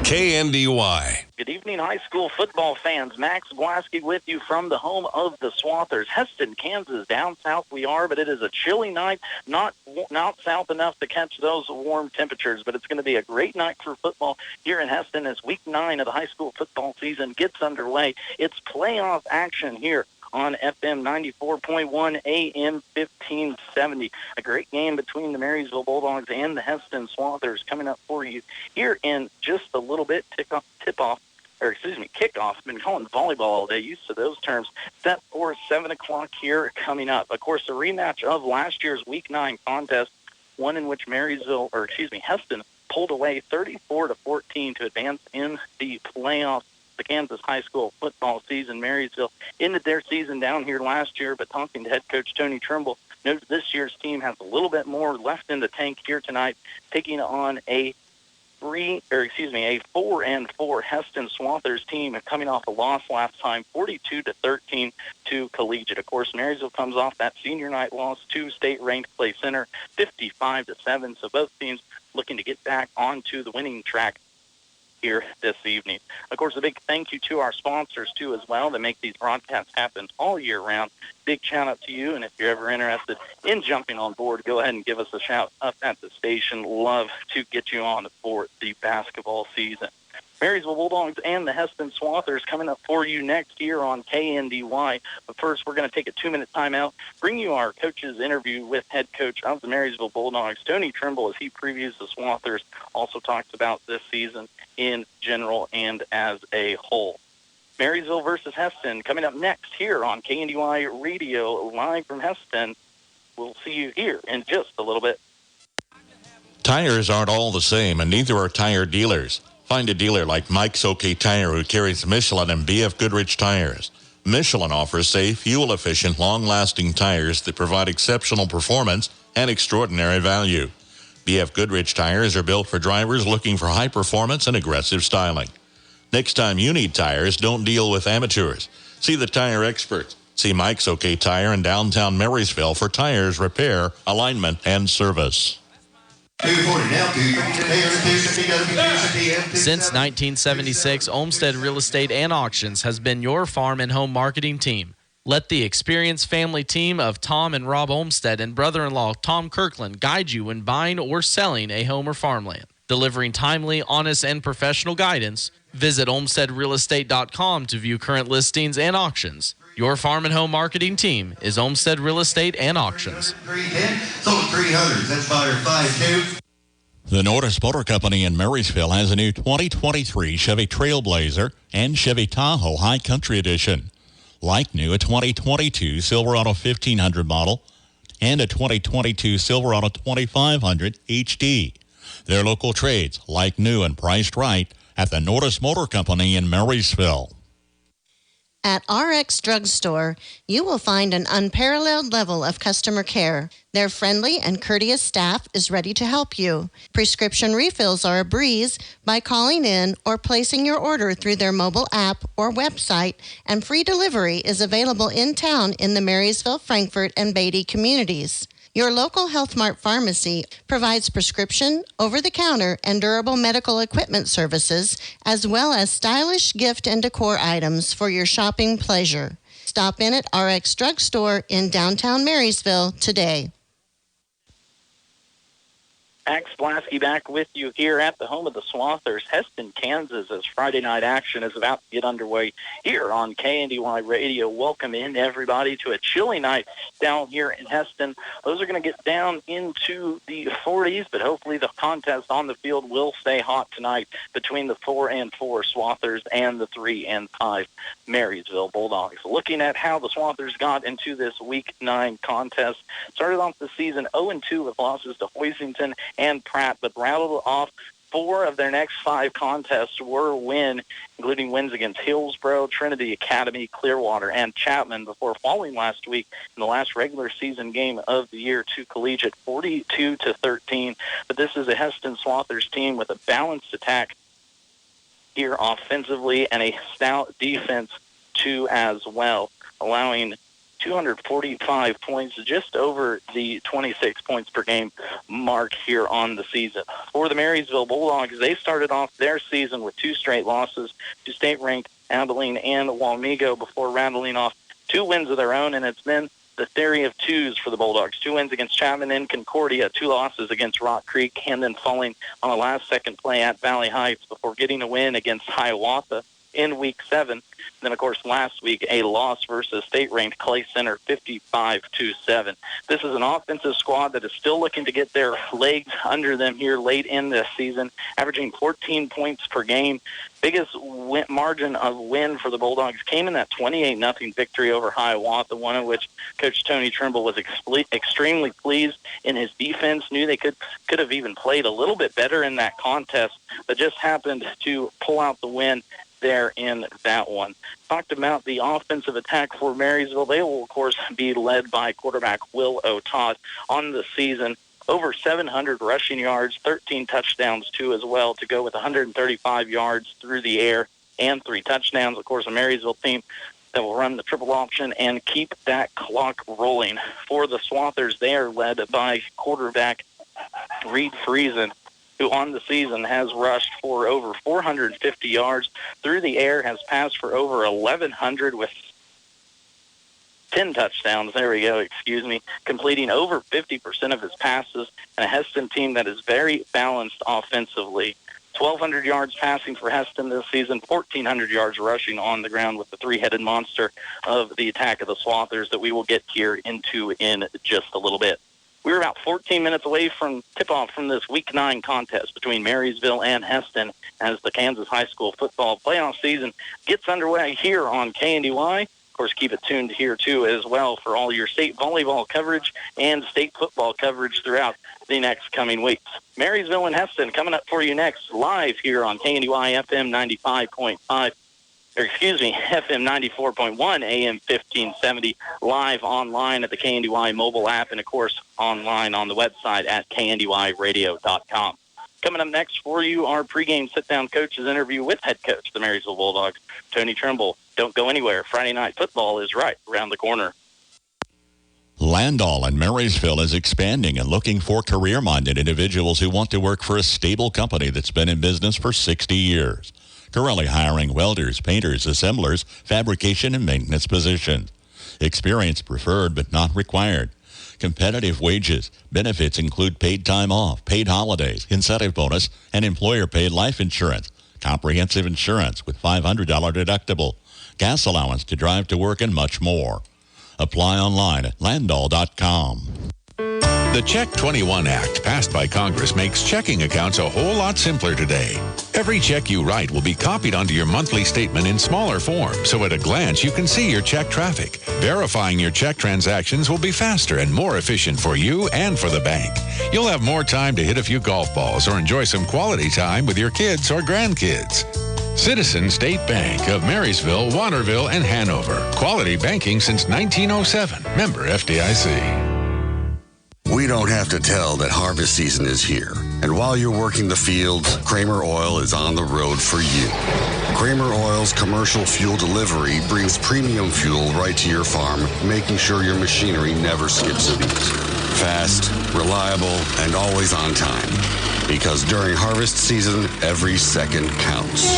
KNDY. Good evening, high school football fans. Max Glasky with you from the home of the Swathers. Hesston, Kansas. Down south we are, but it is a chilly night. Not south enough to catch those warm temperatures, but it's going to be a great night for football here in Hesston as week 9 of the high school football season gets underway. It's playoff action here on FM 94.1 AM 1570. A great game between the Marysville Bulldogs and the Hesston Swathers coming up for you here in just a little bit. Kickoff. Been calling volleyball all day, used to those terms. Set for 7 o'clock here coming up. Of course, a rematch of last year's week 9 contest, one in which Hesston pulled away 34-14 to advance in the playoffs. The Kansas high school football season. Marysville ended their season down here last year, but talking to head coach Tony Trimble, knows this year's team has a little bit more left in the tank here tonight, taking on a 4-4 Hesston Swathers team coming off a loss last time, 42-13 to Collegiate. Of course, Marysville comes off that senior night loss to state-ranked Clay Center, 55-7. So both teams looking to get back onto the winning track here this evening. Of course, a big thank you to our sponsors, too, as well, that make these broadcasts happen all year round. Big shout out to you, and if you're ever interested in jumping on board, go ahead and give us a shout up at the station. Love to get you on for the basketball season. Marysville Bulldogs and the Hesston Swathers coming up for you next year on KNDY. But first, we're going to take a 2-minute timeout, bring you our coach's interview with head coach of the Marysville Bulldogs, Tony Trimble, as he previews the Swathers, also talks about this season in general and as a whole. Marysville versus Hesston coming up next here on KNDY Radio, live from Hesston. We'll see you here in just a little bit. Tires aren't all the same, and neither are tire dealers. Find a dealer like Mike's OK Tire who carries Michelin and BF Goodrich tires. Michelin offers safe, fuel-efficient, long-lasting tires that provide exceptional performance and extraordinary value. BF Goodrich tires are built for drivers looking for high performance and aggressive styling. Next time you need tires, don't deal with amateurs. See the tire experts. See Mike's OK Tire in downtown Marysville for tires, repair, alignment, and service. Since 1976, Olmsted Real Estate and Auctions has been your farm and home marketing team. Let the experienced family team of Tom and Rob Olmsted and brother-in-law Tom Kirkland guide you when buying or selling a home or farmland. Delivering timely, honest, and professional guidance, visit olmstedrealestate.com to view current listings and auctions. Your farm and home marketing team is Olmsted Real Estate and Auctions. 300, that's fire 5-2. The Norris Motor Company in Marysville has a new 2023 Chevy Trailblazer and Chevy Tahoe High Country Edition. Like new, a 2022 Silverado 1500 model and a 2022 Silverado 2500 HD. They're local trades, like new and priced right, at the Norris Motor Company in Marysville. At RX Drugstore, you will find an unparalleled level of customer care. Their friendly and courteous staff is ready to help you. Prescription refills are a breeze by calling in or placing your order through their mobile app or website, and free delivery is available in town in the Marysville, Frankfort, and Beatty communities. Your local Health Mart pharmacy provides prescription, over-the-counter, and durable medical equipment services, as well as stylish gift and decor items for your shopping pleasure. Stop in at RX Drugstore in downtown Marysville today. Max Blasky back with you here at the home of the Swathers, Hesston, Kansas, as Friday night action is about to get underway here on KNDY Radio. Welcome in, everybody, to a chilly night down here in Hesston. Those are going to get down into the 40s, but hopefully the contest on the field will stay hot tonight between the 4-4 Swathers and the 3-5 Marysville Bulldogs. Looking at how the Swathers got into this Week 9 contest, started off the season 0-2 with losses to Hoisington and Pratt, but rattled off 4 of their next 5 contests were including wins against Hillsborough, Trinity Academy, Clearwater, and Chapman before falling last week in the last regular season game of the year to Collegiate, 42-13. But this is a Hesston Swathers team with a balanced attack here offensively and a stout defense too as well, allowing 245 points, just over the 26 points per game mark here on the season. For the Marysville Bulldogs, they started off their season with 2 straight losses to state-ranked Abilene and Wamego before rattling off 2 wins of their own, and it's been the theory of twos for the Bulldogs. 2 wins against Chapman and Concordia, 2 losses against Rock Creek, and then falling on a last-second play at Valley Heights before getting a win against Hiawatha in Week 7. Then, of course, last week, a loss versus state-ranked Clay Center, 55-7. This is an offensive squad that is still looking to get their legs under them here late in this season, averaging 14 points per game. Biggest margin of win for the Bulldogs came in that 28-0 victory over Hiawatha, one in which Coach Tony Trimble was extremely pleased in his defense, knew they could have even played a little bit better in that contest, but just happened to pull out the win there in that one. Talked about the offensive attack for Marysville. They will, of course, be led by quarterback Will O'Todd on the season. Over 700 rushing yards, 13 touchdowns, too, as well, to go with 135 yards through the air and 3 touchdowns. Of course, a Marysville team that will run the triple option and keep that clock rolling. For the Swathers, they are led by quarterback Reed Friesen, who on the season has rushed for over 450 yards through the air, has passed for over 1,100 with 10 touchdowns, completing over 50% of his passes, and a Hesston team that is very balanced offensively. 1,200 yards passing for Hesston this season, 1,400 yards rushing on the ground with the 3-headed monster of the attack of the Swathers that we will get here into in just a little bit. We're about 14 minutes away from tip-off from this Week 9 contest between Marysville and Hesston as the Kansas High School football playoff season gets underway here on KNDY. Of course, keep it tuned here, too, as well for all your state volleyball coverage and state football coverage throughout the next coming weeks. Marysville and Hesston coming up for you next live here on KNDY FM 95.5. FM 94.1, AM 1570, live online at the KNDY mobile app, and, of course, online on the website at kndyradio.com. Coming up next for you, our pregame sit-down coaches interview with head coach of the Marysville Bulldogs, Tony Trimble. Don't go anywhere. Friday night football is right around the corner. Landall in Marysville is expanding and looking for career-minded individuals who want to work for a stable company that's been in business for 60 years. Currently hiring welders, painters, assemblers, fabrication, and maintenance positions. Experience preferred but not required. Competitive wages. Benefits include paid time off, paid holidays, incentive bonus, and employer-paid life insurance. Comprehensive insurance with $500 deductible. Gas allowance to drive to work and much more. Apply online at landall.com. The Check 21 Act, passed by Congress, makes checking accounts a whole lot simpler today. Every check you write will be copied onto your monthly statement in smaller form, so at a glance you can see your check traffic. Verifying your check transactions will be faster and more efficient for you and for the bank. You'll have more time to hit a few golf balls or enjoy some quality time with your kids or grandkids. Citizen State Bank of Marysville, Waterville, and Hanover. Quality banking since 1907. Member FDIC. We don't have to tell that harvest season is here. And while you're working the fields, Kramer Oil is on the road for you. Kramer Oil's commercial fuel delivery brings premium fuel right to your farm, making sure your machinery never skips a beat. Fast, reliable, and always on time. Because during harvest season, every second counts.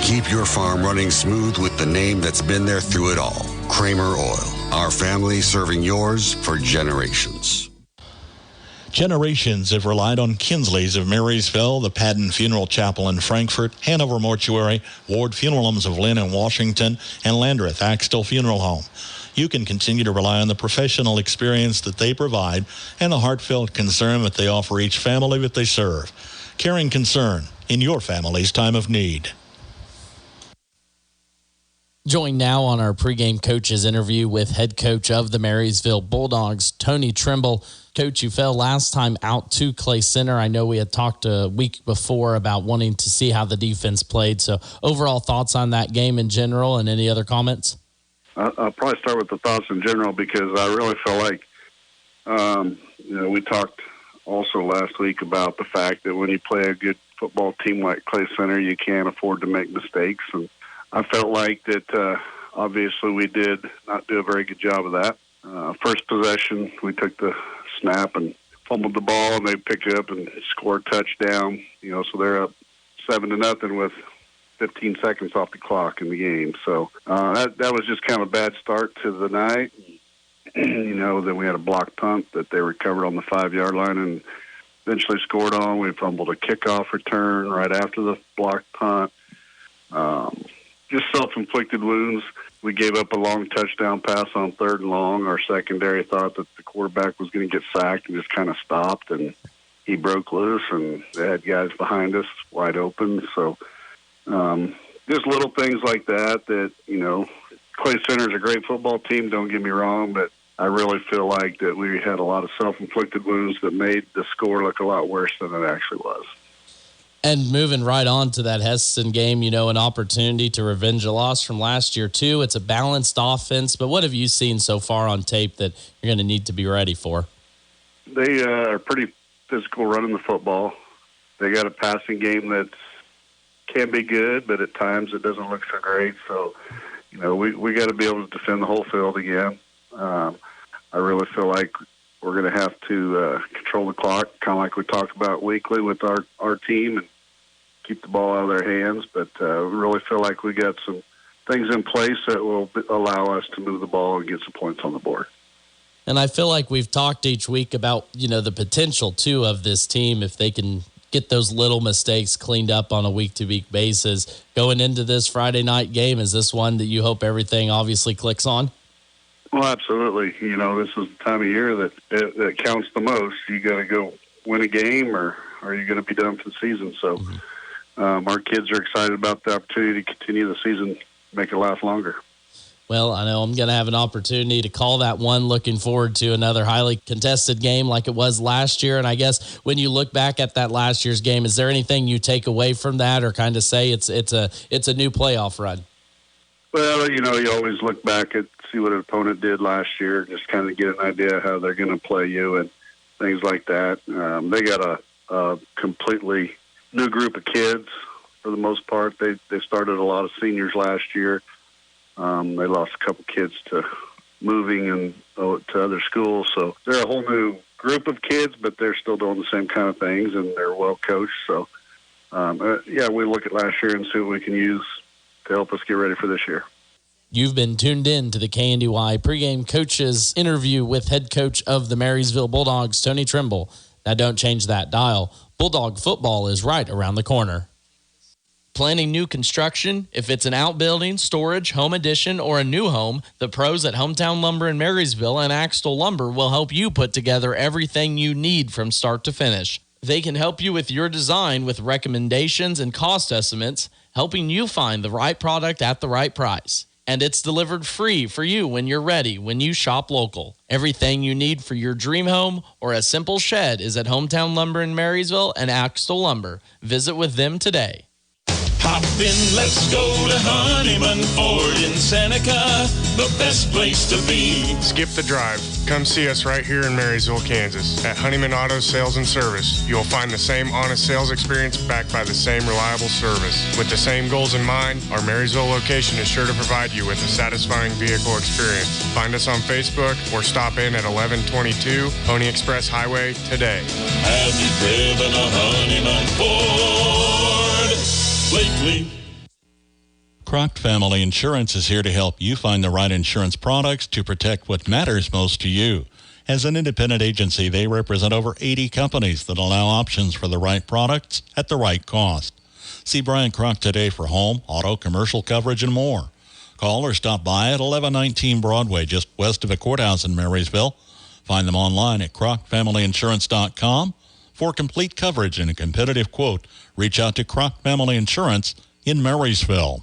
Keep your farm running smooth with the name that's been there through it all. Kramer Oil. Our family serving yours for generations. Generations have relied on Kinsley's of Marysville, the Padden Funeral Chapel in Frankfort, Hanover Mortuary, Ward Funeral Homes of Lynn and Washington, and Landreth Axtell Funeral Home. You can continue to rely on the professional experience that they provide and the heartfelt concern that they offer each family that they serve. Caring concern in your family's time of need. Joined now on our pregame coaches interview with head coach of the Marysville Bulldogs, Tony Trimble. Coach, you fell last time out to Clay Center. I know we had talked a week before about wanting to see how the defense played. So overall thoughts on that game in general and any other comments? I'll probably start with the thoughts in general because I really feel like, we talked also last week about the fact that when you play a good football team like Clay Center, you can't afford to make mistakes. And I felt like that obviously we did not do a very good job of that. First possession, we took the snap and fumbled the ball, and they picked it up and scored a touchdown. So they're up 7-0 with 15 seconds off the clock in the game. So that was just kind of a bad start to the night. Then we had a blocked punt that they recovered on the 5-yard line and eventually scored on. We fumbled a kickoff return right after the blocked punt. Just self-inflicted wounds. We gave up a long touchdown pass on 3rd and long. Our secondary thought that the quarterback was going to get sacked and just kind of stopped, and he broke loose, and they had guys behind us wide open. So just little things like that, Clay Center's a great football team, don't get me wrong, but I really feel like that we had a lot of self-inflicted wounds that made the score look a lot worse than it actually was. And moving right on to that Hesston game, an opportunity to revenge a loss from last year, too. It's a balanced offense, but what have you seen so far on tape that you're going to need to be ready for? They are pretty physical running the football. They got a passing game that can be good, but at times it doesn't look so great. So, we got to be able to defend the whole field again. I really feel like we're going to have to control the clock, kind of like we talk about weekly with our team, and keep the ball out of their hands. But we really feel like we got some things in place that will allow us to move the ball and get some points on the board. And I feel like we've talked each week about, the potential, too, of this team if they can get those little mistakes cleaned up on a week-to-week basis. Going into this Friday night game, is this one that you hope everything obviously clicks on? Well, absolutely. This is the time of year that counts the most. You got to go win a game, or are you going to be done for the season? So our kids are excited about the opportunity to continue the season, make it last longer. Well, I know I'm going to have an opportunity to call that one. Looking forward to another highly contested game like it was last year. And I guess when you look back at that last year's game, is there anything you take away from that, or kind of say it's a new playoff run? Well, you always look back at see what an opponent did last year, just kind of get an idea of how they're going to play you and things like that. They got a completely new group of kids for the most part. They started a lot of seniors last year. They lost a couple kids to moving and to other schools. So they're a whole new group of kids, but they're still doing the same kind of things, and they're well coached. So, we look at last year and see what we can use to help us get ready for this year. You've been tuned in to the KNDY pregame coaches interview with head coach of the Marysville Bulldogs, Tony Trimble. Now don't change that dial. Bulldog football is right around the corner. Planning new construction? If it's an outbuilding, storage, home addition, or a new home, the pros at Hometown Lumber in Marysville and Axtell Lumber will help you put together everything you need from start to finish. They can help you with your design with recommendations and cost estimates, helping you find the right product at the right price. And it's delivered free for you when you're ready, when you shop local. Everything you need for your dream home or a simple shed is at Hometown Lumber in Marysville and Axtell Lumber. Visit with them today. Hop in, let's go to Honeyman Ford in Seneca, the best place to be. Skip the drive. Come see us right here in Marysville, Kansas. At Honeyman Auto Sales and Service, you'll find the same honest sales experience backed by the same reliable service. With the same goals in mind, our Marysville location is sure to provide you with a satisfying vehicle experience. Find us on Facebook or stop in at 1122 Pony Express Highway today. Have you driven a Honeyman Ford lately? Croc Family Insurance is here to help you find the right insurance products to protect what matters most to you. As an independent agency, they represent over 80 companies that allow options for the right products at the right cost. See Brian Croc today for home, auto, commercial coverage, and more. Call or stop by at 1119 Broadway, just west of the courthouse in Marysville. Find them online at crocfamilyinsurance.com. For complete coverage and a competitive quote, reach out to Croc Family Insurance in Marysville.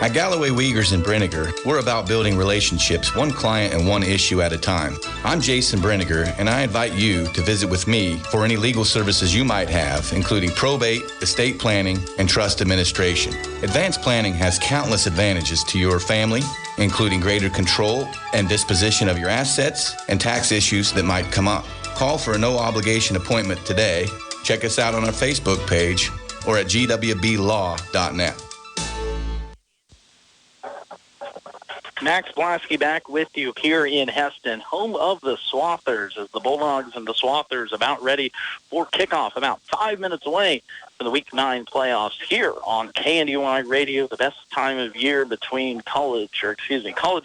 At Galloway Wiegers in Brenniger, we're about building relationships one client and one issue at a time. I'm Jason Brenniger, and I invite you to visit with me for any legal services you might have, including probate, estate planning, and trust administration. Advanced planning has countless advantages to your family, including greater control and disposition of your assets and tax issues that might come up. Call for a no-obligation appointment today. Check us out on our Facebook page or at gwblaw.net. Max Blasky back with you here in Hesston, home of the Swathers, as the Bulldogs and the Swathers about ready for kickoff, about 5 minutes away for the Week 9 playoffs here on KNDY Radio, the best time of year between college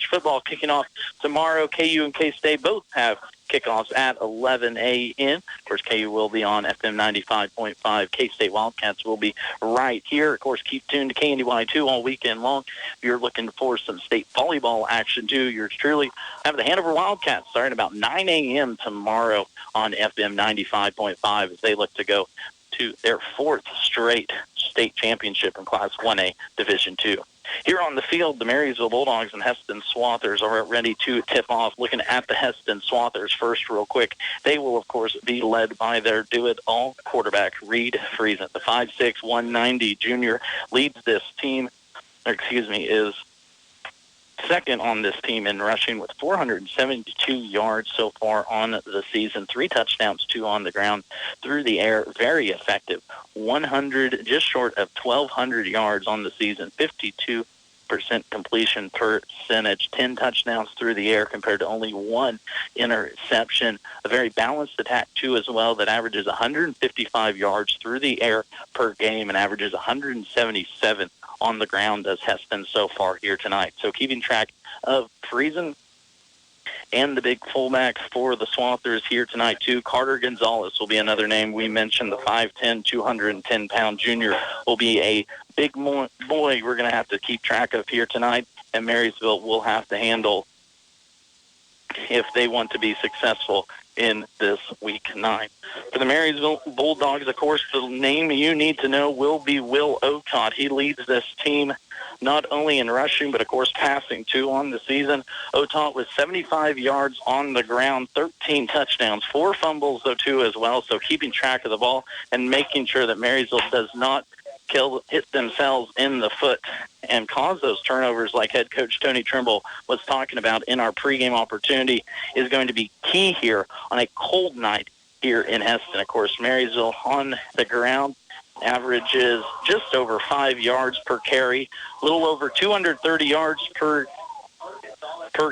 football kicking off tomorrow. KU and K-State both have kickoffs at 11 a.m. Of course, KU will be on FM 95.5. K-State Wildcats will be right here. Of course, keep tuned to KNDY2 all weekend long. If you're looking for some state volleyball action, too, yours truly have the Hanover Wildcats starting about 9 a.m. tomorrow on FM 95.5 as they look to go to their 4th straight state championship in Class 1A Division II. Here on the field, the Marysville Bulldogs and Hesston Swathers are ready to tip off. Looking at the Hesston Swathers first real quick, they will, of course, be led by their do-it-all quarterback, Reed Friesen. The 5'6", 190 junior leads this team, is second on this team in rushing with 472 yards so far on the season, 3 touchdowns, 2 on the ground, through the air, very effective. 100, just short of 1,200 yards on the season, 52% completion percentage, 10 touchdowns through the air compared to only 1 interception. A very balanced attack, too, as well, that averages 155 yards through the air per game and averages 177 on the ground as Hesston so far here tonight. So keeping track of Friesen and the big fullbacks for the Swathers here tonight, too. Carter Gonzalez will be another name we mentioned. The 5'10", 210-pound junior will be a big boy we're going to have to keep track of here tonight, and Marysville will have to handle if they want to be successful in this Week 9. For the Marysville Bulldogs, of course, the name you need to know will be Will Otot. He leads this team not only in rushing, but, of course, passing, too, on the season. Otot with 75 yards on the ground, 13 touchdowns, 4 fumbles, though, too, as well. So keeping track of the ball and making sure that Marysville does not hit themselves in the foot and cause those turnovers like head coach Tony Trimble was talking about in our pregame opportunity is going to be key here on a cold night here in Hesston. Of course, Marysville on the ground averages just over 5 yards per carry, a little over 230 yards per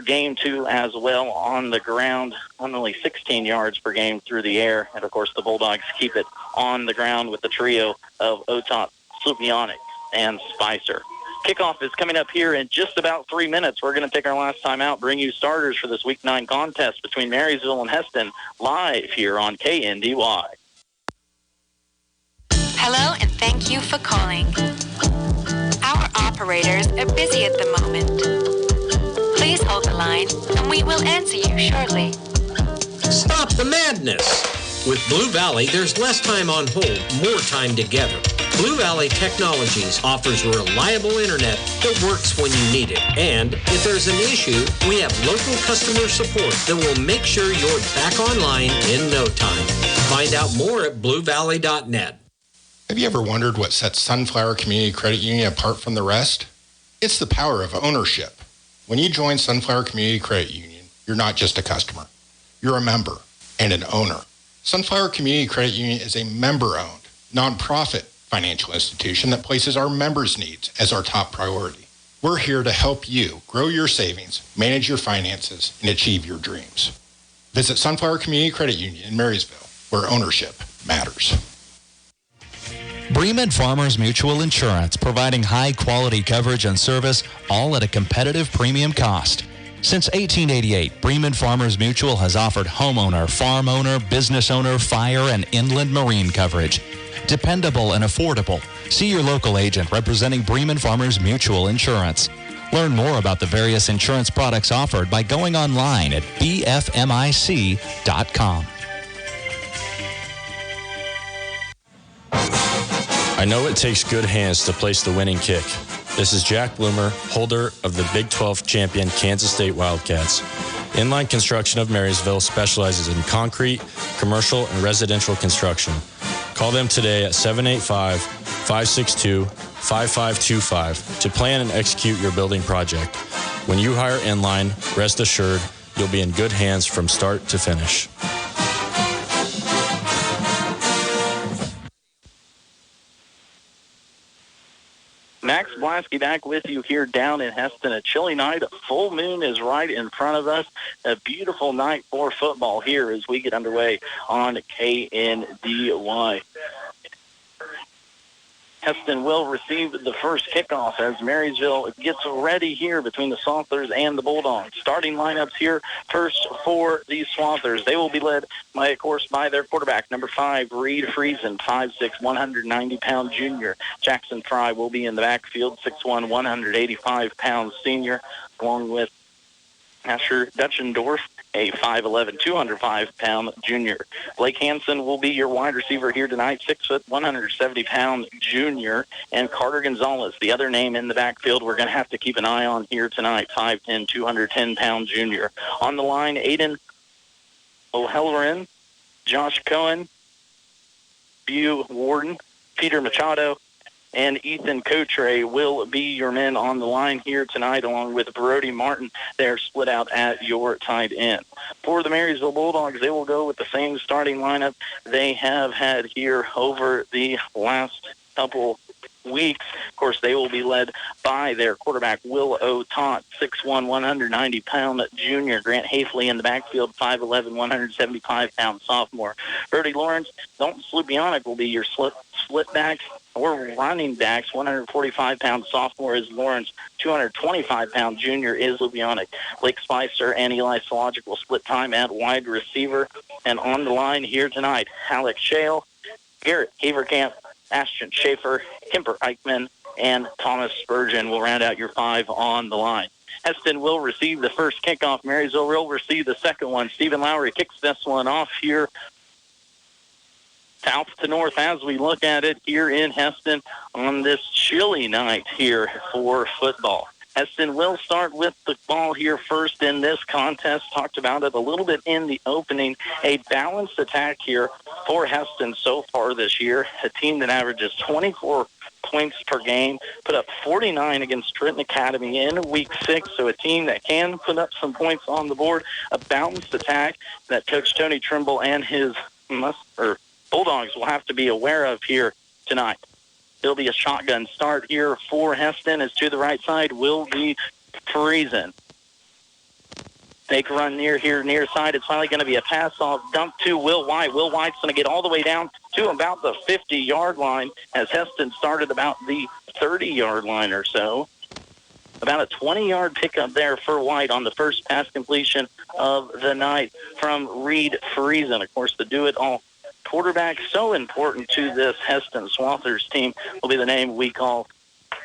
game, too, as well on the ground, only 16 yards per game through the air. And, of course, the Bulldogs keep it on the ground with the trio of Otot, Slupianic, and Spicer. Kickoff is coming up here in just about 3 minutes. We're going to take our last time out, bring you starters for this Week 9 contest between Marysville and Hesston live here on KNDY. Hello, and thank you for calling. Our operators are busy at the moment. Please hold the line, and we will answer you shortly. Stop the madness! With Blue Valley, there's less time on hold, more time together. Blue Valley Technologies offers reliable internet that works when you need it. And if there's an issue, we have local customer support that will make sure you're back online in no time. Find out more at bluevalley.net. Have you ever wondered what sets Sunflower Community Credit Union apart from the rest? It's the power of ownership. When you join Sunflower Community Credit Union, you're not just a customer. You're a member and an owner. Sunflower Community Credit Union is a member-owned, nonprofit financial institution that places our members' needs as our top priority. We're here to help you grow your savings, manage your finances, and achieve your dreams. Visit Sunflower Community Credit Union in Marysville, where ownership matters. Bremen Farmers Mutual Insurance, providing high-quality coverage and service, all at a competitive premium cost. Since 1888, Bremen Farmers Mutual has offered homeowner, farm owner, business owner, fire, and inland marine coverage. Dependable and affordable. See your local agent representing Bremen Farmers Mutual Insurance. Learn more about the various insurance products offered by going online at bfmic.com. I know it takes good hands to place the winning kick. This is Jack Bloomer, holder of the Big 12 champion Kansas State Wildcats. Inline Construction of Marysville specializes in concrete, commercial, and residential construction. Call them today at 785-562-5525 to plan and execute your building project. When you hire Inline, rest assured you'll be in good hands from start to finish. Max Blasky back with you here down in Hesston. A chilly night. A full moon is right in front of us. A beautiful night for football here as we get underway on KNDY. Hesston will receive the first kickoff as Marysville gets ready here between the Swathers and the Bulldogs. Starting lineups here first for the Swathers. They will be led, of course, by their quarterback, number 5, Reed Friesen, 5'6", 190-pound junior. Jackson Fry will be in the backfield, 6'1", 185-pound senior, along with Asher Dutchendorf, a 5'11", 205-pound junior. Blake Hansen will be your wide receiver here tonight, 6', 170-pound junior. And Carter Gonzalez, the other name in the backfield we're going to have to keep an eye on here tonight, 5'10", 210-pound junior. On the line, Aiden O'Halloran, Josh Cohen, Bew Warden, Peter Machado, and Ethan Cotre will be your men on the line here tonight, along with Brody Martin. They're split out at your tight end. For the Marysville Bulldogs, they will go with the same starting lineup they have had here over the last couple weeks. Of course, they will be led by their quarterback, Will O'Tott, 6'1", 190-pound junior. Grant Hafley in the backfield, 5'11", 175-pound sophomore. Brody Lawrence, Dalton Slupionic will be your split backs or running backs. 145-pound sophomore is Lawrence. 225-pound junior is Lubionic. Blake Spicer and Eli Sologic will split time at wide receiver. And on the line here tonight, Alex Shale, Garrett Haverkamp, Ashton Schaefer, Kemper Eichman, and Thomas Spurgeon will round out your 5 on the line. Hesston will receive the first kickoff. Marysville will receive the second one. Stephen Lowry kicks this one off here south to north as we look at it here in Hesston on this chilly night here for football. Hesston will start with the ball here first in this contest. Talked about it a little bit in the opening. A balanced attack here for Hesston so far this year. A team that averages 24 points per game, put up 49 against Trenton Academy in week 6. So a team that can put up some points on the board. A balanced attack that Coach Tony Trimble and his Bulldogs will have to be aware of here tonight. It'll be a shotgun start here for Hesston. As to the right side will be Friesen. Take a run near side. It's finally going to be a pass off dump to Will White. Will White's going to get all the way down to about the 50-yard line as Hesston started about the 30-yard line or so. About a 20-yard pickup there for White on the first pass completion of the night from Reed Friesen. Of course, the do-it-all quarterback, so important to this Hesston Swathers team, will be the name we call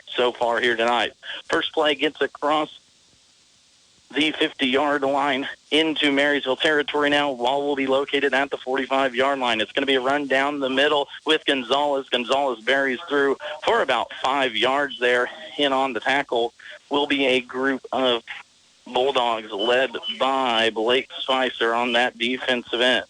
so far here tonight. First play gets across the 50-yard line into Marysville territory now. Ball will be located at the 45-yard line. It's going to be a run down the middle with Gonzalez. Gonzalez buries through for about 5 yards there. In on the tackle will be a group of Bulldogs led by Blake Spicer on that defensive end.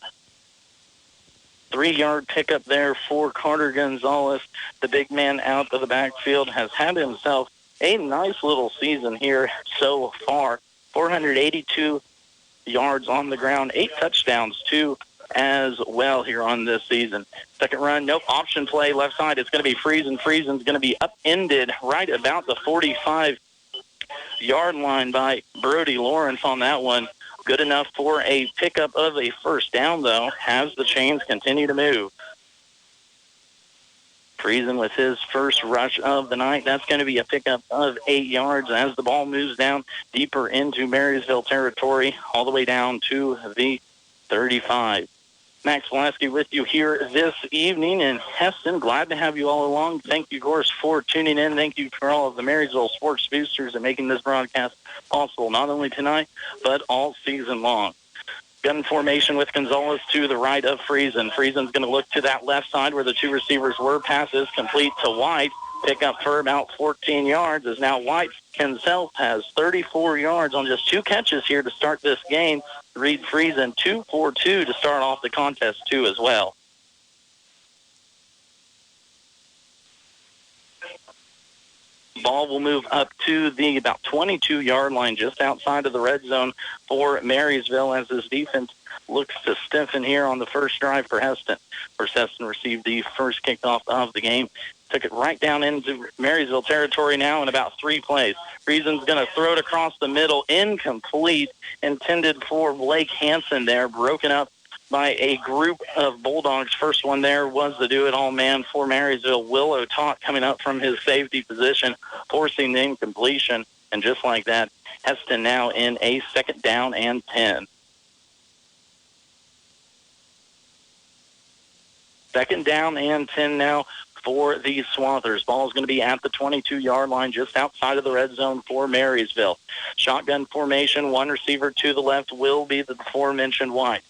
3-yard pickup there for Carter Gonzalez. The big man out of the backfield has had himself a nice little season here so far. 482 yards on the ground, 8 touchdowns too as well here on this season. Second run, nope, option play left side. It's going to be Friesen. Friesen's going to be upended right about the 45-yard line by Brody Lawrence on that one. Good enough for a pickup of a first down, though, as the chains continue to move. Friesen with his first rush of the night. That's going to be a pickup of 8 yards as the ball moves down deeper into Marysville territory, all the way down to the 35. Max Velasquez with you here this evening in Hesston. Glad to have you all along. Thank you, of course, for tuning in. Thank you for all of the Marysville sports boosters and making this broadcast possible, not only tonight, but all season long. Gun formation with Gonzalez to the right of Friesen. Friesen's going to look to that left side where the 2 receivers were. Passes complete to White. Pick up for about 14 yards as now White himself has 34 yards on just 2 catches here to start this game. Reed Friesen 2 for 2 to start off the contest too as well. Ball will move up to the about 22-yard line just outside of the red zone for Marysville as this defense looks to stiffen here on the first drive for Hesston. First, Hesston received the first kickoff of the game. Took it right down into Marysville territory now in about 3 plays. Friesen's going to throw it across the middle, incomplete, intended for Blake Hansen there, broken up by a group of Bulldogs. First one there was the do-it-all man for Marysville, Will O'Tott, coming up from his safety position, forcing the incompletion, and just like that, Hesston now in a 2nd down and 10. 2nd down and 10 now for the Swathers. Ball is going to be at the 22-yard line, just outside of the red zone for Marysville. Shotgun formation, 1 receiver to the left will be the aforementioned White.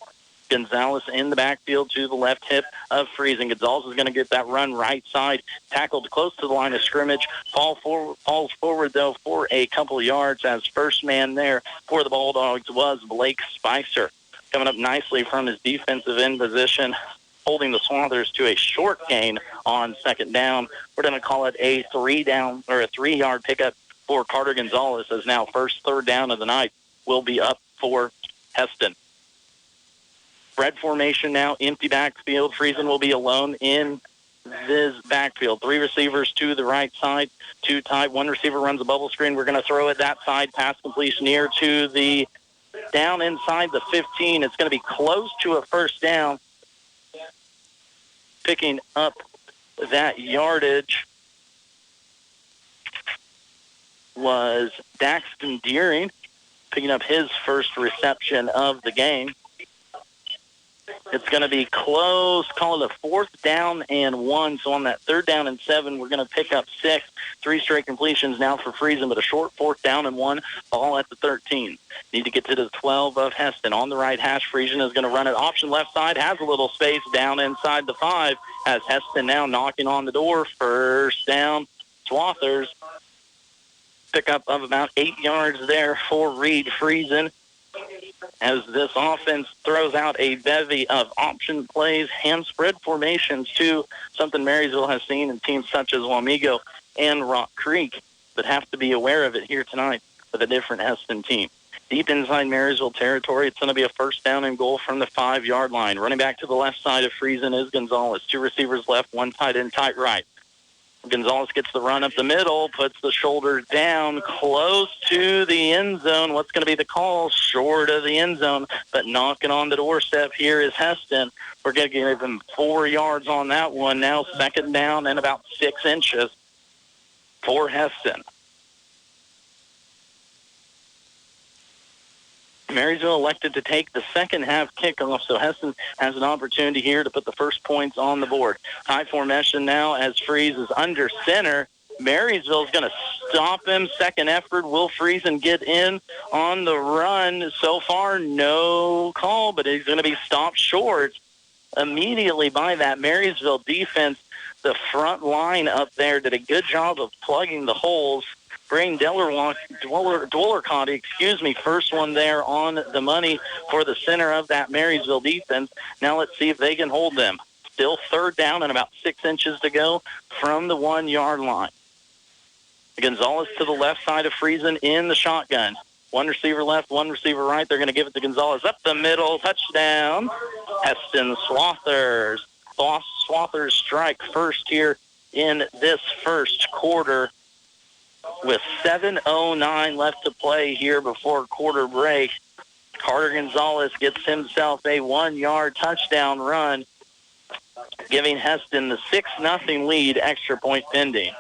Gonzalez in the backfield to the left hip of Friesen. Gonzalez is going to get that run right side, tackled close to the line of scrimmage. Falls forward, though, for a couple of yards as first man there for the Bulldogs was Blake Spicer. Coming up nicely from his defensive end position, holding the Swathers to a short gain on 2nd down. We're going to call it a 3-yard pickup for Carter Gonzalez, as now first 3rd down of the night will be up for Hesston. Spread formation now, empty backfield. Friesen will be alone in this backfield. 3 receivers to the right side, 2 tight. 1 receiver runs a bubble screen. We're going to throw it that side. Pass completion near to the down inside the 15. It's going to be close to a first down. Picking up that yardage was Daxton Deering, picking up his first reception of the game. It's going to be close, call it a 4th down and 1. So on that 3rd down and 7, we're going to pick up 6. 3 straight completions now for Friesen, but a short 4th down and 1, ball at the 13. Need to get to the 12 of Hesston. On the right hash, Friesen is going to run it. Option left side, has a little space down inside the 5, as Hesston now knocking on the door. First down, Swathers. Pickup of about 8 yards there for Reed Friesen, as this offense throws out a bevy of option plays, hand spread formations too, something Marysville has seen in teams such as Wamego and Rock Creek, but have to be aware of it here tonight with a different Hesston team. Deep inside Marysville territory, it's going to be a 1st down and goal from the 5-yard line. Running back to the left side of Friesen is Gonzalez. 2 receivers left, 1 tight end, tight right. Gonzalez gets the run up the middle, puts the shoulder down close to the end zone. What's going to be the call? Short of the end zone, but knocking on the doorstep here is Hesston. We're going to give him 4 yards on that one. Now 2nd down and about 6 inches for Hesston. Marysville elected to take the second half kickoff, so Hesston has an opportunity here to put the first points on the board. High formation now as Freeze is under center. Marysville is going to stop him. Second effort. Will Friesen get in on the run? So far, no call, but he's going to be stopped short immediately by that Marysville defense. The front line up there did a good job of plugging the holes. Brain Dwellercott, first one there on the money for the center of that Marysville defense. Now let's see if they can hold them. Still 3rd down and about 6 inches to go from the 1-yard line. Gonzalez to the left side of Friesen in the shotgun. 1 receiver left, 1 receiver right. They're going to give it to Gonzalez up the middle. Touchdown. Hesston Swathers. Swathers strike first here in this first quarter, with 7:09 left to play here before quarter break. Carter Gonzalez gets himself a 1-yard touchdown run, giving Hesston the 6-0 lead, extra point pending.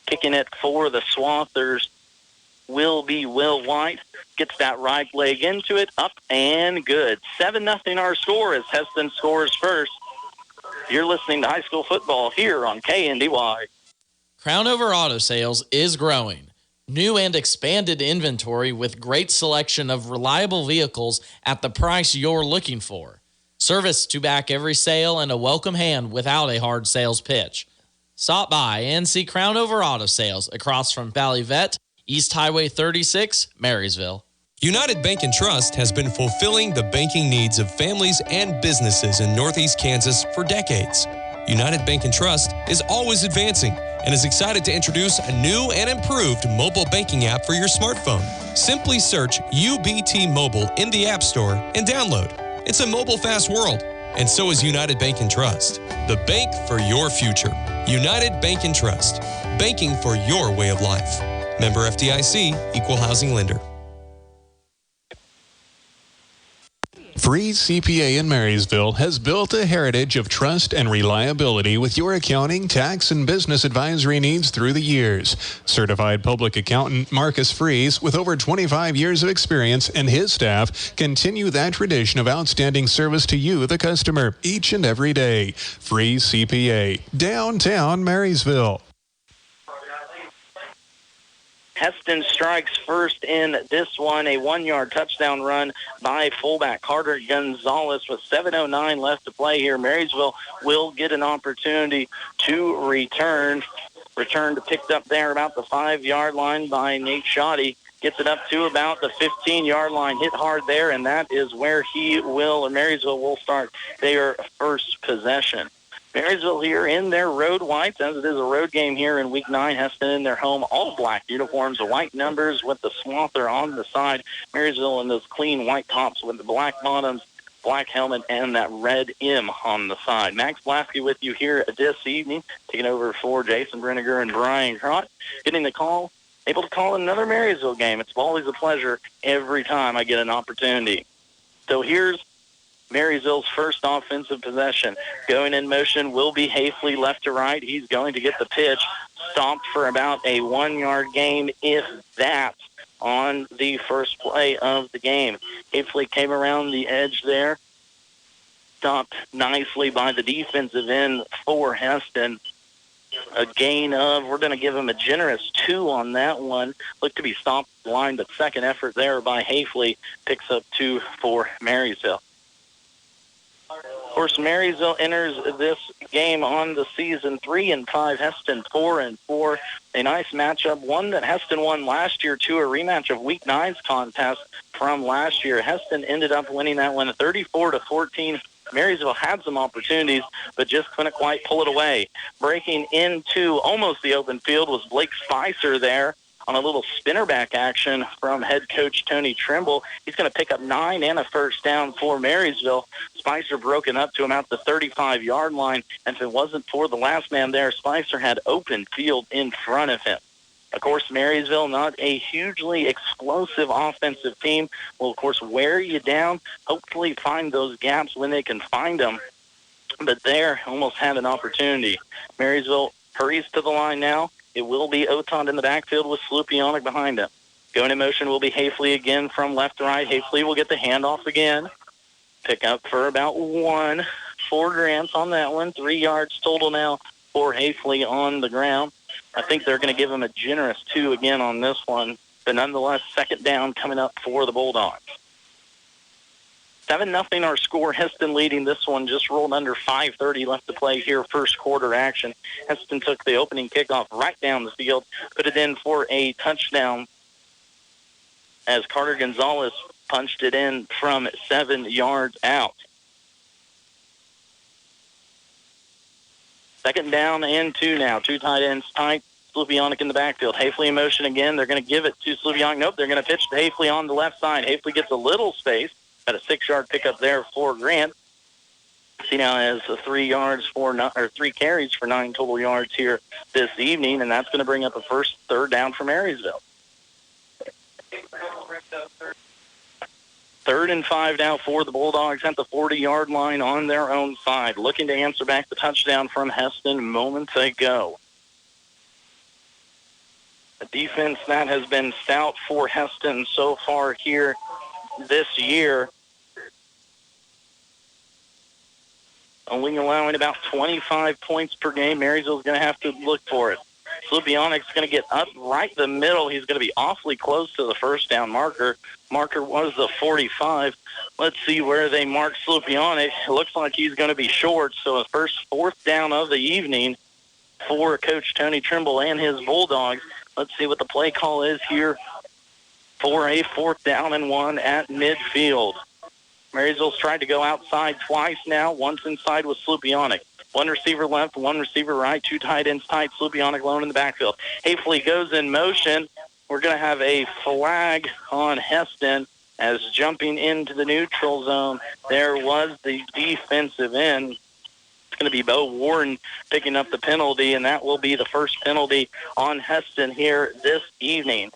Kicking it for the Swathers will be Will White. Gets that right leg into it, up and good. 7-0 our score as Hesston scores first. You're listening to high school football here on KNDY. Crownover Auto Sales is growing. New and expanded inventory with great selection of reliable vehicles at the price you're looking for. Service to back every sale and a welcome hand without a hard sales pitch. Stop by and see Crownover Auto Sales across from Valley Vet, East Highway 36, Marysville. United Bank and Trust has been fulfilling the banking needs of families and businesses in Northeast Kansas for decades. United Bank and Trust is always advancing and is excited to introduce a new and improved mobile banking app for your smartphone. Simply search UBT Mobile in the App Store and download. It's a mobile fast world, and so is United Bank and Trust, the bank for your future. United Bank and Trust. Banking for your way of life. Member FDIC, Equal Housing Lender. Freeze CPA in Marysville has built a heritage of trust and reliability with your accounting, tax, and business advisory needs through the years. Certified public accountant Marcus Freeze, with over 25 years of experience, and his staff continue that tradition of outstanding service to you, the customer, each and every day. Freeze CPA, downtown Marysville. Hesston strikes first in this one, a 1-yard touchdown run by fullback Carter Gonzalez with 7:09 left to play here. Marysville will get an opportunity to return. Return picked up there about the 5-yard line by Nate Shoddy. Gets it up to about the 15-yard line, hit hard there, and that is where Marysville will start their first possession. Marysville here in their road whites, as it is a road game here in Week 9. Hesston in their home, all black uniforms, the white numbers with the swather on the side. Marysville in those clean white tops with the black bottoms, black helmet, and that red M on the side. Max Blasky with you here this evening, taking over for Jason Brenniger and Brian Crott, getting the call, able to call another Marysville game. It's always a pleasure every time I get an opportunity. So here's Marysville's first offensive possession. Going in motion will be Hafley left to right. He's going to get the pitch stopped for about a 1-yard gain, if that, on the first play of the game. Hafley came around the edge there, stopped nicely by the defensive end for Hesston. A gain of, we're going to give him a generous 2 on that one. Looked to be stopped the line, but second effort there by Hafley picks up 2 for Marysville. Of course, Marysville enters this game on the season 3-5, Hesston 4-4. A nice matchup, one that Hesston won last year, to a rematch of Week 9's contest from last year. Hesston ended up winning that one 34-14. Marysville had some opportunities, but just couldn't quite pull it away. Breaking into almost the open field was Blake Spicer there on a little spinnerback action from head coach Tony Trimble. He's going to pick up 9 and a first down for Marysville. Spicer broken up to about the 35-yard line, and if it wasn't for the last man there, Spicer had open field in front of him. Of course, Marysville, not a hugely explosive offensive team, will, of course, wear you down, hopefully find those gaps when they can find them. But there, almost had an opportunity. Marysville hurries to the line now. It will be Oton in the backfield with Slupionic behind him. Going in motion will be Hafley again from left to right. Hafley will get the handoff again. Pick up for about 1. 4 grants on that one. 3 yards total now for Hafley on the ground. I think they're going to give him a generous 2 again on this one. But nonetheless, second down coming up for the Bulldogs. 7-0 our score. Hesston leading this one. Just rolled under 5:30 left to play here. First quarter action. Hesston took the opening kickoff right down the field. Put it in for a touchdown as Carter Gonzalez punched it in from 7 yards out. Second down and 2 now. 2 tight ends tight. Slupionic in the backfield. Hafley in motion again. They're going to give it to Slupionic. Nope, they're going to pitch to Hafley on the left side. Hafley gets a little space. Got a 6-yard pickup there for Grant. He now has 3 carries for 9 total yards here this evening, and that's going to bring up a third down for Marysville. 3rd and 5 now for the Bulldogs at the 40-yard line on their own side, looking to answer back the touchdown from Hesston moments ago. A defense that has been stout for Hesston so far here this year, only allowing about 25 points per game. Marysville's going to have to look for it. Slupionic's going to get up right the middle. He's going to be awfully close to the first down marker. Marker was the 45. Let's see where they mark Slupionic. It looks like he's going to be short, so the first 4th down of the evening for Coach Tony Trimble and his Bulldogs. Let's see what the play call is here for a 4th down and 1 at midfield. Marysville's tried to go outside twice now, once inside with Slupionic. 1 receiver left, 1 receiver right, 2 tight ends tight, Slupionic alone in the backfield. Hafley goes in motion. We're going to have a flag on Hesston as jumping into the neutral zone. There was the defensive end. It's going to be Bo Warren picking up the penalty, and that will be the first penalty on Hesston here this evening.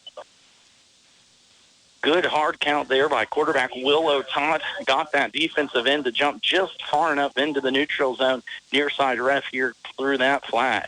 Good hard count there by quarterback Willow Todd. Got that defensive end to jump just far enough into the neutral zone. Near side ref here threw that flag.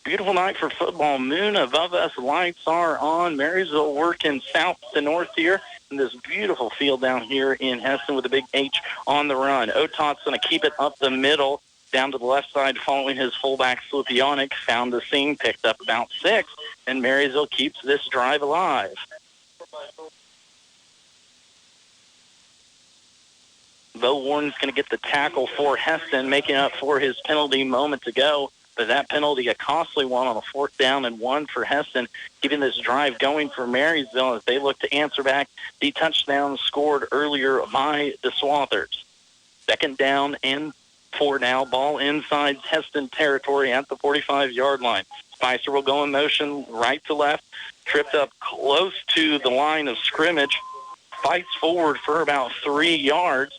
Beautiful night for football. Moon above us. Lights are on. Marysville working south to north here in this beautiful field down here in Hesston with a big H on the run. Otot's going to keep it up the middle, down to the left side, following his fullback Slupionic. Found the seam, picked up about 6, and Marysville keeps this drive alive. Bo Warren's going to get the tackle for Hesston, making up for his penalty moments ago. But that penalty, a costly one on a 4th down and 1 for Hesston, keeping this drive going for Marysville as they look to answer back the touchdown scored earlier by the Swathers. 2nd down and 4 now. Ball inside Hesston territory at the 45-yard line. Spicer will go in motion right to left, tripped up close to the line of scrimmage, fights forward for about 3 yards.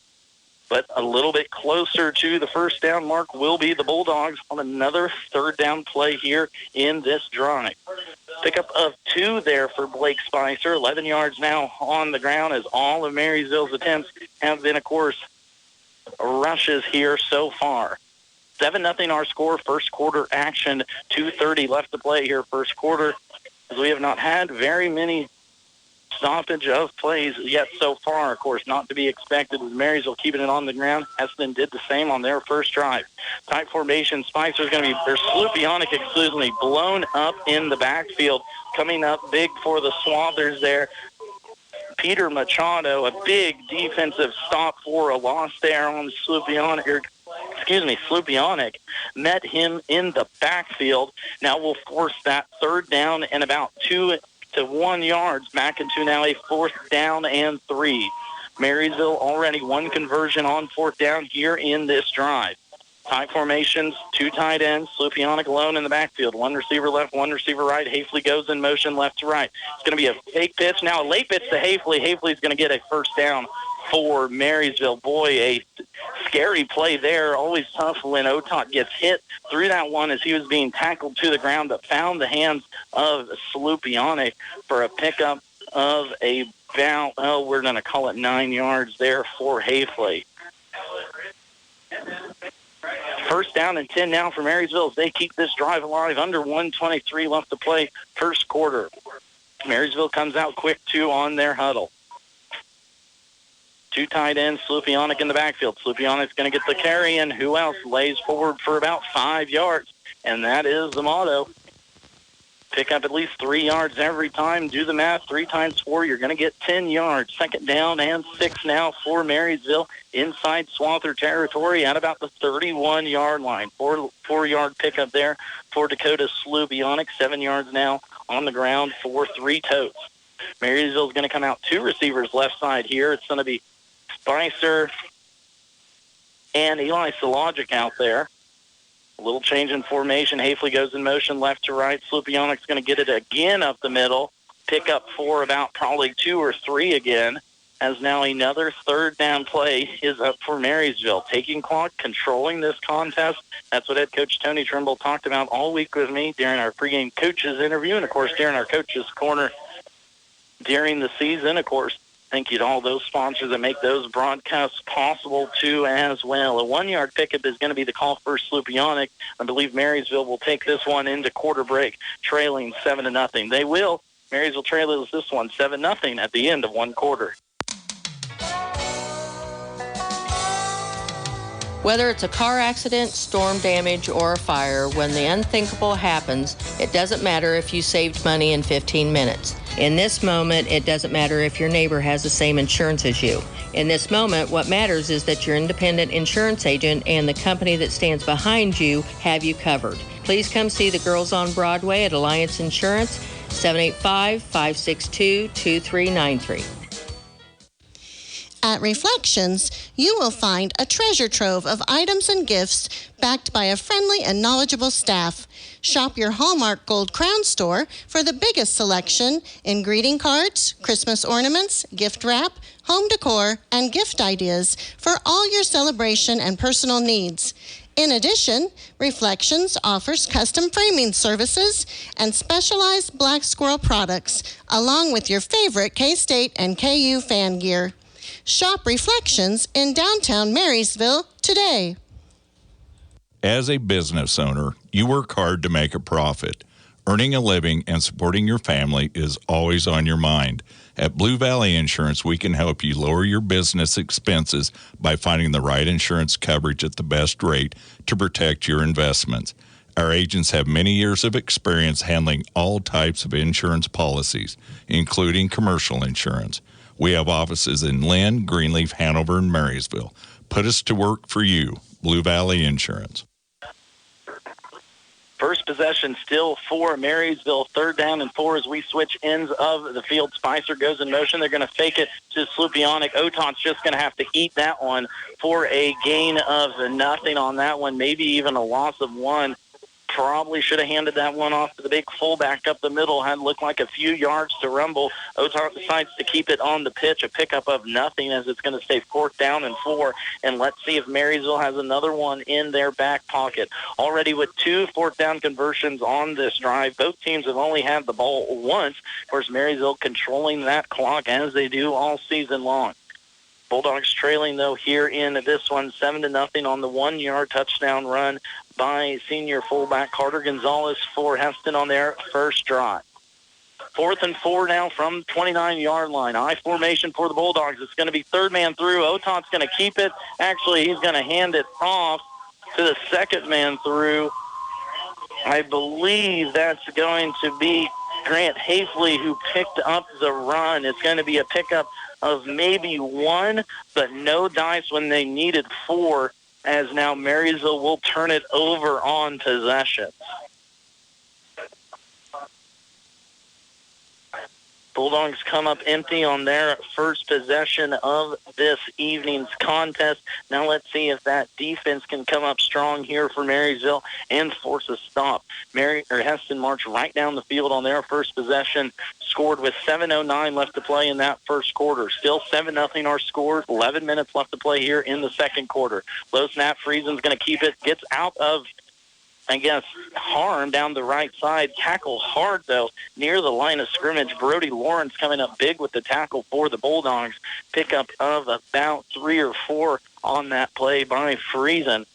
But a little bit closer to the first down mark will be the Bulldogs on another 3rd down play here in this drive. Pickup of 2 there for Blake Spicer. 11 yards now on the ground as all of Marysville's attempts have been, of course, rushes here so far. 7-0 our score, first quarter action. 2:30 left to play here first quarter, as we have not had very many stoppage of plays yet so far. Of course, not to be expected with Marysville keeping it on the ground. Hesston did the same on their first drive. Tight formation. Spicer's going to be, there's Slupionic, blown up in the backfield. Coming up big for the Swathers there. Peter Machado, a big defensive stop for a loss there on Slupionic, met him in the backfield. Now we'll force that 3rd down and about 2 to 1 yards back into now a 4th down and 3. Marysville already 1 conversion on 4th down here in this drive. Tight formations, 2 tight ends. Slupionic alone in the backfield. 1 receiver left, 1 receiver right. Hafley goes in motion left to right. It's going to be a fake pitch. Now a late pitch to Hafley. Hafley's going to get a 1st down for Marysville. Boy, a scary play there. Always tough when Otot gets hit through that one as he was being tackled to the ground, but found the hands of Slupionic for a pickup of about, we're going to call it 9 yards there for Hafley. 1st down and 10 now for Marysville as they keep this drive alive. Under 1:23 left to play first quarter. Marysville comes out quick too on their huddle. 2 tight ends, Slupionic in the backfield. Slupionic's going to get the carry, and who else lays forward for about 5 yards? And that is the motto. Pick up at least 3 yards every time. Do the math. 3 times 4, you're going to get 10 yards. 2nd down and 6 now for Marysville inside Swather territory at about the 31-yard line. 4-yard pickup there for Dakota Slupionic. 7 yards now on the ground for 3 totes. Marysville's going to come out 2 receivers left side here. It's going to be Spicer and Eli Sologic out there. A little change in formation. Hafley goes in motion left to right. Slupionic's going to get it again up the middle. Pick up for about probably 2 or 3 again. As now another 3rd down play is up for Marysville. Taking clock, controlling this contest. That's what head coach Tony Trimble talked about all week with me during our pregame coaches interview. And, of course, during our coaches corner during the season. Of course, thank you to all those sponsors that make those broadcasts possible, too, as well. A 1-yard pickup is going to be the call for Slupionic. I believe Marysville will take this one into quarter break, trailing 7-0. They will. Marysville trails this one 7-0 at the end of 1 quarter. Whether it's a car accident, storm damage, or a fire, when the unthinkable happens, it doesn't matter if you saved money in 15 minutes. In this moment, it doesn't matter if your neighbor has the same insurance as you. In this moment, what matters is that your independent insurance agent and the company that stands behind you have you covered. Please come see the girls on Broadway at Alliance At Reflections, you will find a treasure trove of items and gifts backed by a friendly and knowledgeable staff. Shop your Hallmark Gold Crown store for the biggest selection in greeting cards, Christmas ornaments, gift wrap, home decor, and gift ideas for all your celebration and personal needs. In addition, Reflections offers custom framing services and specialized Black Squirrel products, along with your favorite K-State and KU fan gear. Shop Reflections in downtown Marysville today. As a business owner, you work hard to make a profit. Earning a living and supporting your family is always on your mind. At Blue Valley Insurance, we can help you lower your business expenses by finding the right insurance coverage at the best rate to protect your investments. Our agents have many years of experience handling all types of insurance policies, including commercial insurance. We have offices in Lynn, Greenleaf, Hanover, and Marysville. Put us to work for you. Blue Valley Insurance. First possession still for Marysville. 3rd down and 4 as we switch ends of the field. Spicer goes in motion. They're going to fake it to Slupionic. Oton's just going to have to eat that one for a gain of nothing on that one, maybe even a loss of 1. Probably should have handed that one off to the big fullback up the middle. Had looked like a few yards to rumble. Otar decides to keep it on the pitch, a pickup of nothing as it's going to stay 4th down and 4. And let's see if Marysville has another one in their back pocket. Already with 2 4th down conversions on this drive. Both teams have only had the ball once. Of course, Marysville controlling that clock as they do all season long. Bulldogs trailing, though, here in this one, 7-0 on the 1-yard touchdown run by senior fullback Carter Gonzalez for Hesston on their first drive. 4th and 4 now from 29-yard line. I formation for the Bulldogs. It's going to be 3rd man through. Oton's going to keep it. Actually, he's going to hand it off to the 2nd man through. I believe that's going to be Grant Hafley who picked up the run. It's going to be a pickup of maybe 1, but no dice when they needed 4, as now Marysville will turn it over on possession. Bulldogs come up empty on their first possession of this evening's contest. Now let's see if that defense can come up strong here for Marysville and force a stop. Hesston marched right down the field on their first possession, scored with 7:09 left to play in that first quarter. Still 7-0 our score, 11 minutes left to play here in the second quarter. Low snap, Friesen's going to keep it, gets out of harm down the right side. Tackle hard, though, near the line of scrimmage. Brody Lawrence coming up big with the tackle for the Bulldogs. Pickup of about 3 or 4 on that play by Friesen.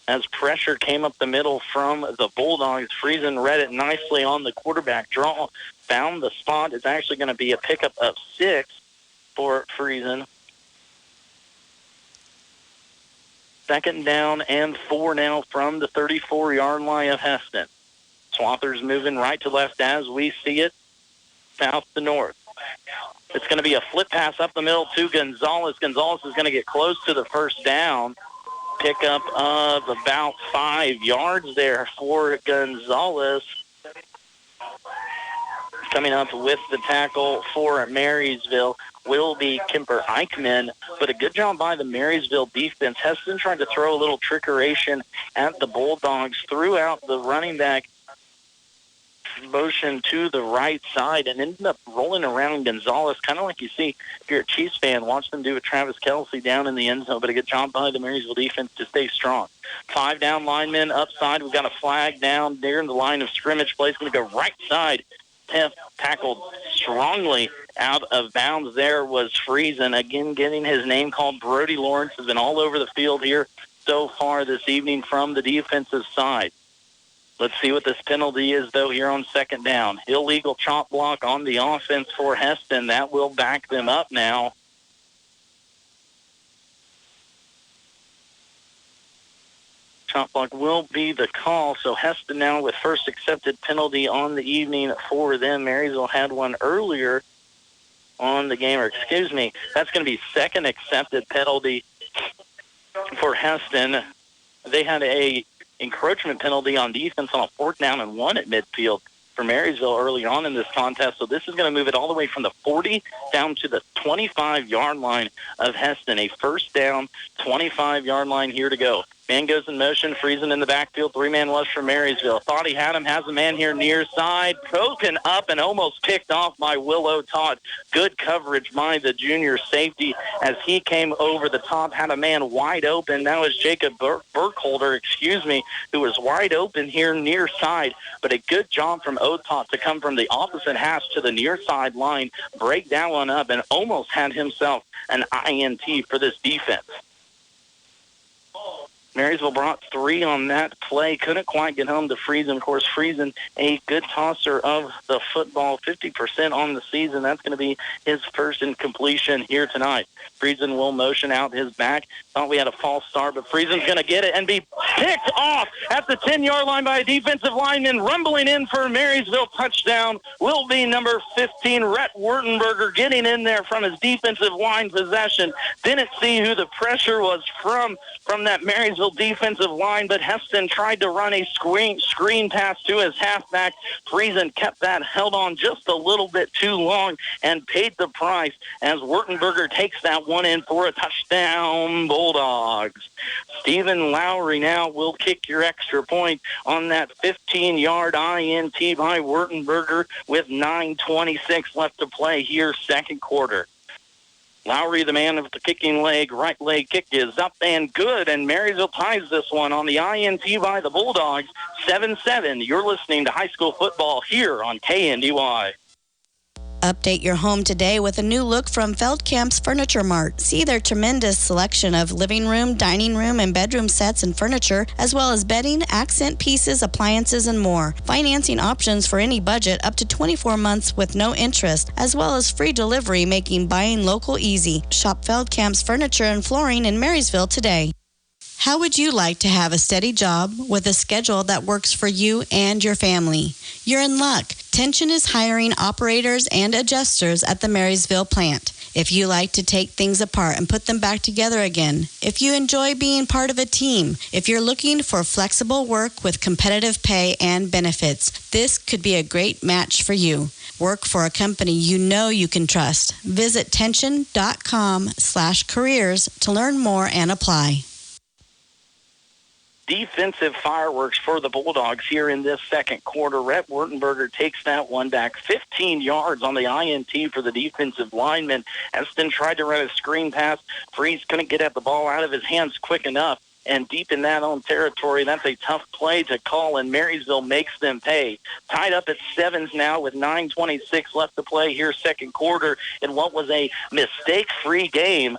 As pressure came up the middle from the Bulldogs, Friesen read it nicely on the quarterback draw. Found the spot. It's actually going to be a pickup of 6 for Friesen. 2nd down and 4 now from the 34-yard line of Hesston. Swathers moving right to left as we see it, south to north. It's going to be a flip pass up the middle to Gonzalez. Gonzalez is going to get close to the first down. Pickup of about 5 yards there for Gonzalez. Coming up with the tackle for Marysville will be Kemper Eichmann, but a good job by the Marysville defense. Hesston tried to throw a little trickeration at the Bulldogs throughout the running back motion to the right side and ended up rolling around Gonzalez, kind of like you see if you're a Chiefs fan, watch them do with Travis Kelce down in the end zone, but a good job by the Marysville defense to stay strong. 5 down linemen upside. We've got a flag down near the line of scrimmage. Play's going to go right side. Tackled strongly out of bounds there was Friesen. Again, getting his name called. Brody Lawrence has been all over the field here so far this evening from the defensive side. Let's see what this penalty is, though, here on 2nd down. Illegal chop block on the offense for Hesston. That will back them up now. Chop block will be the call. So Hesston now with first accepted penalty on the evening for them. Marysville had one earlier on the game, or excuse me, that's going to be second accepted penalty for Hesston. They had a encroachment penalty on defense on a 4th down and 1 at midfield. for Marysville early on in this contest. So this is going to move it all the way from the 40 down to the 25-yard line of Hesston. A first down, 25-yard line here to go. Man goes in motion, Friesen in the backfield, three-man rush for Marysville. Thought he had him, has a man here near side, broken up and almost picked off by Willow Todd. Good coverage by the junior safety as he came over the top, had a man wide open. That was Jacob Burkholder, who was wide open here near side. But a good job from Otot to come from the opposite hash to the near side line, break that one up, and almost had himself an INT for this defense. Marysville brought 3 on that play. Couldn't quite get home to Friesen. Of course, Friesen, a good tosser of the football, 50% on the season. That's going to be his first incompletion here tonight. Friesen will motion out his back. Thought we had a false start, but Friesen's going to get it and be picked off at the 10-yard line by a defensive lineman. Rumbling in for Marysville touchdown will be number 15, Rhett Wurtenberger, getting in there from his defensive line possession. Didn't see who the pressure was from that Marysville defensive line, but Hesston tried to run a screen pass to his halfback. Friesen kept that held on just a little bit too long and paid the price as Wurtenberger takes that one in for a touchdown, Bulldogs. Stephen Lowry now will kick your extra point on that 15-yard INT by Wurtenberger with 9:26 left to play here, second quarter. Lowry, the man of the kicking leg, right leg kick is up and good, and Marysville ties this one on the INT by the Bulldogs, 7-7. You're listening to high school football here on KNDY. Update your home today with a new look from Feldkamp's Furniture Mart. See their tremendous selection of living room, dining room, and bedroom sets and furniture, as well as bedding, accent pieces, appliances, and more. Financing options for any budget up to 24 months with no interest, as well as free delivery, making buying local easy. Shop Feldkamp's Furniture and Flooring in Marysville today. How would you like to have a steady job with a schedule that works for you and your family? You're in luck. Tension is hiring operators and adjusters at the Marysville plant. If you like to take things apart and put them back together again, if you enjoy being part of a team, if you're looking for flexible work with competitive pay and benefits, this could be a great match for you. Work for a company you know you can trust. Visit tension.com/careers to learn more and apply. Defensive fireworks for the Bulldogs here in this second quarter. Rhett Wurtenberger takes that one back 15 yards on the INT for the defensive lineman. Hesston tried to run a screen pass. Freeze couldn't get at the ball out of his hands quick enough. And deep in that own territory, that's a tough play to call, and Marysville makes them pay. Tied up at 7 now with 9:26 left to play here second quarter in what was a mistake-free game.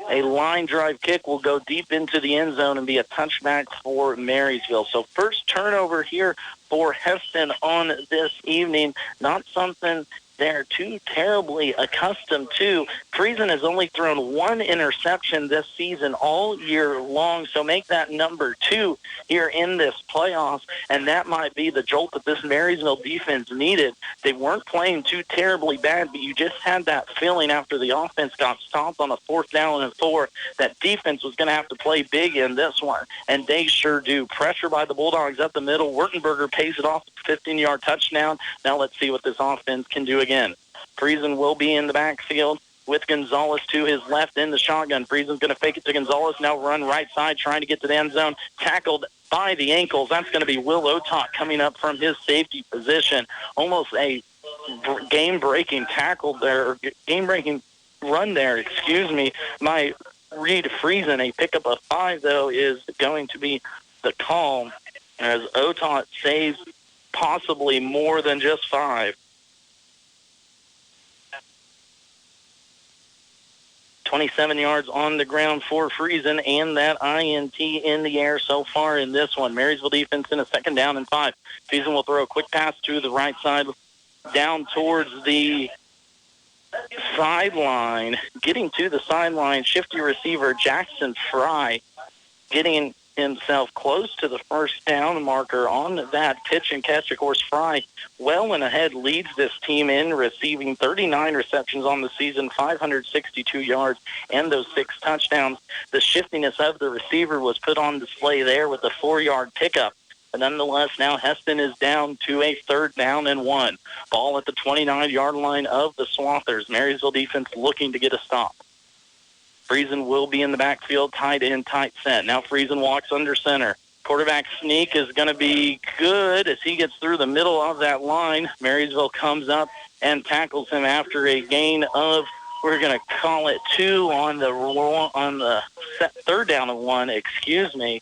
A line drive kick will go deep into the end zone and be a touchback for Marysville. So first turnover here for Hesston on this evening. Not something they're too terribly accustomed to. Friesen has only thrown 1 interception this season all year long, so make that number 2 here in this playoffs, and that might be the jolt that this Marysville defense needed. They weren't playing too terribly bad, but you just had that feeling after the offense got stopped on a 4th down and 4 that defense was going to have to play big in this one, and they sure do. Pressure by the Bulldogs up the middle. Wurtenberger pays it off, 15-yard touchdown. Now let's see what this offense can do again. Friesen will be in the backfield with Gonzalez to his left in the shotgun. Friesen's going to fake it to Gonzalez, now run right side, trying to get to the end zone. Tackled by the ankles. That's going to be Will Otot coming up from his safety position. Almost a game-breaking tackle there, or game-breaking run there, by Reed Friesen. A pickup of 5, though, is going to be the call as Otot saves possibly more than just 5. 27 yards on the ground for Friesen, and that INT in the air so far in this one. Marysville defense in a 2nd down and 5. Friesen will throw a quick pass to the right side down towards the sideline. Getting to the sideline, shifty receiver Jackson Fry getting himself close to the first down marker on that pitch and catch. Of course, Fry well and ahead leads this team in receiving 39 receptions on the season, 562 yards, and those 6 touchdowns. The shiftiness of the receiver was put on display there with a 4-yard pickup But nonetheless, now Hesston is down to a 3rd down and 1. Ball at the 29-yard line of the Swathers. Marysville defense looking to get a stop. Friesen will be in the backfield, tight end, tight set. Now Friesen walks under center. Quarterback sneak is going to be good as he gets through the middle of that line. Marysville comes up and tackles him after a gain of, we're going to call it 2 on the 3rd down and 1,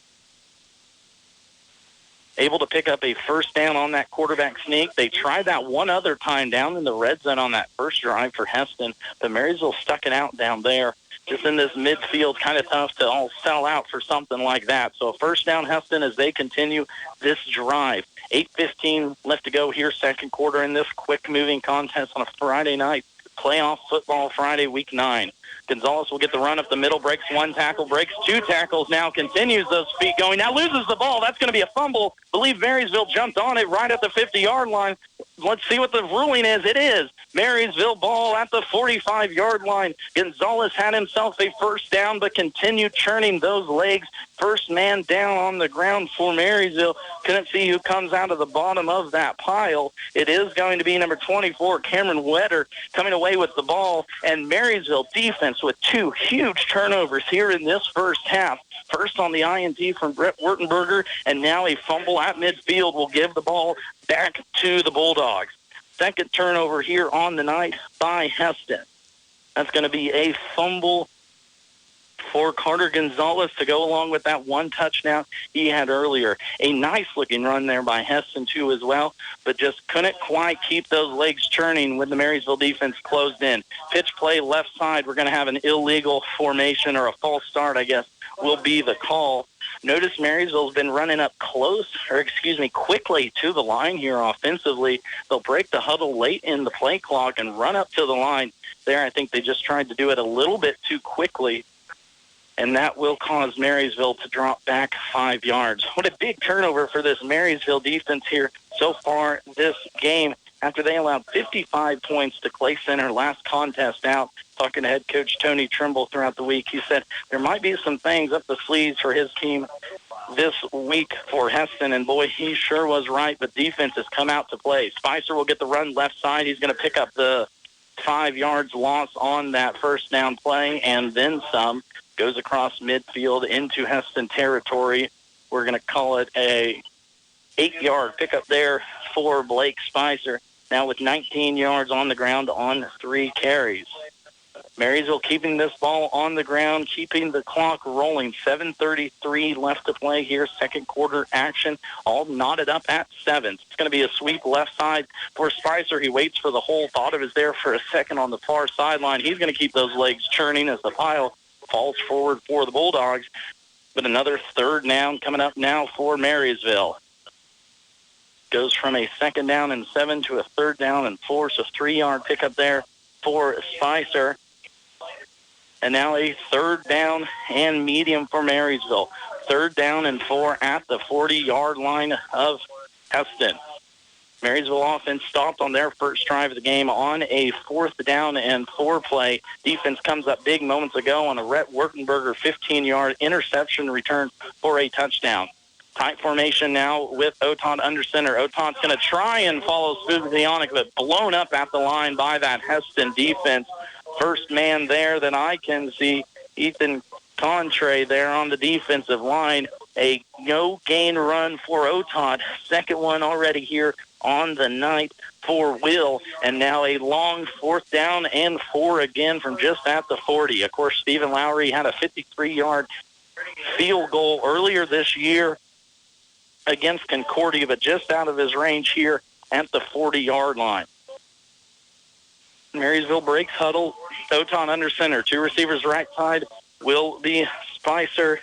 Able to pick up a 1st down on that quarterback sneak. They tried that one other time down in the red zone on that first drive for Hesston, but Marysville stuck it out down there. Just in this midfield, kind of tough to all sell out for something like that. So 1st down Hesston as they continue this drive. 8:15 left to go here, 2nd quarter in this quick-moving contest on a Friday night. Playoff Football Friday, Week 9. Gonzalez will get the run up the middle, breaks 1 tackle, breaks 2 tackles, now continues those feet going. Now loses the ball. That's going to be a fumble. I believe Marysville jumped on it right at the 50-yard line. Let's see what the ruling is. It is Marysville ball at the 45-yard line. Gonzalez had himself a 1st down, but continued churning those legs. 1st man down on the ground for Marysville. Couldn't see who comes out of the bottom of that pile. It is going to be number 24, Cameron Wetter, coming away with the ball. And Marysville defense with 2 huge turnovers here in this first half. First on the INT from Brett Wurtenberger, and now a fumble at midfield will give the ball back to the Bulldogs. 2nd turnover here on the night by Hesston. That's going to be a fumble for Carter Gonzalez to go along with that 1 touchdown he had earlier. A nice-looking run there by Hesston, too, as well, but just couldn't quite keep those legs churning when the Marysville defense closed in. Pitch play left side, we're going to have an illegal formation, or a false start, I guess, will be the call. Notice Marysville's been running up quickly to the line here offensively. They'll break the huddle late in the play clock and run up to the line. There, I think they just tried to do it a little bit too quickly, and that will cause Marysville to drop back 5 yards. What a big turnover for this Marysville defense here so far this game, after they allowed 55 points to Clay Center last contest out. Talking to head coach Tony Trimble throughout the week, he said there might be some things up the sleeves for his team this week for Hesston, and boy, he sure was right, but defense has come out to play. Spicer will get the run left side. He's going to pick up the 5 yards loss on that 1st down play, and then some. Goes across midfield into Hesston territory. We're going to call it a 8-yard pickup there for Blake Spicer, now with 19 yards on the ground on 3 carries. Marysville keeping this ball on the ground, keeping the clock rolling. 7:33 left to play here, 2nd quarter action, all knotted up at 7. It's going to be a sweep left side for Spicer. He waits for the hole, thought it was there for a second on the far sideline. He's going to keep those legs churning as the pile falls forward for the Bulldogs. But another 3rd down coming up now for Marysville. Goes from a 2nd down and 7 to a 3rd down and 4, so 3-yard pickup there for Spicer. And now a 3rd down and medium for Marysville. 3rd down and 4 at the 40-yard line of Hesston. Marysville offense stopped on their first drive of the game on a 4th down and 4 play. Defense comes up big moments ago on a Rhett Wurtenberger 15-yard interception return for a touchdown. Tight formation now with Otot under center. Otot's going to try and follow Spuzionic, but blown up at the line by that Hesston defense. First man there that I can see, Ethan Contre there on the defensive line. A no-gain run for Otot. 2nd one already here on the night for Will. And now a long 4th down and 4 again from just at the 40. Of course, Stephen Lowry had a 53-yard field goal earlier this year against Concordia, but just out of his range here at the 40-yard line. Marysville breaks huddle. Oton under center. 2 receivers right side will be Spicer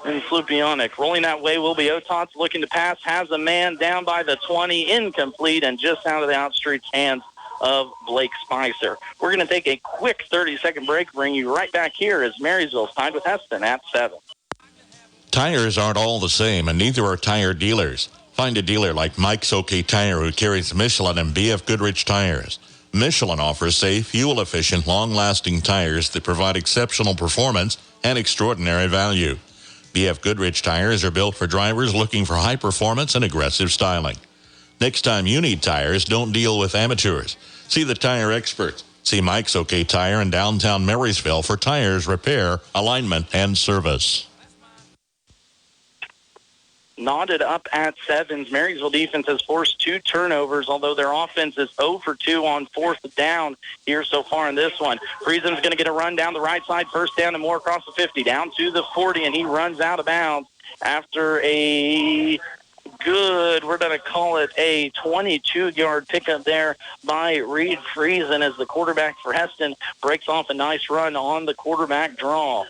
and Slupionic. Rolling that way will be Otot, looking to pass. Has a man down by the 20. Incomplete and just out of the outstretched hands of Blake Spicer. We're going to take a quick 30-second break, bring you right back here as Marysville's tied with Hesston at 7. Tires aren't all the same, and neither are tire dealers. Find a dealer like Mike's OK Tire who carries Michelin and BF Goodrich tires. Michelin offers safe, fuel-efficient, long-lasting tires that provide exceptional performance and extraordinary value. BF Goodrich tires are built for drivers looking for high performance and aggressive styling. Next time you need tires, don't deal with amateurs. See the tire experts. See Mike's OK Tire in downtown Marysville for tires, repair, alignment, and service. Knotted up at sevens. Marysville defense has forced 2 turnovers, although their offense is 0 for 2 on 4th down here so far in this one. Friesen's going to get a run down the right side, first down and more across the 50, down to the 40, and he runs out of bounds after a good, we're going to call it a 22-yard pickup there by Reed Friesen as the quarterback for Hesston breaks off a nice run on the quarterback draw.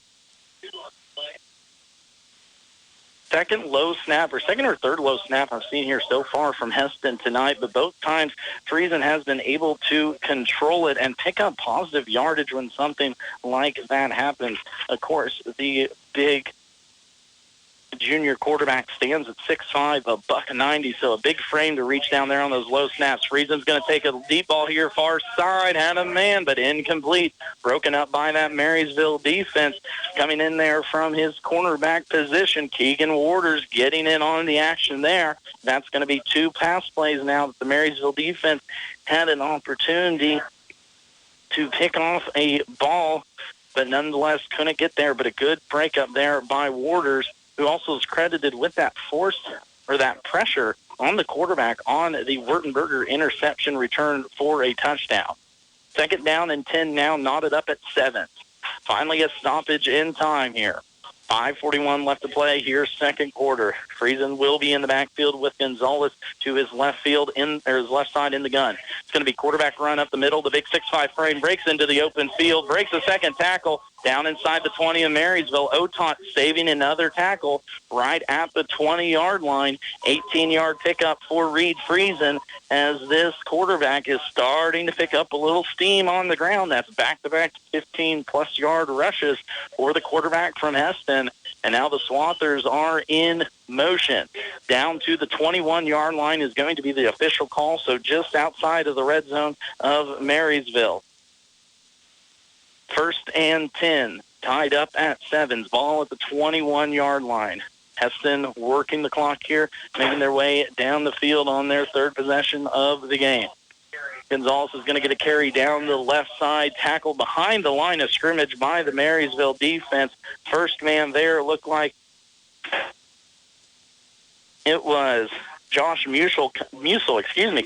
Second or third low snap I've seen here so far from Hesston tonight, but both times Friesen has been able to control it and pick up positive yardage when something like that happens. Of course, the big junior quarterback stands at 6'5", $190, so a big frame to reach down there on those low snaps. Friesen's going to take a deep ball here, far side, had a man, but incomplete. Broken up by that Marysville defense. Coming in there from his cornerback position, Keegan Waters getting in on the action there. That's going to be 2 pass plays now that the Marysville defense had an opportunity to pick off a ball, but nonetheless couldn't get there. But a good breakup there by Waters, who also is credited with that that pressure on the quarterback on the Wurtenberger interception return for a touchdown. 2nd down and 10 now, knotted up at 7. Finally a stoppage in time here. 5:41 left to play here, second quarter. Friesen will be in the backfield with Gonzalez to his left side in the gun. It's going to be quarterback run up the middle. The big 6'5" frame breaks into the open field, breaks a second tackle down inside the 20 of Marysville. Otot saving another tackle right at the 20-yard line. 18-yard pickup for Reed Friesen as this quarterback is starting to pick up a little steam on the ground. That's back-to-back 15-plus yard rushes for the quarterback from Hesston. And now the Swathers are in motion. Down to the 21-yard line is going to be the official call, so just outside of the red zone of Marysville. 1st and 10, tied up at 7. Ball at the 21-yard line. Hesston working the clock here, making their way down the field on their 3rd possession of the game. Gonzalez is going to get a carry down the left side, tackled behind the line of scrimmage by the Marysville defense. First man there looked like it was Josh Musel,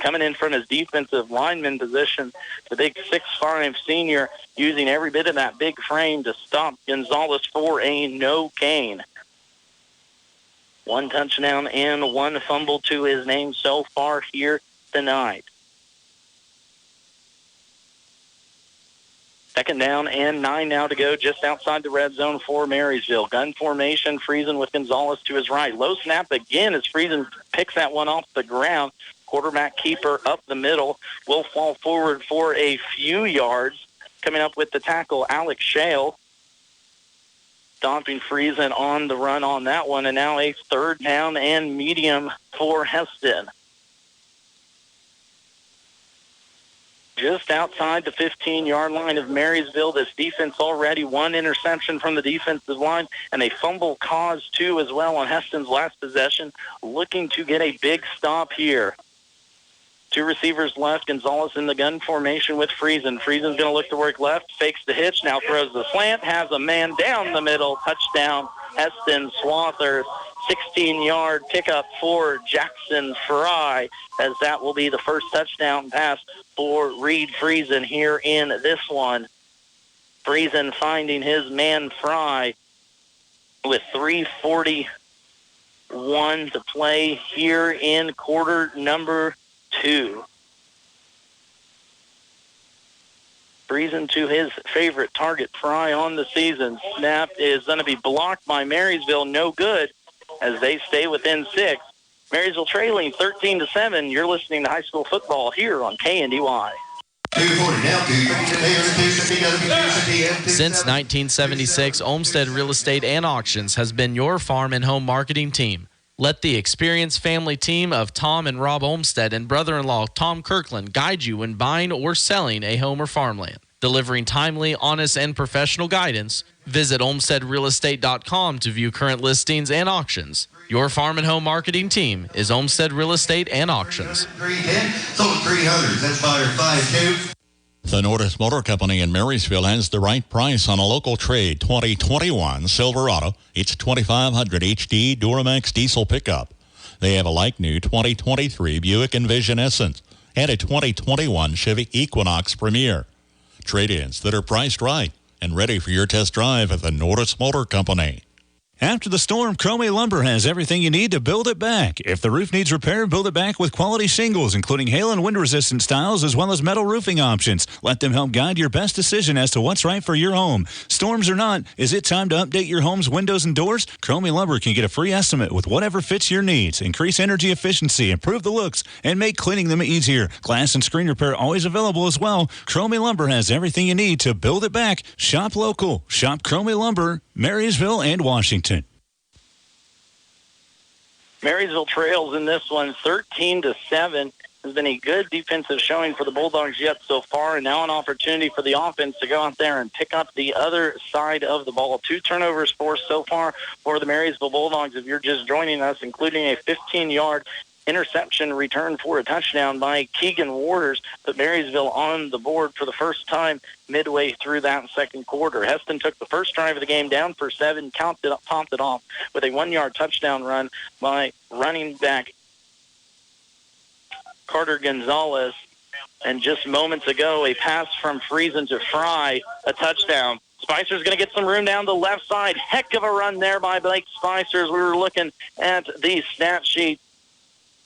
coming in from his defensive lineman position. The big 6'5" senior using every bit of that big frame to stop Gonzalez for a no gain. 1 touchdown and 1 fumble to his name so far here tonight. 2nd down and 9 now to go, just outside the red zone for Marysville. Gun formation, Friesen with Gonzalez to his right. Low snap again as Friesen picks that one off the ground. Quarterback keeper up the middle will fall forward for a few yards. Coming up with the tackle, Alex Shale. Stopping Friesen on the run on that one, and now a 3rd down and medium for Hesston. Just outside the 15-yard line of Marysville, this defense already 1 interception from the defensive line, and a fumble caused 2 as well on Hesston's last possession, looking to get a big stop here. 2 receivers left. Gonzalez in the gun formation with Friesen. Friesen's going to look to work left, fakes the hitch, now throws the slant, has a man down the middle, touchdown, Hesston Swathers. 16-yard pickup for Jackson Fry, as that will be the first touchdown pass for Reed Friesen here in this one. Friesen finding his man Fry with 3:41 to play here in quarter number 2. Friesen to his favorite target, Fry, on the season. Snap is going to be blocked by Marysville, no good, as they stay within 6. Marysville trailing 13-7. You're listening to high school football here on KNDY. Since 1976, Olmsted Real Estate and Auctions has been your farm and home marketing team. Let the experienced family team of Tom and Rob Olmsted and brother-in-law Tom Kirkland guide you when buying or selling a home or farmland. Delivering timely, honest, and professional guidance, Visit olmstedrealestate.com to view current listings and auctions. Your farm and home marketing team is Olmsted Real Estate and Auctions. 300. That's buyer 5-2. The Nordis Motor Company in Marysville has the right price on a local trade 2021 Silverado. It's 2500 HD Duramax diesel pickup. They have a like-new 2023 Buick Envision Essence and a 2021 Chevy Equinox Premier. Trade-ins that are priced right and ready for your test drive at the Nordis Motor Company. After the storm, Cromie Lumber has everything you need to build it back. If the roof needs repair, build it back with quality shingles, including hail and wind-resistant styles, as well as metal roofing options. Let them help guide your best decision as to what's right for your home. Storms or not, is it time to update your home's windows and doors? Cromie Lumber can get a free estimate with whatever fits your needs. Increase energy efficiency, improve the looks, and make cleaning them easier. Glass and screen repair always available as well. Cromie Lumber has everything you need to build it back. Shop local. Shop Cromie Lumber, Marysville and Washington. Marysville trails in this one 13-7. Has been a good defensive showing for the Bulldogs yet so far, and now an opportunity for the offense to go out there and pick up the other side of the ball. 2 turnovers forced so far for the Marysville Bulldogs. If you're just joining us, including a 15-yard interception return for a touchdown by Keegan Waters, put Marysville on the board for the first time midway through that second quarter. Hesston took the first drive of the game down for 7, topped it off with a 1-yard touchdown run by running back Carter Gonzalez. And just moments ago, a pass from Friesen to Fry, a touchdown. Spicer's going to get some room down the left side. Heck of a run there by Blake Spicer as we were looking at the stat sheet.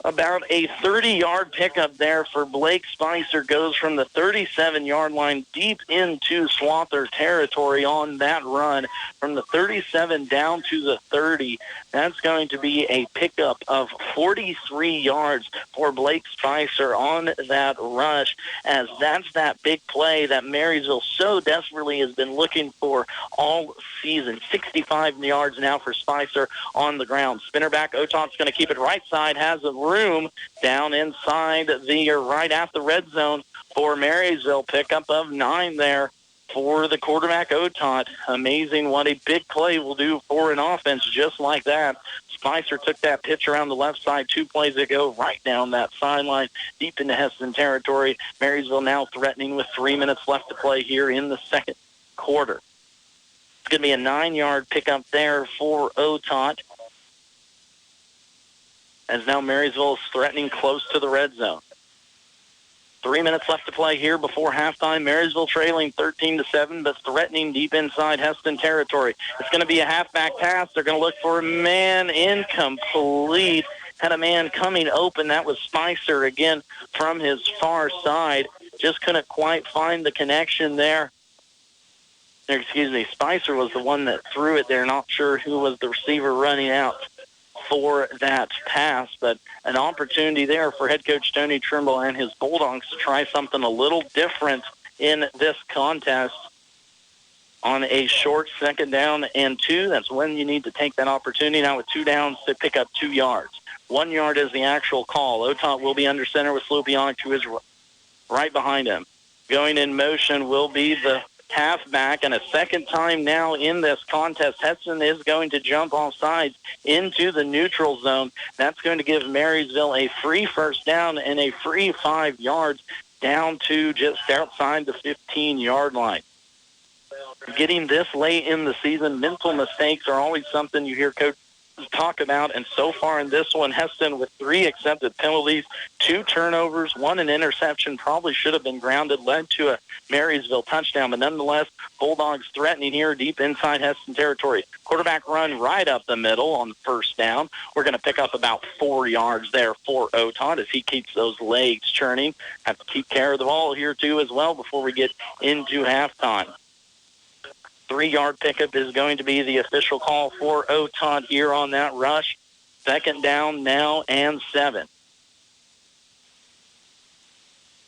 About a 30-yard pickup there for Blake Spicer. Goes from the 37-yard line deep into Swather territory on that run. From the 37 down to the 30. That's going to be a pickup of 43 yards for Blake Spicer on that rush, as that's that big play that Marysville so desperately has been looking for all season. 65 yards now for Spicer on the ground. Spinner back, Otot's going to keep it right side, has a room down inside right at the red zone for Marysville. Pickup of 9 there for the quarterback, Otot. Amazing what a big play will do for an offense just like that. Spicer took that pitch around the left side 2 plays ago, right down that sideline, deep into Hesston territory. Marysville now threatening with 3 minutes left to play here in the second quarter. It's going to be a 9-yard pickup there for Otot, as now Marysville is threatening close to the red zone. 3 minutes left to play here before halftime. Marysville trailing 13-7, but threatening deep inside Hesston territory. It's going to be a halfback pass. They're going to look for a man, incomplete. Had a man coming open. That was Spicer again from his far side. Just couldn't quite find the connection there. Spicer was the one that threw it there. Not sure who was the receiver running out for that pass, but an opportunity there for head coach Tony Trimble and his Bulldogs to try something a little different in this contest. On a short 2nd down and 2, that's when you need to take that opportunity. Now with 2 downs to pick up 2 yards. 1 yard is the actual call. Otot will be under center with Slupionic to his right behind him. Going in motion will be the halfback, and a second time now in this contest, Hesston is going to jump off sides into the neutral zone. That's going to give Marysville a free first down and a free 5 yards down to just outside the 15-yard line. Getting this late in the season, mental mistakes are always something you hear Coach talk about, and so far in this one, Hesston with 3 accepted penalties, 2 turnovers, 1 an interception, probably should have been grounded, led to a Marysville touchdown, but nonetheless, Bulldogs threatening here deep inside Hesston territory. Quarterback run right up the middle on first down. We're going to pick up about 4 yards there for Otot as he keeps those legs churning. Have to keep care of the ball here too as well before we get into halftime. 3-yard pickup is going to be the official call for Otot here on that rush. 2nd down now and 7.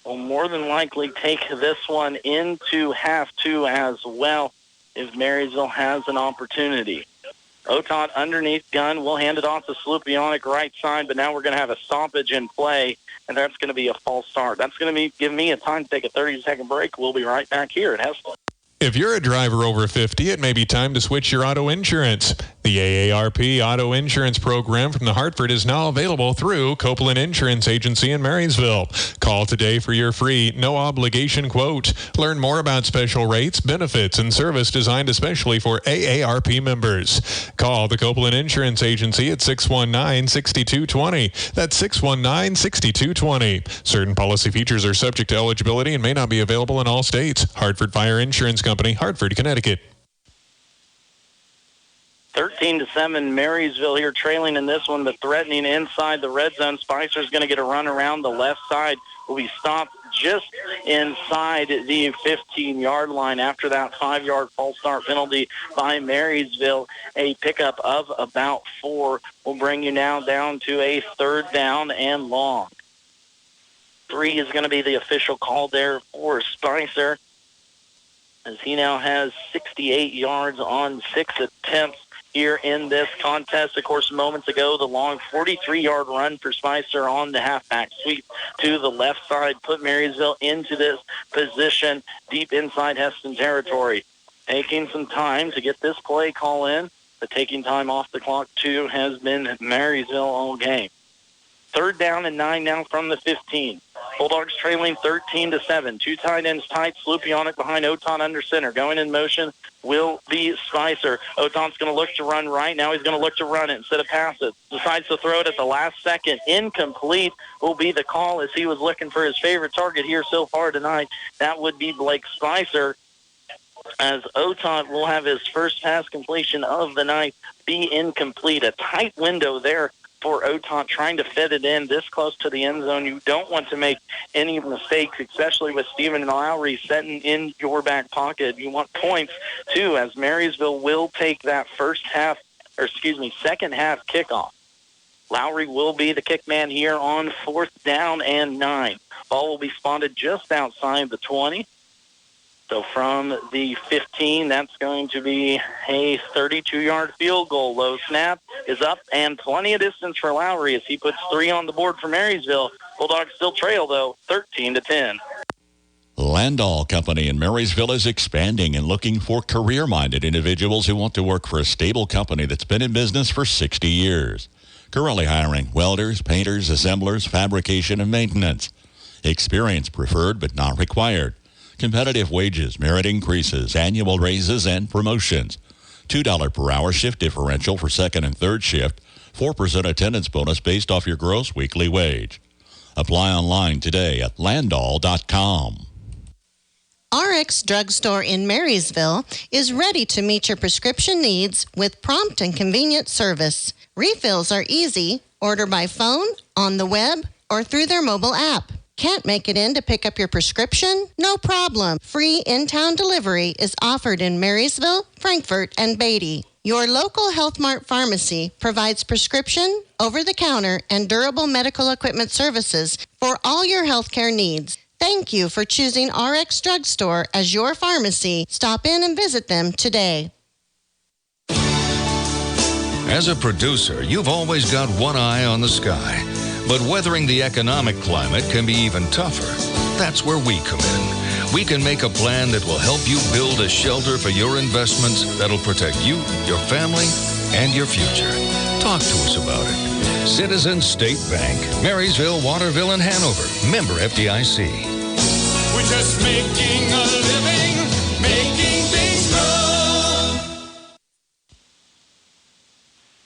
Will more than likely take this one into half 2 as well if Marysville has an opportunity. Otot underneath gun. We'll hand it off to Slupionic right side, but now we're going to have a stoppage in play, and that's going to be a false start. That's going to give me a time to take a 30-second break. We'll be right back here at Hesston. If you're a driver over 50, it may be time to switch your auto insurance. The AARP Auto Insurance Program from the Hartford is now available through Copeland Insurance Agency in Marysville. Call today for your free, no-obligation quote. Learn more about special rates, benefits, and service designed especially for AARP members. Call the Copeland Insurance Agency at 619-6220. That's 619-6220. Certain policy features are subject to eligibility and may not be available in all states. Hartford Fire Insurance Company, Hartford, Connecticut. 13-7, Marysville here trailing in this one, but threatening inside the red zone. Spicer's going to get a run around the left side. Will be stopped just inside the 15-yard line after that 5-yard false start penalty by Marysville. A pickup of about 4 will bring you now down to a 3rd down and long. 3 is going to be the official call there for Spicer, as he now has 68 yards on 6 attempts here in this contest. Of course, moments ago, the long 43-yard run for Spicer on the halfback sweep to the left side put Marysville into this position deep inside Hesston territory. Taking some time to get this play call in, but taking time off the clock too has been Marysville all game. 3rd down and 9 now from the 15. Bulldogs trailing 13-7. 2 tight ends tight. Slupionic behind Oton under center. Going in motion will be Spicer. Oton's going to look to run right. Now he's going to look to run it instead of pass it. Decides to throw it at the last second. Incomplete will be the call, as he was looking for his favorite target here so far tonight. That would be Blake Spicer, as Oton will have his first pass completion of the night be incomplete. A tight window there for Oton, trying to fit it in this close to the end zone. You don't want to make any mistakes, especially with Stephen Lowry sitting in your back pocket. You want points, too, as Marysville will take that second half kickoff. Lowry will be the kick man here on 4th down and 9. Ball will be spotted just outside the 20. So from the 15, that's going to be a 32-yard field goal. Low snap is up, and plenty of distance for Lowry as he puts 3 on the board for Marysville. Bulldogs still trail, though, 13-10. Landall Company in Marysville is expanding and looking for career-minded individuals who want to work for a stable company that's been in business for 60 years. Currently hiring welders, painters, assemblers, fabrication, and maintenance. Experience preferred but not required. Competitive wages, merit increases, annual raises, and promotions. $2 per hour shift differential for 2nd and 3rd shift. 4% attendance bonus based off your gross weekly wage. Apply online today at landall.com. RX Drugstore in Marysville is ready to meet your prescription needs with prompt and convenient service. Refills are easy. Order by phone, on the web, or through their mobile app. Can't make it in to pick up your prescription? No problem. Free in-town delivery is offered in Marysville, Frankfort, and Beatty. Your local Health Mart pharmacy provides prescription, over-the-counter, and durable medical equipment services for all your healthcare needs. Thank you for choosing RX Drugstore as your pharmacy. Stop in and visit them today. As a producer, you've always got one eye on the sky. But weathering the economic climate can be even tougher. That's where we come in. We can make a plan that will help you build a shelter for your investments that'll protect you, your family, and your future. Talk to us about it. Citizens State Bank, Marysville, Waterville, and Hanover. Member FDIC. We're just making a living, making things grow.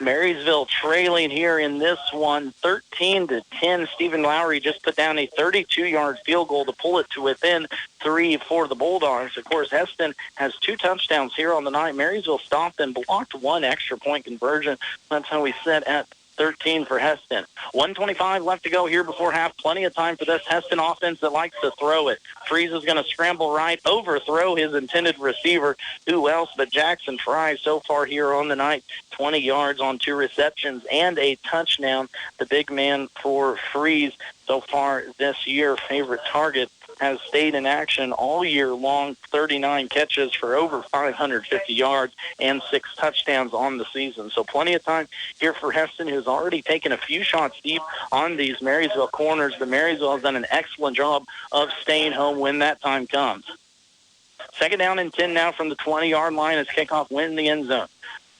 Marysville trailing here in this one, 13-10. Stephen Lowry just put down a 32-yard field goal to pull it to within 3 for the Bulldogs. Of course, Hesston has 2 touchdowns here on the night. Marysville stopped and blocked 1 extra point conversion. That's how we set at 13 for Hesston. 1:25 left to go here before half. Plenty of time for this Hesston offense that likes to throw it. Freeze is going to scramble right, overthrow his intended receiver. Who else but Jackson Fry so far here on the night. 20 yards on 2 receptions and a touchdown. The big man for Freeze so far this year, favorite target, has stayed in action all year long. 39 catches for over 550 yards and 6 touchdowns on the season. So plenty of time here for Hesston, who's already taken a few shots deep on these Marysville corners. But Marysville has done an excellent job of staying home when that time comes. Second down and 10 now from the 20-yard line as kickoff went in the end zone.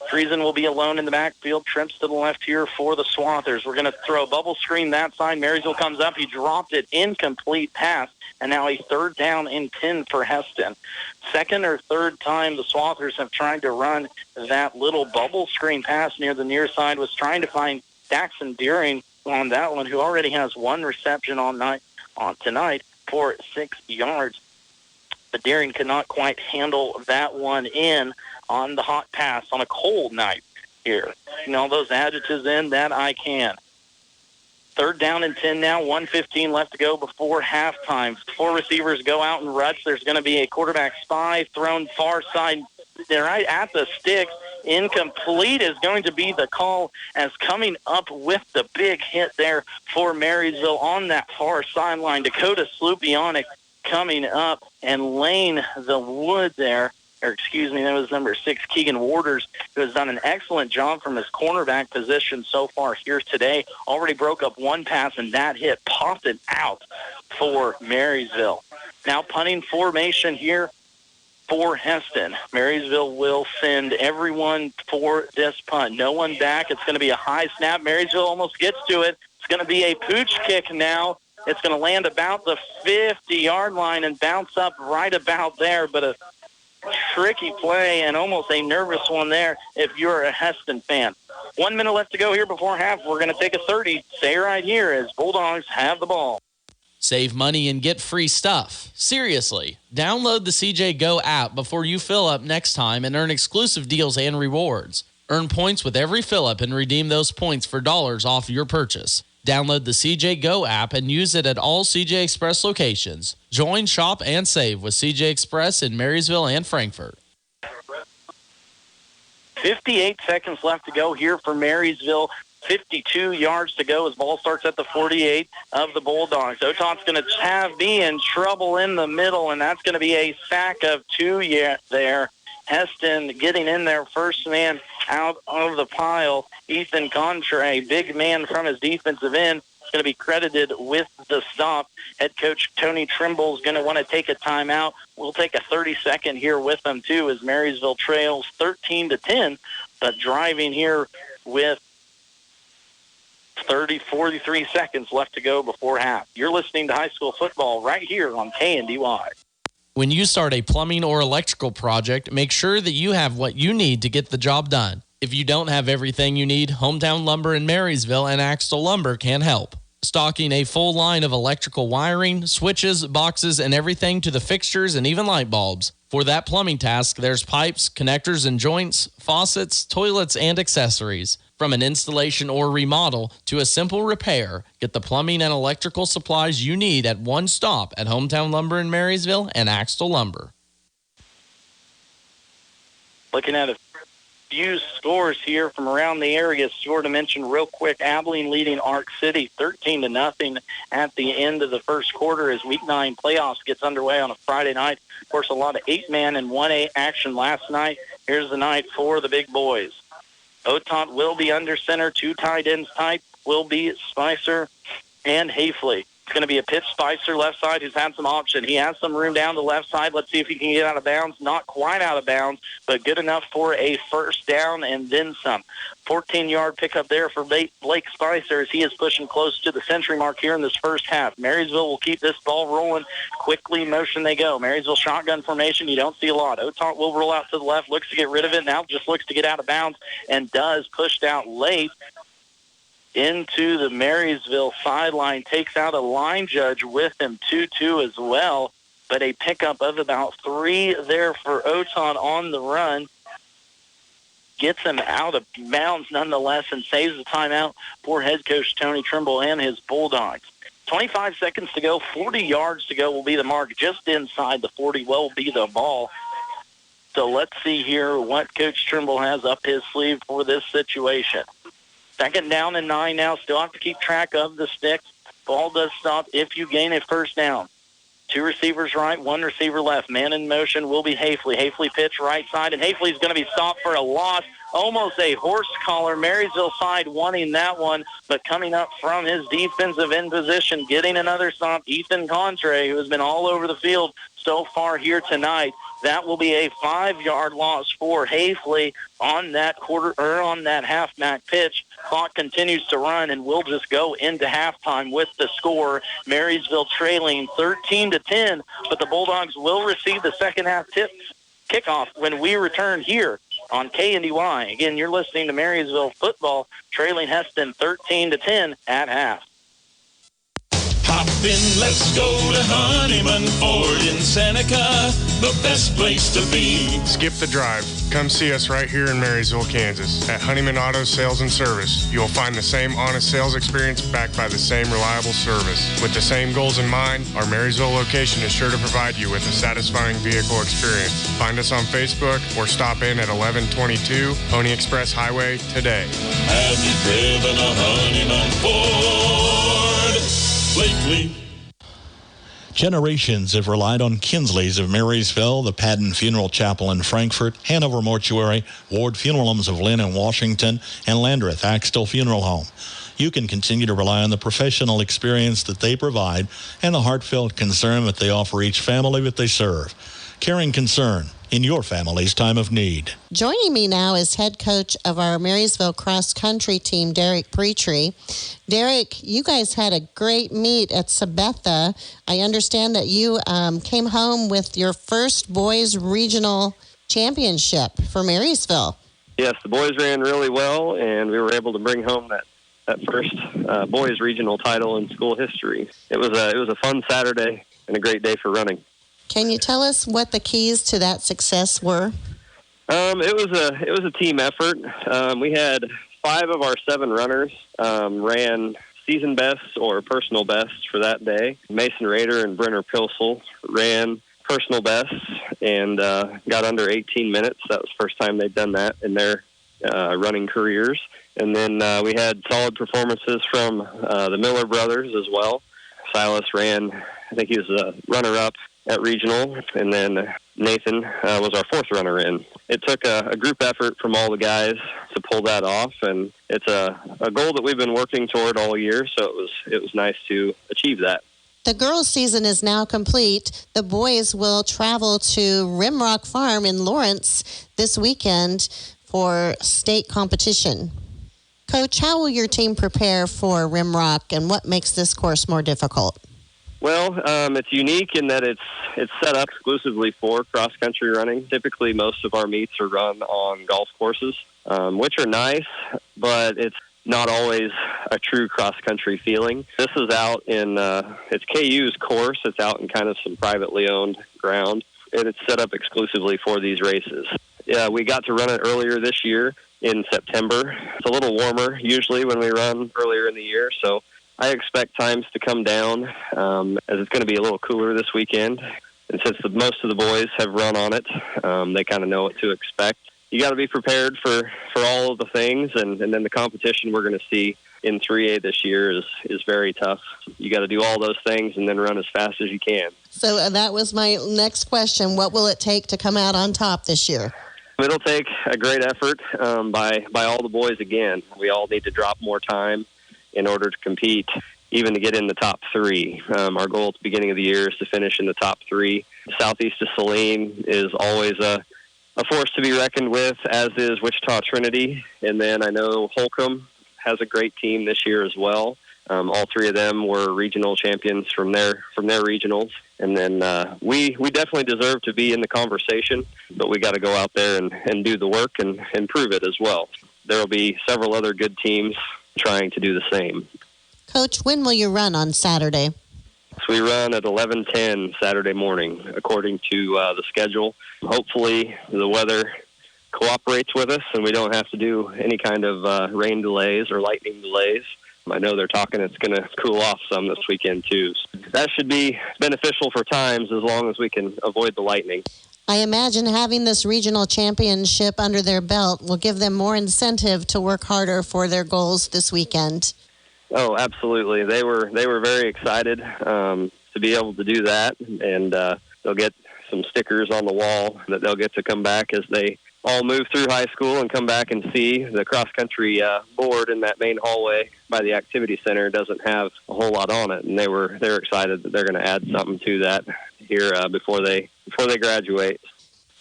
Friesen will be alone in the backfield. Trips to the left here for the Swathers. We're going to throw a bubble screen that side. Marysville comes up. He dropped it. Incomplete pass. And now a third down and 10 for Hesston. Second or third time the Swathers have tried to run that little bubble screen pass near the near side. Was trying to find Daxon Deering on that one, who already has one reception on tonight for 6 yards. But Deering could not quite handle that one in on the hot pass on a cold night here. Those adjectives in that I can. Third down and 10 now, 1:15 left to go before halftime. 4 receivers go out and rush. There's going to be a quarterback spy thrown far side. They're right at the sticks. Incomplete is going to be the call, as coming up with the big hit there for Marysville on that far sideline. Dakota Slupionic coming up and laying the wood there. That was number 6, Keegan Waters, who has done an excellent job from his cornerback position so far here today. Already broke up one pass, and that hit popped it out for Marysville. Now punting formation here for Hesston. Marysville will send everyone for this punt. No one back. It's going to be a high snap. Marysville almost gets to it. It's going to be a pooch kick now. It's going to land about the 50-yard line and bounce up right about there, but a tricky play and almost a nervous one there if you're a Hesston fan. 1 minute left to go here before half. We're going to take a 30. Stay right here as Bulldogs have the ball. Save money and get free stuff. Seriously, download the CJ Go app before you fill up next time and earn exclusive deals and rewards. Earn points with every fill up and redeem those points for dollars off your purchase. Download the CJ Go app and use it at all CJ Express locations. Join, shop, and save with CJ Express in Marysville and Frankfort. 58 seconds left to go here for Marysville. 52 yards to go as ball starts at the 48 of the Bulldogs. Otot's going to be in trouble in the middle, and that's going to be a sack of 2 there. Hesston getting in there, first man out of the pile. Ethan Contre, big man from his defensive end, is going to be credited with the stop. Head coach Tony Trimble is going to want to take a timeout. We'll take a 30-second here with them, too, as Marysville trails 13-10, but driving here with 43 seconds left to go before half. You're listening to high school football right here on KNDY. When you start a plumbing or electrical project, make sure that you have what you need to get the job done. If you don't have everything you need, Hometown Lumber in Marysville and Axtell Lumber can help. Stocking a full line of electrical wiring, switches, boxes, and everything to the fixtures and even light bulbs. For that plumbing task, there's pipes, connectors and joints, faucets, toilets, and accessories. From an installation or remodel to a simple repair, get the plumbing and electrical supplies you need at one stop at Hometown Lumber in Marysville and Axtell Lumber. Looking at a few scores here from around the area, sure to mention real quick, Abilene leading Ark City 13-0 at the end of the first quarter as Week 9 playoffs gets underway on a Friday night. Of course, a lot of 8-man and 1A action last night. Here's the night for the big boys. Otot will be under center. 2 tight ends tight will be Spicer and Hafley. It's going to be a pitch Spicer left side who's had some option. He has some room down the left side. Let's see if he can get out of bounds. Not quite out of bounds, but good enough for a first down and then some. 14-yard pickup there for Blake Spicer as he is pushing close to the century mark here in this first half. Marysville will keep this ball rolling. Quickly motion they go. Marysville shotgun formation. You don't see a lot. Otot will roll out to the left, looks to get rid of it. Now just looks to get out of bounds and does pushed out late into the Marysville sideline. Takes out a line judge with him, 2-2 as well. But a pickup of about 3 there for Otot on the run. Gets him out of bounds nonetheless and saves the timeout for head coach Tony Trimble and his Bulldogs. 25 seconds to go, 40 yards to go will be the mark. Just inside the 40 will be the ball. So let's see here what Coach Trimble has up his sleeve for this situation. Second down and 9 now. Still have to keep track of the sticks. Ball does stop if you gain a first down. 2 receivers right, 1 receiver left. Man in motion will be Hafley. Hafley pitch right side, and Hafley's going to be stopped for a loss almost a horse collar. Marysville side wanting that one, but coming up from his defensive end position, getting another stop, Ethan Contre, who has been all over the field so far here tonight. That will be a 5-yard loss for Hafley on that halfback pitch. Clock continues to run, and we'll just go into halftime with the score. Marysville trailing 13-10, but the Bulldogs will receive the second half kickoff when we return here on KNDY. Again, you're listening to Marysville football trailing Hesston 13-10 at half. Hop in, let's go to Honeyman Ford in Seneca, the best place to be. Skip the drive. Come see us right here in Marysville, Kansas. At Honeyman Auto Sales and Service, you will find the same honest sales experience backed by the same reliable service. With the same goals in mind, our Marysville location is sure to provide you with a satisfying vehicle experience. Find us on Facebook or stop in at 1122 Pony Express Highway today. Have you driven a Honeyman Ford lately? Generations have relied on Kinsley's of Marysville, the Padden Funeral Chapel in Frankfort, Hanover Mortuary, Ward Funeral Homes of Lynn and Washington, and Landreth Axtell Funeral Home. You can continue to rely on the professional experience that they provide and the heartfelt concern that they offer each family that they serve. Caring concern in your family's time of need. Joining me now is head coach of our Marysville cross-country team, Derek Preetry. Derek, you guys had a great meet at Sabetha. I understand that you came home with your first boys regional championship for Marysville. Yes, the boys ran really well, and we were able to bring home that first boys regional title in school history. It was a fun Saturday and a great day for running. Can you tell us what the keys to that success were? It was a team effort. We had 5 of our 7 runners ran season bests or personal bests for that day. Mason Rader and Brenner Pilsel ran personal bests and got under 18 minutes. That was the first time they'd done that in their running careers. And then we had solid performances from the Miller brothers as well. Silas ran, I think he was a runner-up at regional, and then Nathan was our 4th runner in. It took a group effort from all the guys to pull that off, and it's a goal that we've been working toward all year, so it was nice to achieve that. The girls' season is now complete. The boys will travel to Rimrock Farm in Lawrence this weekend for state competition. Coach, how will your team prepare for Rimrock, and what makes this course more difficult? Well, it's unique in that it's set up exclusively for cross-country running. Typically, most of our meets are run on golf courses, which are nice, but it's not always a true cross-country feeling. This is out in, it's KU's course. It's out in kind of some privately owned ground, and it's set up exclusively for these races. Yeah, we got to run it earlier this year in September. It's a little warmer usually when we run earlier in the year, so I expect times to come down as it's going to be a little cooler this weekend. And since most of the boys have run on it, they kind of know what to expect. You got to be prepared for all of the things, and then the competition we're going to see in 3A this year is very tough. You got to do all those things and then run as fast as you can. So that was my next question. What will it take to come out on top this year? It'll take a great effort by all the boys again. We all need to drop more time in order to compete, even to get in the top 3. Our goal at the beginning of the year is to finish in the top 3. Southeast of Saline is always a force to be reckoned with, as is Wichita Trinity. And then I know Holcomb has a great team this year as well. All 3 of them were regional champions from their regionals. And then we definitely deserve to be in the conversation, but we got to go out there and do the work and prove it as well. There will be several other good teams trying to do the same. Coach, when will you run on Saturday? So we run at 11:10 Saturday morning, according to the schedule. Hopefully the weather cooperates with us and we don't have to do any kind of rain delays or lightning delays. I know they're talking it's going to cool off some this weekend too. That should be beneficial for times as long as we can avoid the lightning. I imagine having this regional championship under their belt will give them more incentive to work harder for their goals this weekend. Oh, absolutely. They were very excited to be able to do that, and they'll get some stickers on the wall that they'll get to come back as they all move through high school and come back and see the cross-country board in that main hallway by the activity center doesn't have a whole lot on it, and they're excited that they're going to add something to that here before they graduate.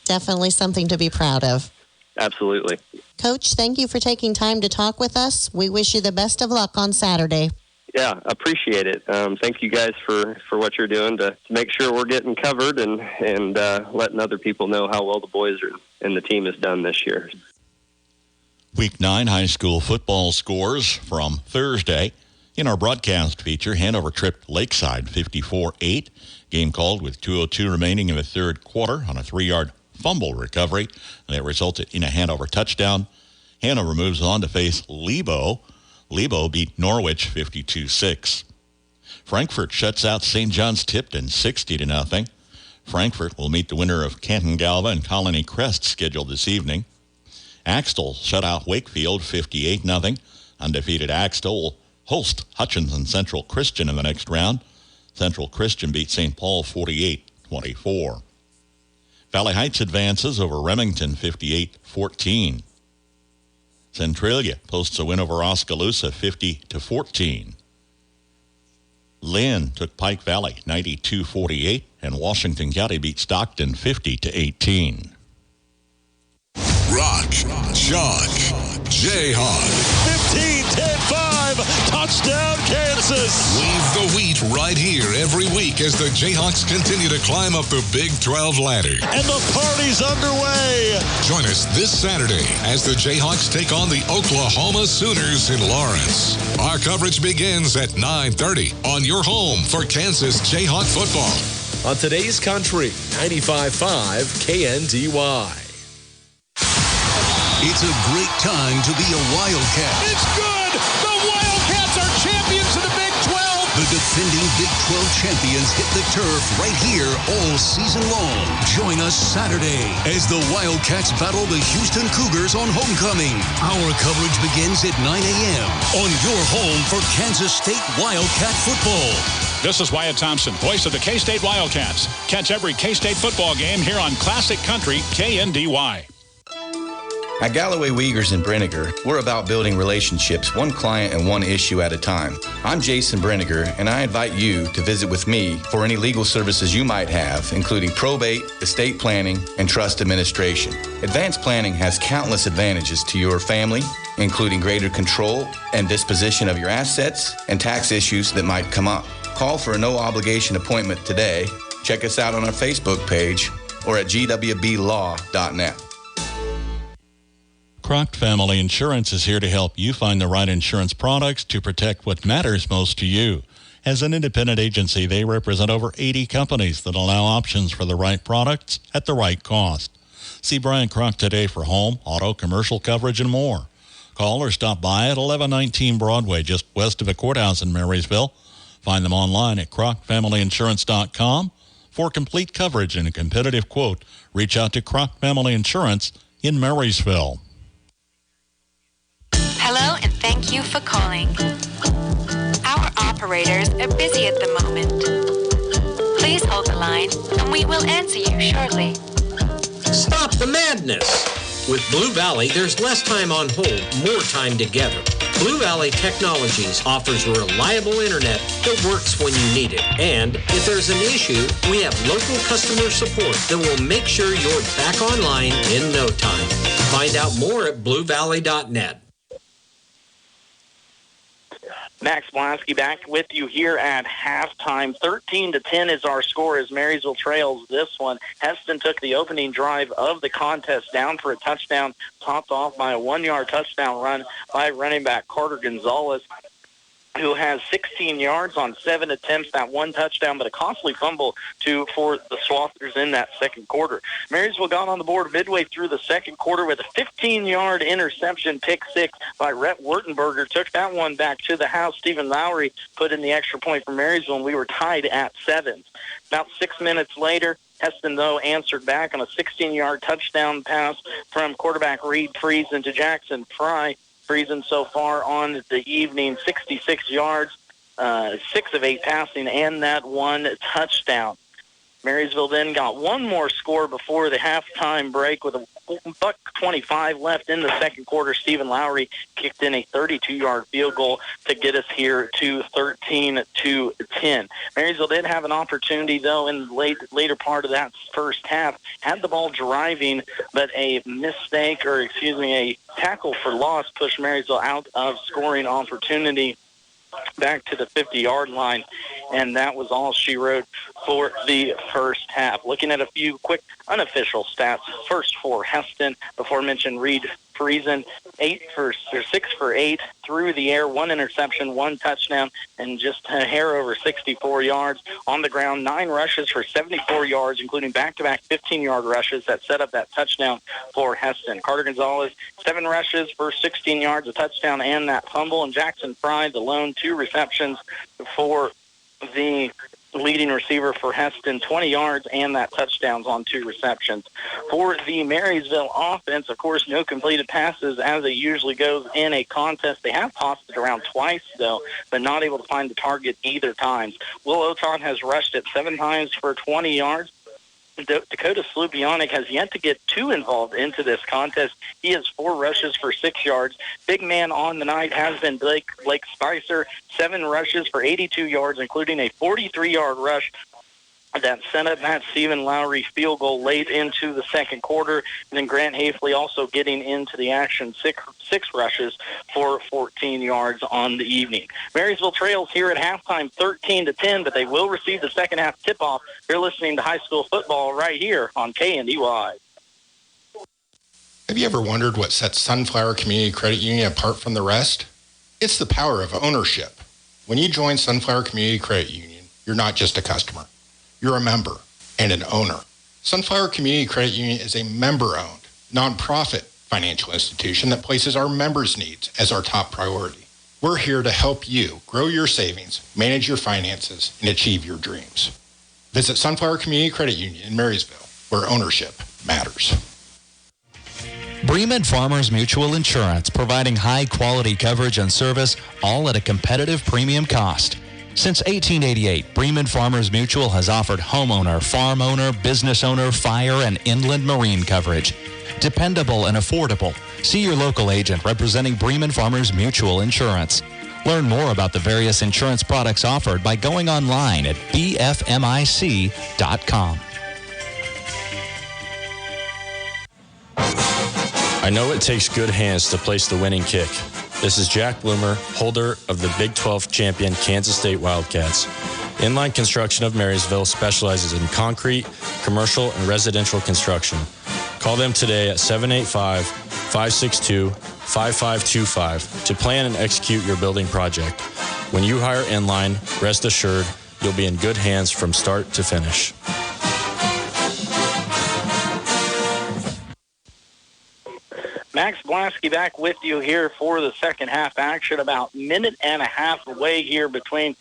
Definitely something to be proud of. Absolutely. Coach, thank you for taking time to talk with us. We wish you the best of luck on Saturday. Yeah, appreciate it. Thank you guys for what you're doing to make sure we're getting covered and letting other people know how well the boys and the team has done this year. Week 9 high school football scores from Thursday. In our broadcast feature, Hanover tripped Lakeside 54-8. Game called with 2:02 remaining in the third quarter on a 3-yard fumble recovery that resulted in a Hanover touchdown. Hanover moves on to face Lebo. Lebo beat Norwich 52-6. Frankfort shuts out St. John's Tipton 60-0. Frankfort will meet the winner of Canton Galva and Colony Crest scheduled this evening. Axtell shut out Wakefield 58-0. Undefeated Axtell will host Hutchinson Central Christian in the next round. Central Christian beat St. Paul 48-24. Valley Heights advances over Remington 58-14. Centralia posts a win over Oskaloosa 50-14. Lynn took Pike Valley 92-48, and Washington County beat Stockton 50-18. Rock, Chalk, Jayhawk. 15-10-5, touchdown Kansas. Leave the wheat right here every week as the Jayhawks continue to climb up the Big 12 ladder. And the party's underway. Join us this Saturday as the Jayhawks take on the Oklahoma Sooners in Lawrence. Our coverage begins at 9:30 on your home for Kansas Jayhawk football. On today's country, 95.5 KNDY. It's a great time to be a Wildcat. It's good! The Wildcats are champions of the Big 12! The defending Big 12 champions hit the turf right here all season long. Join us Saturday as the Wildcats battle the Houston Cougars on homecoming. Our coverage begins at 9 a.m. on your home for Kansas State Wildcat football. This is Wyatt Thompson, voice of the K-State Wildcats. Catch every K-State football game here on Classic Country KNDY. At Galloway Wiegers and Brenniger, we're about building relationships, one client and one issue at a time. I'm Jason Brenniger, and I invite you to visit with me for any legal services you might have, including probate, estate planning, and trust administration. Advanced planning has countless advantages to your family, including greater control and disposition of your assets and tax issues that might come up. Call for a no-obligation appointment today. Check us out on our Facebook page or at gwblaw.net. Croc Family Insurance is here to help you find the right insurance products to protect what matters most to you. As an independent agency, they represent over 80 companies that allow options for the right products at the right cost. See Brian Croc today for home, auto, commercial coverage, and more. Call or stop by at 1119 Broadway, just west of the courthouse in Marysville. Find them online at crocfamilyinsurance.com. For complete coverage and a competitive quote, reach out to Croc Family Insurance in Marysville. Hello and thank you for calling. Our operators are busy at the moment. Please hold the line and we will answer you shortly. Stop the madness! With Blue Valley, there's less time on hold, more time together. Blue Valley Technologies offers reliable internet that works when you need it. And if there's an issue, we have local customer support that will make sure you're back online in no time. Find out more at bluevalley.net. Max Blansky back with you here at halftime. 13-10 is our score as Marysville trails this one. Hesston took the opening drive of the contest down for a touchdown, topped off by a 1-yard touchdown run by running back Carter Gonzalez, who has 16 yards on 7 attempts, that one touchdown, but a costly fumble for the Swathers in that second quarter. Marysville got on the board midway through the second quarter with a 15-yard interception, pick six by Rhett Wurtenberger. Took that one back to the house. Stephen Lowry put in the extra point for Marysville, and we were tied at 7. About 6 minutes later, Hesston, though, answered back on a 16-yard touchdown pass from quarterback Reed Friesen to Jackson Fry. Friesen so far on the evening, 66 yards, 6 of 8 passing, and that one touchdown. Marysville then got one more score before the halftime break with a $1:25 left in the second quarter. Stephen Lowry kicked in a 32-yard field goal to get us here to 13-10. Marysville did have an opportunity, though, in the later part of that first half. Had the ball driving, but a tackle for loss pushed Marysville out of scoring opportunity back to the 50-yard line, and that was all she wrote for the first half. Looking at a few quick unofficial stats. First for Hesston, before mentioned Reed Friesen, 6 for 8 through the air, 1 interception, 1 touchdown, and just a hair over 64 yards. On the ground, 9 rushes for 74 yards, including back-to-back 15-yard rushes that set up that touchdown for Hesston. Carter Gonzalez, 7 rushes for 16 yards, a touchdown, and that fumble. And Jackson Fry, the lone 2 receptions for the leading receiver for Hesston, 20 yards and that touchdowns on 2 receptions. For the Marysville offense, of course, no completed passes as it usually goes in a contest. They have tossed it around twice, though, but not able to find the target either time. Will Oton has rushed it 7 times for 20 yards. Dakota Slupionic has yet to get too involved into this contest. He has 4 rushes for 6 yards. Big man on the night has been Blake Spicer, 7 rushes for 82 yards, including a 43-yard rush that set up that Stephen Lowry field goal late into the second quarter. And then Grant Hafley also getting into the action, 6 rushes for 14 yards on the evening. Marysville trails here at halftime 13-10, but they will receive the second half tip-off. You're listening to high school football right here on KNDY. Have you ever wondered what sets Sunflower Community Credit Union apart from the rest? It's the power of ownership. When you join Sunflower Community Credit Union, you're not just a customer. You're a member and an owner. Sunflower Community Credit Union is a member-owned, nonprofit financial institution that places our members' needs as our top priority. We're here to help you grow your savings, manage your finances, and achieve your dreams. Visit Sunflower Community Credit Union in Marysville, where ownership matters. Bremen Farmers Mutual Insurance, providing high-quality coverage and service, all at a competitive premium cost. Since 1888, Bremen Farmers Mutual has offered homeowner, farm owner, business owner, fire, and inland marine coverage. Dependable and affordable. See your local agent representing Bremen Farmers Mutual Insurance. Learn more about the various insurance products offered by going online at bfmic.com. I know it takes good hands to place the winning kick. This is Jack Bloomer, holder of the Big 12 champion Kansas State Wildcats. Inline Construction of Marysville specializes in concrete, commercial, and residential construction. Call them today at 785-562-5525 to plan and execute your building project. When you hire Inline, rest assured you'll be in good hands from start to finish. Max Blasky back with you here for the second half action. About a minute and a half away here between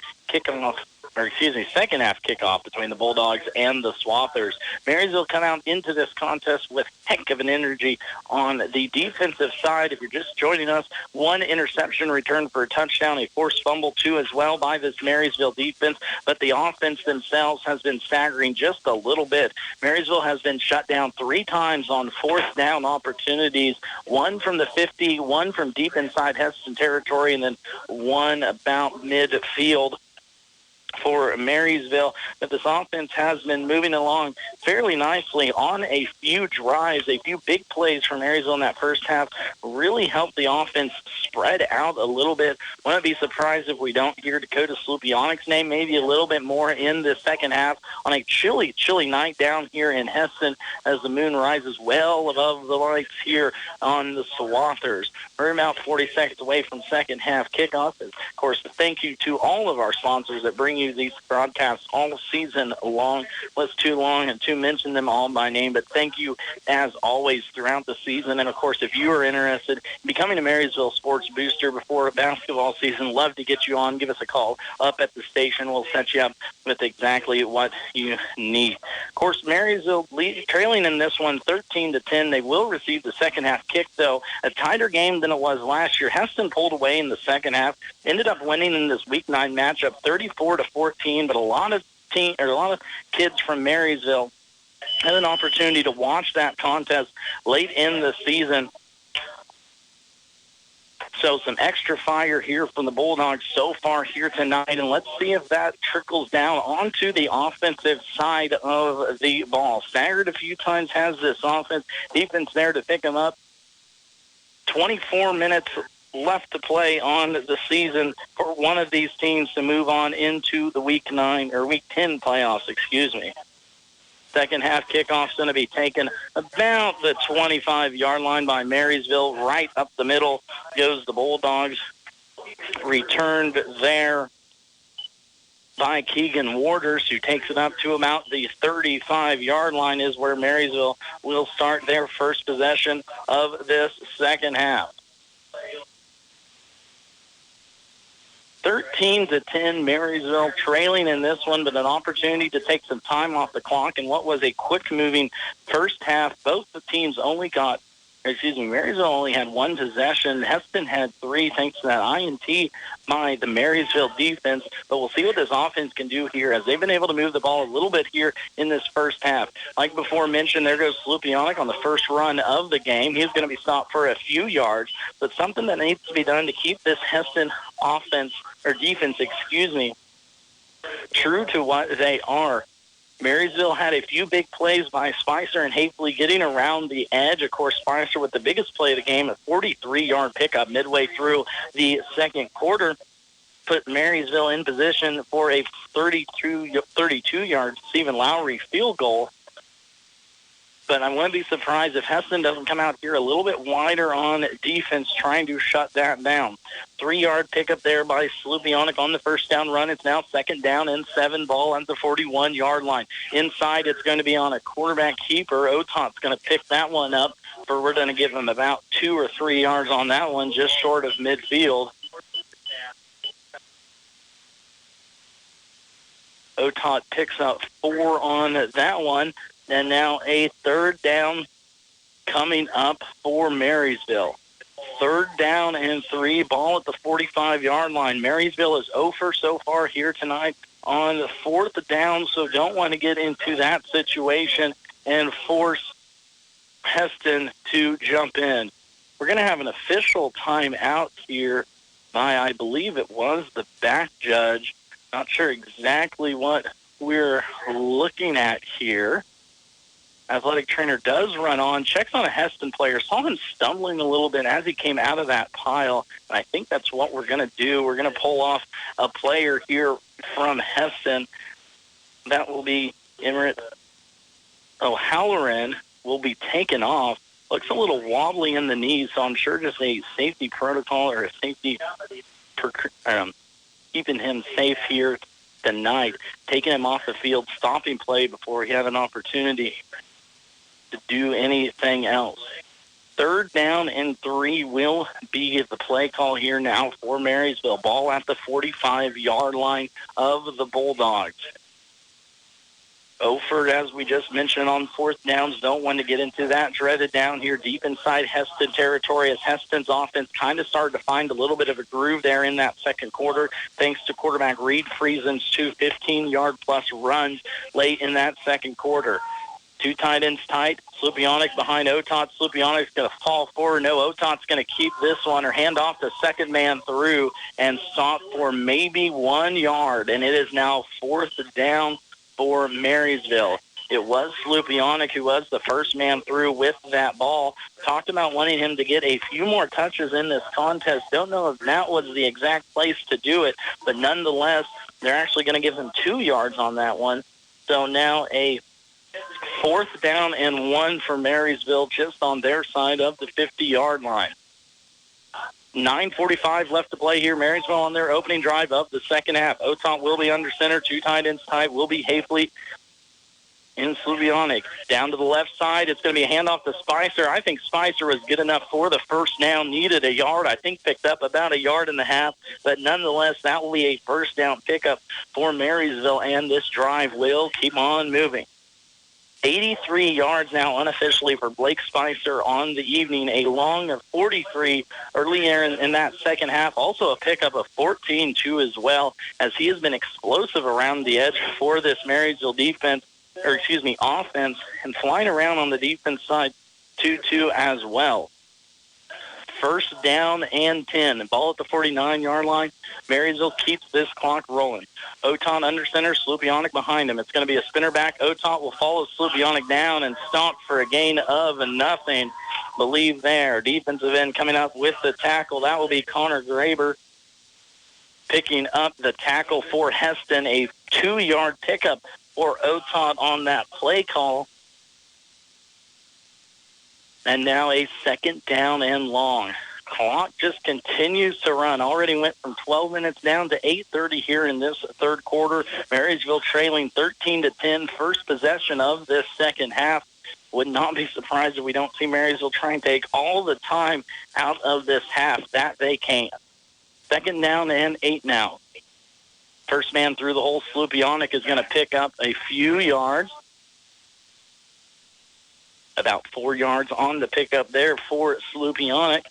second half kickoff between the Bulldogs and the Swathers. Marysville come out into this contest with heck of an energy on the defensive side. If you're just joining us, 1 interception return for a touchdown, a forced fumble, 2 as well by this Marysville defense, but the offense themselves has been staggering just a little bit. Marysville has been shut down 3 times on 4th down opportunities, 1 from the 50, 1 from deep inside Hesston territory, and then 1 about midfield for Marysville. But this offense has been moving along fairly nicely on a few drives. A few big plays from Marysville in that first half really helped the offense spread out a little bit. Wouldn't be surprised if we don't hear Dakota Slupionic's name maybe a little bit more in the second half on a chilly night down here in Hesston as the moon rises well above the lights here on the Swathers. We're about 40 seconds away from second half kickoff. Of course, thank you to all of our sponsors that bring you these broadcasts all season long. Was too long to mention them all by name, but thank you as always throughout the season. And of course, if you are interested in becoming a Marysville sports booster before basketball season, love to get you on. Give us a call up at the station. We'll set you up with exactly what you need. Of course, Marysville trailing in this one 13-10. They will receive the second half kick, though. A tighter game than it was last year. Hesston pulled away in the second half, ended up winning in this week 9 matchup 34-14, but a lot of kids from Marysville had an opportunity to watch that contest late in the season. So some extra fire here from the Bulldogs so far here tonight, and let's see if that trickles down onto the offensive side of the ball. Staggered a few times, has this offense. Defense there to pick them up. 24 minutes left to play on the season for one of these teams to move on into the Week 10 playoffs, Second half kickoff's going to be taken about the 25-yard line by Marysville. Right up the middle goes the Bulldogs. Returned there by Keegan Waters, who takes it up to about the 35-yard line is where Marysville will start their first possession of this second half. 13-10, Marysville trailing in this one, but an opportunity to take some time off the clock in what was a quick-moving first half. Both the teams Marysville only had one possession. Hesston had three thanks to that INT by the Marysville defense, but we'll see what this offense can do here as they've been able to move the ball a little bit here in this first half. Like before mentioned, there goes Slupionic on the first run of the game. He's going to be stopped for a few yards, but something that needs to be done to keep this Hesston defense, true to what they are. Marysville had a few big plays by Spicer and Hafley getting around the edge. Of course, Spicer with the biggest play of the game, a 43-yard pickup midway through the second quarter, put Marysville in position for a 32-yard Stephen Lowry field goal. But I'm going to be surprised if Hesston doesn't come out here a little bit wider on defense trying to shut that down. 3-yard pickup there by Slupionic on the first down run. It's now second down and 7, ball at the 41-yard line. Inside, it's going to be on a quarterback keeper. Otot's going to pick that one up, for we're going to give him about 2 or 3 yards on that one, just short of midfield. Otot picks up 4 on that one. And now a third down coming up for Marysville. 3rd down and 3, ball at the 45-yard line. Marysville is 0 for so far here tonight on the 4th down, so don't want to get into that situation and force Hesston to jump in. We're going to have an official timeout here by, I believe it was the back judge. Not sure exactly what we're looking at here. Athletic trainer does run on, checks on a Hesston player, saw him stumbling a little bit as he came out of that pile. And I think that's what we're going to do. We're going to pull off a player here from Hesston. That will be Emmerich O'Halloran will be taken off. Looks a little wobbly in the knees, so I'm sure just a safety protocol or a safety keeping him safe here tonight, taking him off the field, stopping play before he had an opportunity to do anything else. 3rd down and 3 will be the play call here now for Marysville. Ball at the 45-yard line of the Bulldogs. Ophir, as we just mentioned, on 4th downs, don't want to get into that dreaded down here deep inside Hesston territory as Hesston's offense kind of started to find a little bit of a groove there in that second quarter, thanks to quarterback Reed Friesen's 2 15-yard-plus runs late in that second quarter. 2 tight ends tight. Slupionic behind Otot. Slupionic's going to fall forward. No, Otot's going to keep this one or hand off the second man through and stop for maybe 1 yard. And it is now 4th down for Marysville. It was Slupionic who was the first man through with that ball. Talked about wanting him to get a few more touches in this contest. Don't know if that was the exact place to do it, but nonetheless, they're actually going to give him 2 yards on that one. So now a 4th down and 1 for Marysville just on their side of the 50-yard line. 9:45 left to play here. Marysville on their opening drive of the second half. Otot will be under center. 2 tight ends tight will be Hafley and Slupionic. Down to the left side, it's going to be a handoff to Spicer. I think Spicer was good enough for the first down. Needed a yard. I think picked up about 1.5 yards. But nonetheless, that will be a first down pickup for Marysville, and this drive will keep on moving. 83 yards now unofficially for Blake Spicer on the evening, a long of 43 earlier in that second half. Also a pickup of 14-2 as well, as he has been explosive around the edge for this Marysville defense. offense, and flying around on the defense side 2-2 as well. First down and 10. Ball at the 49-yard line. Marysville keeps this clock rolling. Oton under center, Slupionic behind him. It's going to be a spinner back. Oton will follow Slupionic down and stop for a gain of nothing. Believe there. Defensive end coming up with the tackle. That will be Connor Graber picking up the tackle for Hesston. A 2-yard pickup for Oton on that play call. And now a second down and long. Clock just continues to run. Already went from 12 minutes down to 8:30 here in this third quarter. Marysville trailing 13-10. First possession of this second half. Would not be surprised if we don't see Marysville try and take all the time out of this half. That they can. Second down and 8 now. First man through the hole, Slupionic, is going to pick up a few yards. About 4 yards on the pickup there for Slupionic.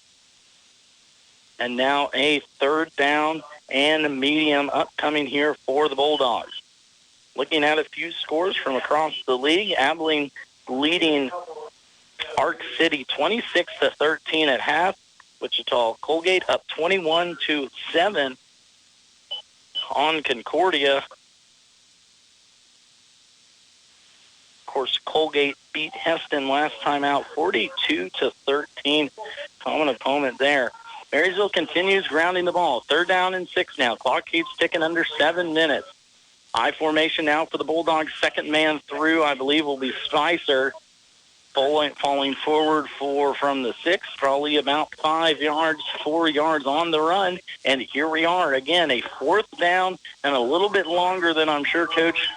And now a third down and medium upcoming here for the Bulldogs. Looking at a few scores from across the league, Abilene leading Arc City 26-13 at half. Wichita Colgate up 21-7 on Concordia. Of course, Colgate beat Hesston last time out 42-13. Common opponent there. Marysville continues grounding the ball. Third down and 6 now. Clock keeps ticking under 7 minutes. I formation now for the Bulldogs. Second man through, I believe, will be Spicer. Falling forward from the 6, probably about 5 yards, 4 yards on the run. And here we are again, a fourth down and a little bit longer than I'm sure Coach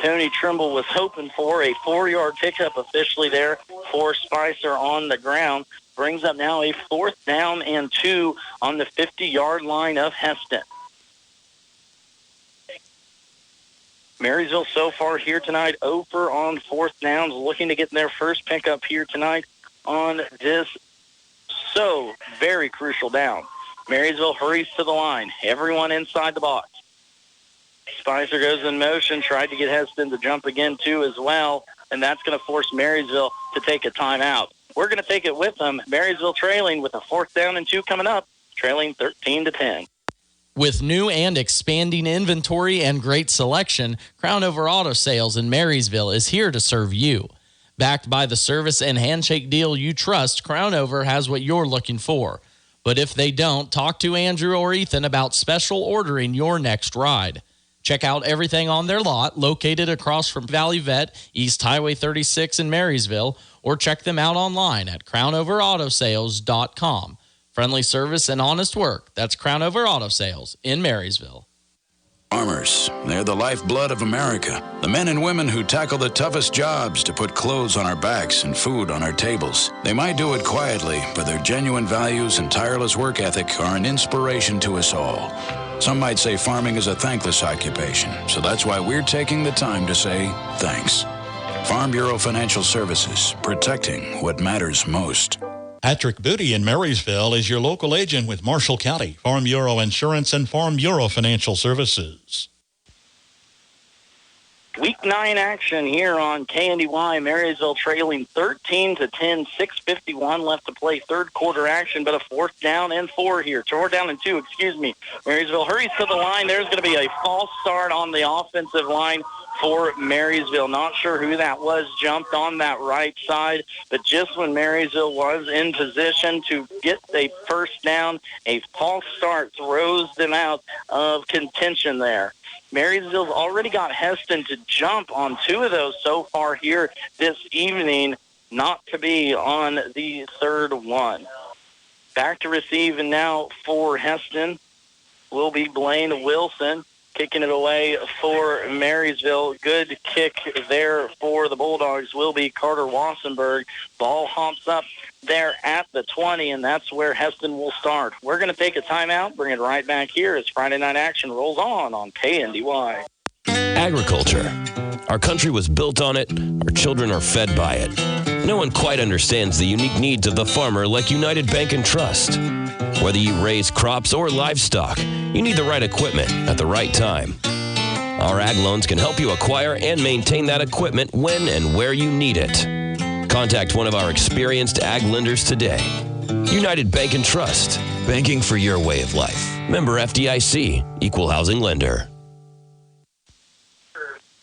Tony Trimble was hoping for. A 4-yard pickup officially there for Spicer on the ground. Brings up now a fourth down and 2 on the 50-yard line of Hesston. Marysville so far here tonight, 0 for on fourth downs, looking to get their first pickup here tonight on this so very crucial down. Marysville hurries to the line. Everyone inside the box. Spicer goes in motion, tried to get Hesston to jump again too as well, and that's going to force Marysville to take a timeout. We're going to take it with them. Marysville trailing with a fourth down and 2 coming up, trailing 13-10. With new and expanding inventory and great selection, Crownover Auto Sales in Marysville is here to serve you. Backed by the service and handshake deal you trust, Crownover has what you're looking for. But if they don't, talk to Andrew or Ethan about special ordering your next ride. Check out everything on their lot, located across from Valley Vet, East Highway 36 in Marysville, or check them out online at crownoverautosales.com. Friendly service and honest work. That's Crownover Auto Sales in Marysville. Farmers, they're the lifeblood of America. The men and women who tackle the toughest jobs to put clothes on our backs and food on our tables. They might do it quietly, but their genuine values and tireless work ethic are an inspiration to us all. Some might say farming is a thankless occupation, so that's why we're taking the time to say thanks. Farm Bureau Financial Services, protecting what matters most. Patrick Booty in Marysville is your local agent with Marshall County, Farm Bureau Insurance, and Farm Bureau Financial Services. Week 9 action here on KNDY. Marysville trailing 13-10, 6:51 left to play. Third quarter action, but a fourth down and 4 here. Fourth down and 2, Marysville hurries to the line. There's going to be a false start on the offensive line for Marysville. Not sure who that was, jumped on that right side, but just when Marysville was in position to get a first down, a false start throws them out of contention there. Marysville's already got Hesston to jump on 2 of those so far here this evening, not to be on the third one. Back to receive and now for Hesston will be Blaine Wilson. Kicking it away for Marysville. Good kick there for the Bulldogs will be Carter Wassenberg. Ball hops up there at the 20, and that's where Hesston will start. We're going to take a timeout, bring it right back here as Friday night action rolls on KNDY. Agriculture. Our country was built on it. Our children are fed by it. No one quite understands the unique needs of the farmer like United Bank and Trust. Whether you raise crops or livestock, you need the right equipment at the right time. Our ag loans can help you acquire and maintain that equipment when and where you need it. Contact one of our experienced ag lenders today. United Bank and Trust. Banking for your way of life. Member FDIC. Equal housing lender.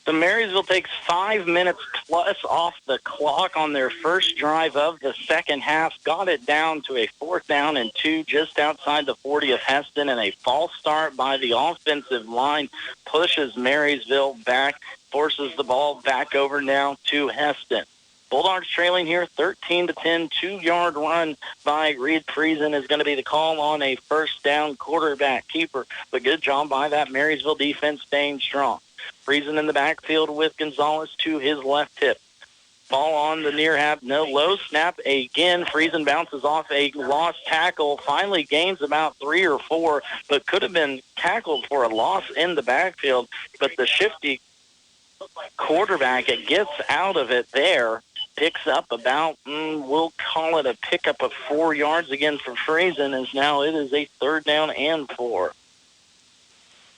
So Marysville takes 5 minutes plus off the clock on their first drive of the second half. Got it down to a 4th down and 2 just outside the 40 of Hesston, and a false start by the offensive line pushes Marysville back, forces the ball back over now to Hesston. Bulldogs trailing here 13-10, 2-yard run by Reed Friesen is going to be the call on a first down quarterback keeper. But good job by that Marysville defense staying strong. Friesen in the backfield with Gonzalez to his left hip. Ball on the near half. No, low snap again. Friesen bounces off a lost tackle. Finally gains about 3 or 4, but could have been tackled for a loss in the backfield. But the shifty quarterback, it gets out of it there. Picks up about, we'll call it a pickup of 4 yards again for Friesen, as now it is a 3rd down and 4.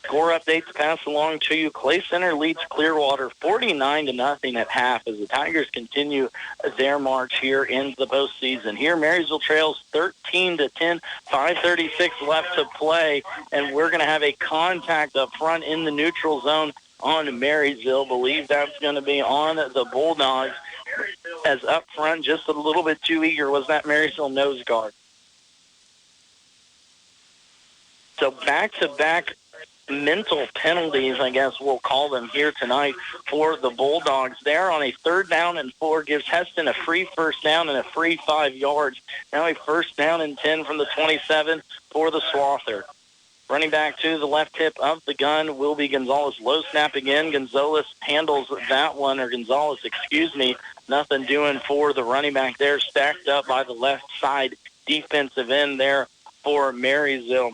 Score updates pass along to you. Clay Center leads Clearwater 49-0 at half as the Tigers continue their march here into the postseason. Here, Marysville trails 13-10, 5:36 left to play, and we're going to have a contact up front in the neutral zone on Marysville. Believe that's going to be on the Bulldogs, as up front, just a little bit too eager was that Marysville nose guard. So back-to-back mental penalties, I guess we'll call them here tonight for the Bulldogs. There on a 3rd down and 4 gives Hesston a free first down and a free 5 yards. Now a 1st down and 10 from the 27 for the Swather. Running back to the left hip of the gun will be Gonzalez. Low snap again. Gonzalez handles that one, or Gonzalez, excuse me. Nothing doing for the running back there. Stacked up by the left side defensive end there for Marysville.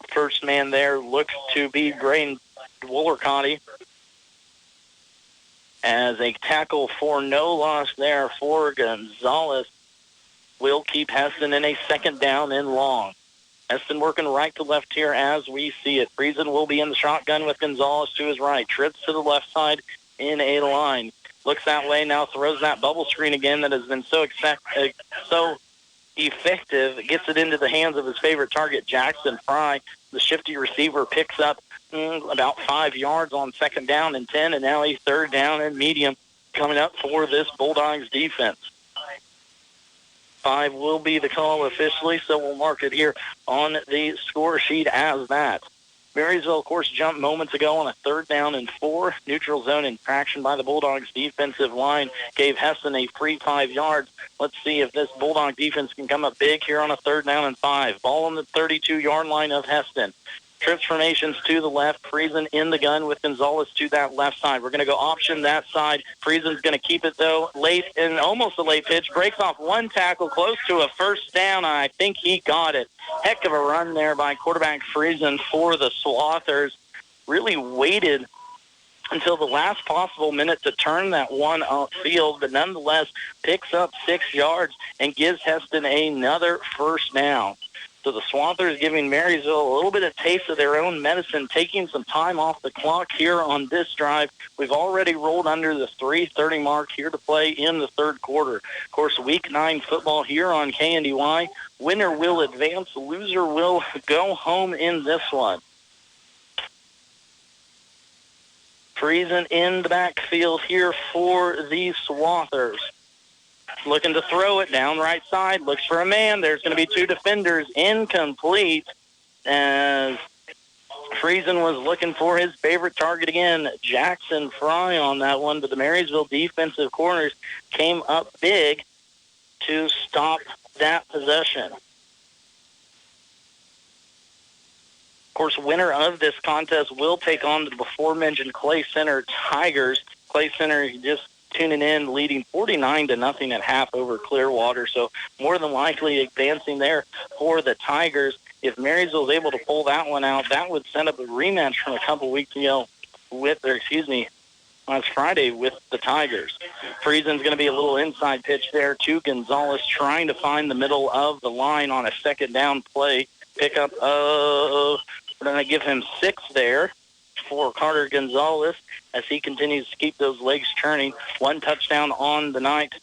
First man there looks to be Braden Wollercotti, as a tackle for no loss there for Gonzalez will keep Hesston in a 2nd down and long. Hesston working right to left here as we see it. Friesen will be in the shotgun with Gonzalez to his right. Trips to the left side in a line. Looks that way now, throws that bubble screen again that has been so effective. Gets it into the hands of his favorite target, Jackson Fry. The shifty receiver picks up about 5 yards on 2nd down and 10, and now a 3rd down and medium coming up for this Bulldogs defense. 5 will be the call officially, so we'll mark it here on the score sheet as that. Marysville, of course, jumped moments ago on a 3rd down and 4. Neutral zone infraction by the Bulldogs defensive line gave Hesston a free 5 yards. Let's see if this Bulldog defense can come up big here on a 3rd down and 5. Ball on the 32-yard line of Hesston. Trips formations to the left. Friesen in the gun with Gonzalez to that left side. We're going to go option that side. Friesen's going to keep it, though, late, and almost a late pitch. Breaks off one tackle close to a 1st down. I think he got it. Heck of a run there by quarterback Friesen for the Swathers. Really waited until the last possible minute to turn that one outfield, but nonetheless picks up 6 yards and gives Hesston another 1st down. So the Swathers giving Marysville a little bit of taste of their own medicine, taking some time off the clock here on this drive. We've already rolled under the 3:30 mark here to play in the 3rd quarter. Of course, Week 9 football here on KNDY. Winner will advance. Loser will go home in this one. Friesen in the backfield here for the Swathers. Looking to throw it down right side. Looks for a man. There's going to be 2 defenders. Incomplete, as Friesen was looking for his favorite target again, Jackson Fry on that one. But the Marysville defensive corners came up big to stop that possession. Of course, winner of this contest will take on the before-mentioned Clay Center Tigers. Clay Center just tuning in, leading 49-0 at half over Clearwater. So more than likely advancing there for the Tigers. If Marysville is able to pull that one out, that would set up a rematch from a couple weeks ago last Friday with the Tigers. Friesen's going to be a little inside pitch there to Gonzalez, trying to find the middle of the line on a 2nd down play. Pickup, we're going to give him 6 there. for Carter Gonzalez as he continues to keep those legs churning. 1 touchdown on the night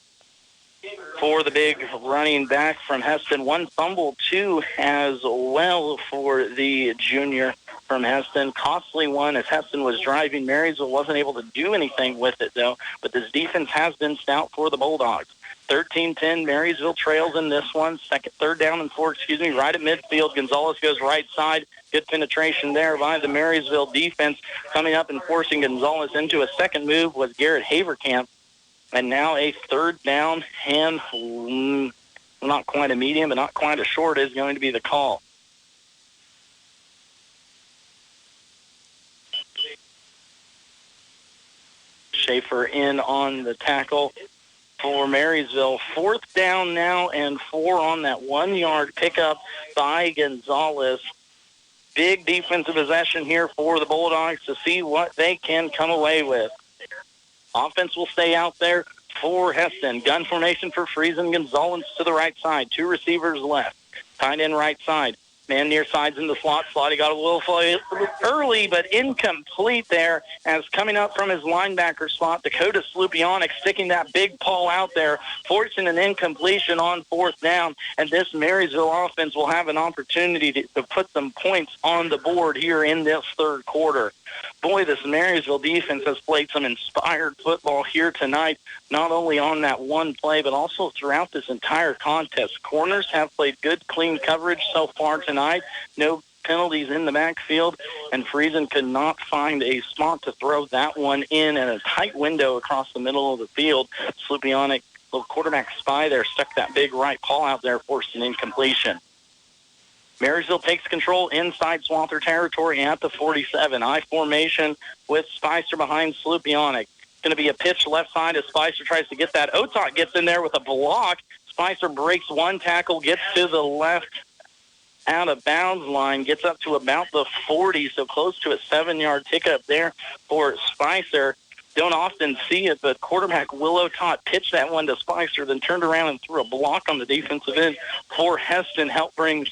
for the big running back from Hesston. 1 fumble, 2 as well for the junior from Hesston. Costly one as Hesston was driving. Marysville wasn't able to do anything with it, though. But this defense has been stout for the Bulldogs. 13-10, Marysville trails in this one. 3rd down and 4, right at midfield. Gonzalez goes right side. Good penetration there by the Marysville defense. Coming up and forcing Gonzalez into a second move was Garrett Haverkamp. And now a 3rd down and not quite a medium, but not quite a short is going to be the call. Schaefer in on the tackle for Marysville. 4th down now and 4 on that 1-yard pickup by Gonzalez. Big defensive possession here for the Bulldogs to see what they can come away with. Offense will stay out there for Hesston. Gun formation for Friesen. Gonzalez to the right side. 2 receivers left. Tight end right side. Man near sides in the slot. Slot, he got a little early, but incomplete there as coming up from his linebacker spot, Dakota Slupionic sticking that big paw out there, forcing an incompletion on 4th down. And this Marysville offense will have an opportunity to put some points on the board here in this 3rd quarter. Boy, this Marysville defense has played some inspired football here tonight, not only on that one play, but also throughout this entire contest. Corners have played good, clean coverage so far tonight. No penalties in the backfield, and Friesen could not find a spot to throw that one in a tight window across the middle of the field. Slupionic, little quarterback spy there, stuck that big right paw out there, forced an incompletion. Marysville takes control inside Swather territory at the 47. I formation with Spicer behind Slupionic. Going to be a pitch left side as Spicer tries to get that. Otot gets in there with a block. Spicer breaks 1 tackle, gets to the left out of bounds line, gets up to about the 40, so close to a 7-yard pickup there for Spicer. Don't often see it, but quarterback Willow Tot pitched that one to Spicer, then turned around and threw a block on the defensive end for Hesston, helped bring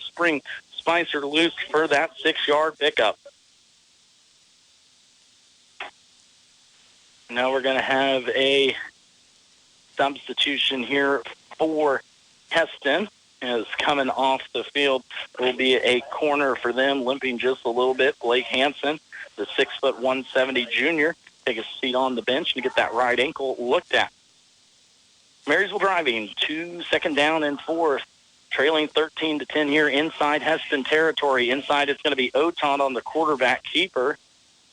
Spicer loose for that 6-yard pickup. Now we're going to have a substitution here for Hesston. As coming off the field will be a corner for them, limping just a little bit. Blake Hansen, the 6'1", 170 junior, take a seat on the bench and get that right ankle looked at. Marysville driving to 2nd down and 4, trailing 13-10 here inside Hesston territory. Inside it's going to be Otot on the quarterback keeper.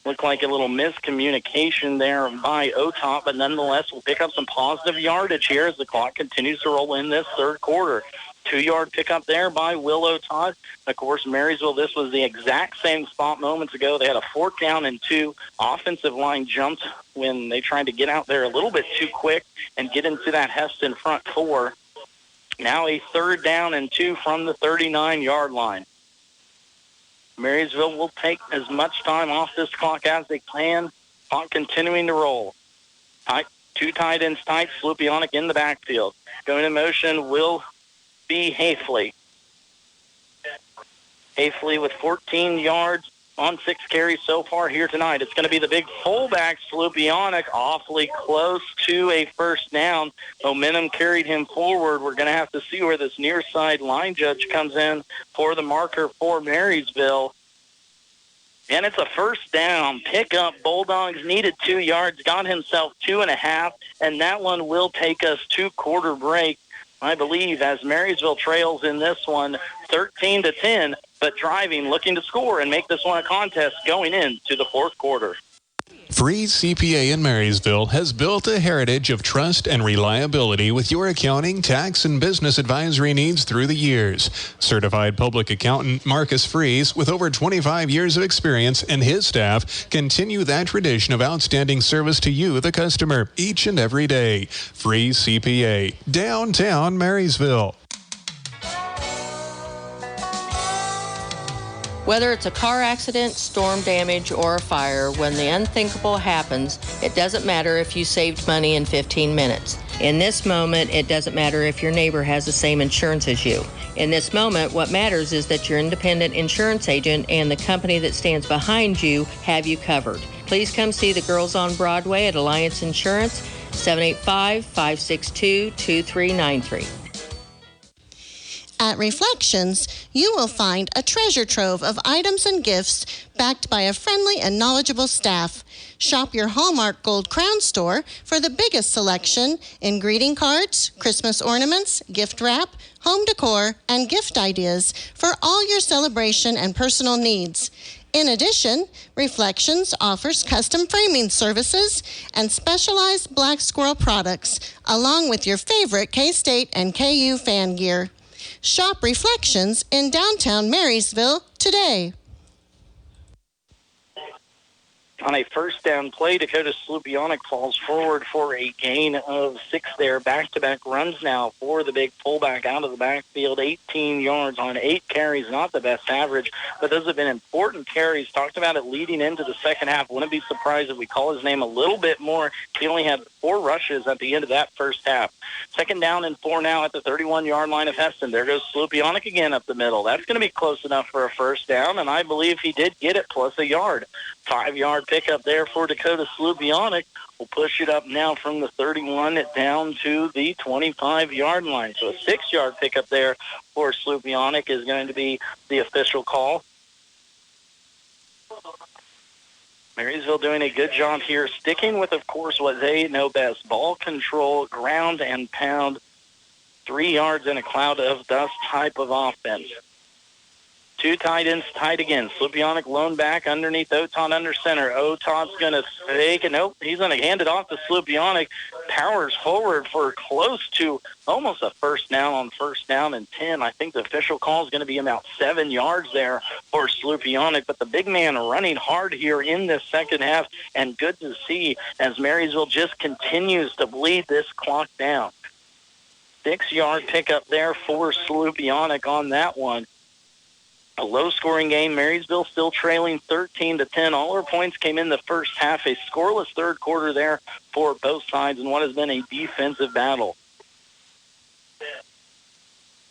Looked like a little miscommunication there by Otot, but nonetheless we'll pick up some positive yardage here as the clock continues to roll in this 3rd quarter. 2-yard pickup there by Willow Todd. Of course, Marysville, this was the exact same spot moments ago. They had a 4th down and 2. Offensive line jumped when they tried to get out there a little bit too quick and get into that Hesston front 4. Now a 3rd down and 2 from the 39-yard line. Marysville will take as much time off this clock as they can. Clock continuing to roll. 2 tight ends tight. Slupionic in the backfield. Going in motion will be Hafley. Hafley with 14 yards on 6 carries so far here tonight. It's going to be the big fullback, Slupionic, awfully close to a 1st down. Momentum carried him forward. We're going to have to see where this near side line judge comes in for the marker for Marysville. And it's a 1st down. Pickup. Bulldogs needed 2 yards, got himself 2.5, and that one will take us to quarter break, I believe, as Marysville trails in this one 13-10, but driving, looking to score and make this one a contest going into the 4th quarter. Freeze CPA in Marysville has built a heritage of trust and reliability with your accounting, tax, and business advisory needs through the years. Certified public accountant Marcus Freeze, with over 25 years of experience, and his staff continue that tradition of outstanding service to you, the customer, each and every day. Freeze CPA, downtown Marysville. Whether it's a car accident, storm damage, or a fire, when the unthinkable happens, it doesn't matter if you saved money in 15 minutes. In this moment, it doesn't matter if your neighbor has the same insurance as you. In this moment, what matters is that your independent insurance agent and the company that stands behind you have you covered. Please come see the girls on Broadway at Alliance Insurance, 785-562-2393. At Reflections, you will find a treasure trove of items and gifts backed by a friendly and knowledgeable staff. Shop your Hallmark Gold Crown store for the biggest selection in greeting cards, Christmas ornaments, gift wrap, home decor, and gift ideas for all your celebration and personal needs. In addition, Reflections offers custom framing services and specialized Black Squirrel products, along with your favorite K-State and KU fan gear. Shop Reflections in downtown Marysville today. On a first down play, Dakota Slupionic falls forward for a gain of 6 there. Back-to-back runs now for the big fullback out of the backfield. 18 yards on 8 carries, not the best average, but those have been important carries. Talked about it leading into the second half. Wouldn't be surprised if we call his name a little bit more. He only had 4 rushes at the end of that first half. Second down and 4 now at the 31-yard line of Hesston. There goes Slupionic again up the middle. That's going to be close enough for a first down, and I believe he did get it plus a yard. 5-yard pickup there for Dakota Slupionic. We'll push it up now from the 31 down to the 25-yard line. So a 6-yard pickup there for Slupionic is going to be the official call. Marysville doing a good job here, sticking with, of course, what they know best. Ball control, ground and pound, 3 yards in a cloud of dust type of offense. 2 tight ends tight again. Slupionic lone back underneath Otot under center. Otot's going to fake it. Nope, he's going to hand it off to Slupionic. Powers forward for close to almost a first down on first down and 10. I think the official call is going to be about 7 yards there for Slupionic. But the big man running hard here in this second half, and good to see as Marysville just continues to bleed this clock down. 6-yard pickup there for Slupionic on that one. A low-scoring game. Marysville still trailing 13-10. All our points came in the first half. A scoreless third quarter there for both sides in what has been a defensive battle.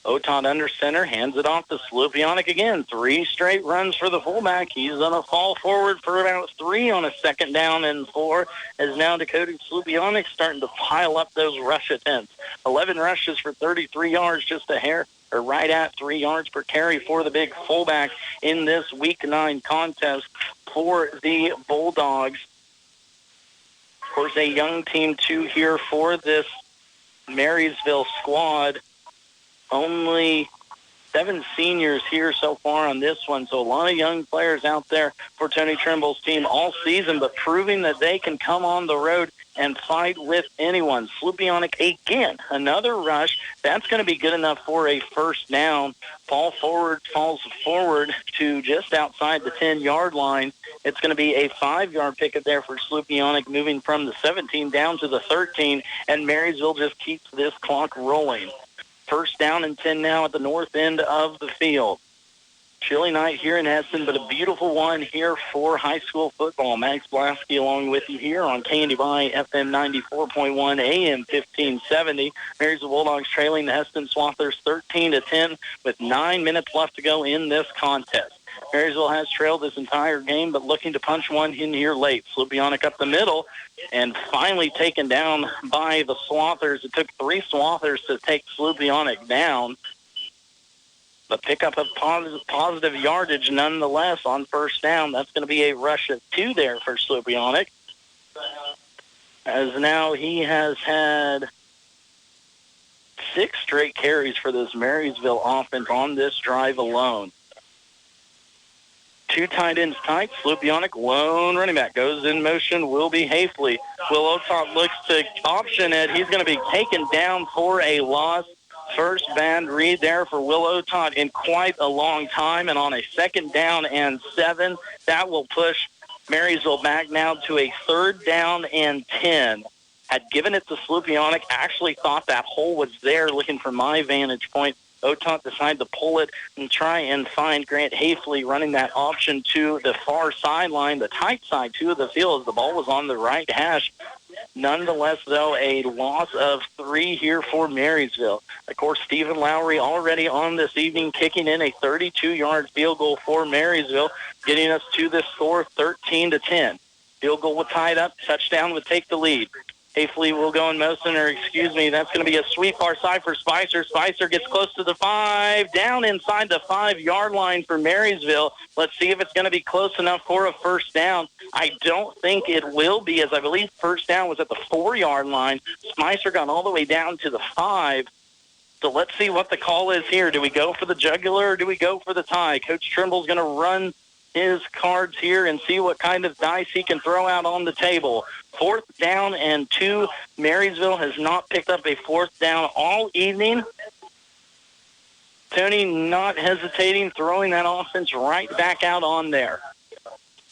Otot under center, hands it off to Slupionic again. 3 straight runs for the fullback. He's going to fall forward for about 3 on a second down and 4, as now Dakota Slupionic starting to pile up those rush attempts. 11 rushes for 33 yards, just a hair, or right at 3 yards per carry for the big fullback in this Week 9 contest for the Bulldogs. Of course, a young team, too, here for this Marysville squad. Only 7 seniors here so far on this one, so a lot of young players out there for Tony Trimble's team all season, but proving that they can come on the road and fight with anyone. Slupionic again, another rush. That's going to be good enough for a first down. Falls forward to just outside the 10-yard line. It's going to be a 5-yard pickup there for Slupionic, moving from the 17 down to the 13, and Marysville just keeps this clock rolling. First down and 10 now at the north end of the field. Chilly night here in Hesston, but a beautiful one here for high school football. Max Blasky along with you here on KNDY FM 94.1 AM 1570. Marysville Bulldogs trailing the Hesston Swathers 13-10 with 9 minutes left to go in this contest. Marysville has trailed this entire game, but looking to punch one in here late. Slupionic up the middle and finally taken down by the Swathers. It took 3 Swathers to take Slupionic down. But pick up a positive yardage nonetheless on first down. That's going to be a rush of 2 there for Slupionic. As now he has had 6 straight carries for this Marysville offense on this drive alone. 2 tight ends tight. Slupionic, lone running back, goes in motion. Will be Hafley. Will Otot looks to option it. He's going to be taken down for a loss. First bad read there for Will Otot in quite a long time. And on a second down and 7, that will push Marysville back now to a 3rd down and 10. Had given it to Slupionic, actually thought that hole was there, looking from my vantage point. Otot decided to pull it and try and find Grant Hafley running that option to the far sideline, the tight side too of the field, as the ball was on the right hash. Nonetheless, though, a loss of 3 here for Marysville. Of course, Stephen Lowry already on this evening kicking in a 32-yard field goal for Marysville, getting us to this score 13-10. Field goal will tie it up. Touchdown would take the lead. Hayfley will go in motion, that's going to be a sweep far side for Spicer. Spicer gets close to the 5, down inside the 5-yard line for Marysville. Let's see if it's going to be close enough for a first down. I don't think it will be, as I believe first down was at the 4-yard line. Spicer got all the way down to the 5. So let's see what the call is here. Do we go for the jugular or do we go for the tie? Coach Trimble's going to run his cards here and see what kind of dice he can throw out on the table. 4th down and 2. Marysville has not picked up a 4th down all evening. Tony not hesitating, throwing that offense right back out on there.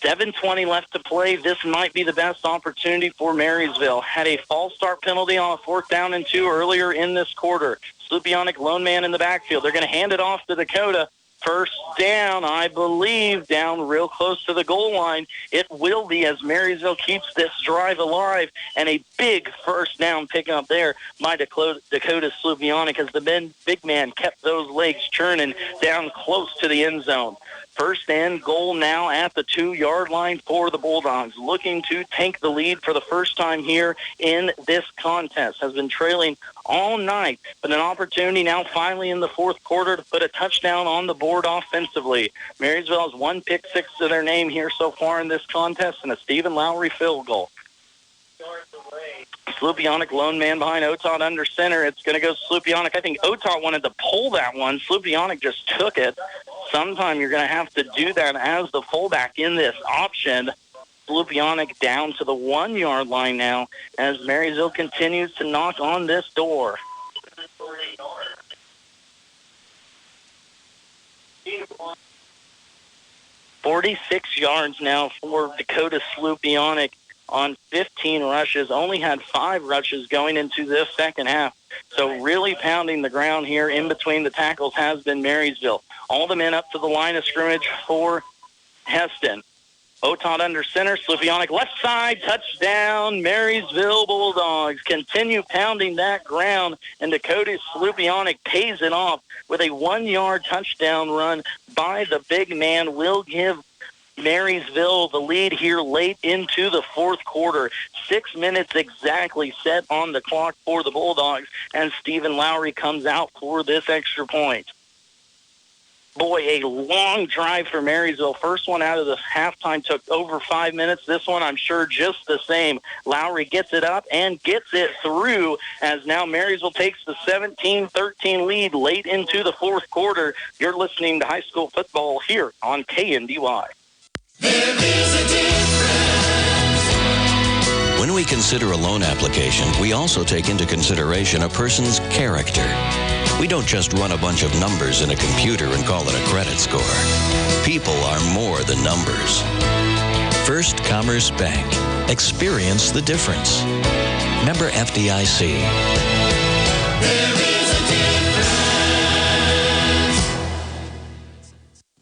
7:20 left to play. This might be the best opportunity for Marysville. Had a false start penalty on a 4th down and 2 earlier in this quarter. Slupionic lone man in the backfield. They're going to hand it off to Dakota. First down, I believe, down real close to the goal line. It will be as Marysville keeps this drive alive, and a big first down pickup there by Dakota Slupionic as the big man kept those legs churning down close to the end zone. First and goal now at the 2-yard line for the Bulldogs, looking to take the lead for the first time here in this contest. Has been trailing all night, but an opportunity now finally in the 4th quarter to put a touchdown on the board offensively. Marysville has 1 pick six to their name here so far in this contest and a Stephen Lowry field goal. Slupionic lone man behind Otot under center. It's going to go Slupionic. I think Otot wanted to pull that one. Slupionic just took it. Sometime you're going to have to do that as the fullback in this option. Slupionic down to the 1-yard line now as Marysville continues to knock on this door. "46 yards now for Dakota Slupionic on 15 rushes. Only had 5 rushes going into this second half. So really pounding the ground here in between the tackles has been Marysville. All the men up to the line of scrimmage for Hesston. Otot under center, Slupionic left side, touchdown, Marysville Bulldogs. Continue pounding that ground, and Dakota Slupionic pays it off with a 1-yard touchdown run by the big man. Will give Marysville the lead here late into the 4th quarter. 6 minutes exactly set on the clock for the Bulldogs, and Stephen Lowry comes out for this extra point. Boy, a long drive for Marysville. First one out of the halftime took over 5 minutes. This one, I'm sure, just the same. Lowry gets it up and gets it through as now Marysville takes the 17-13 lead late into the 4th quarter. You're listening to high school football here on KNDY. There is a difference. When we consider a loan application, we also take into consideration a person's character. We don't just run a bunch of numbers in a computer and call it a credit score. People are more than numbers. First Commerce Bank. Experience the difference. Member FDIC. There is a difference.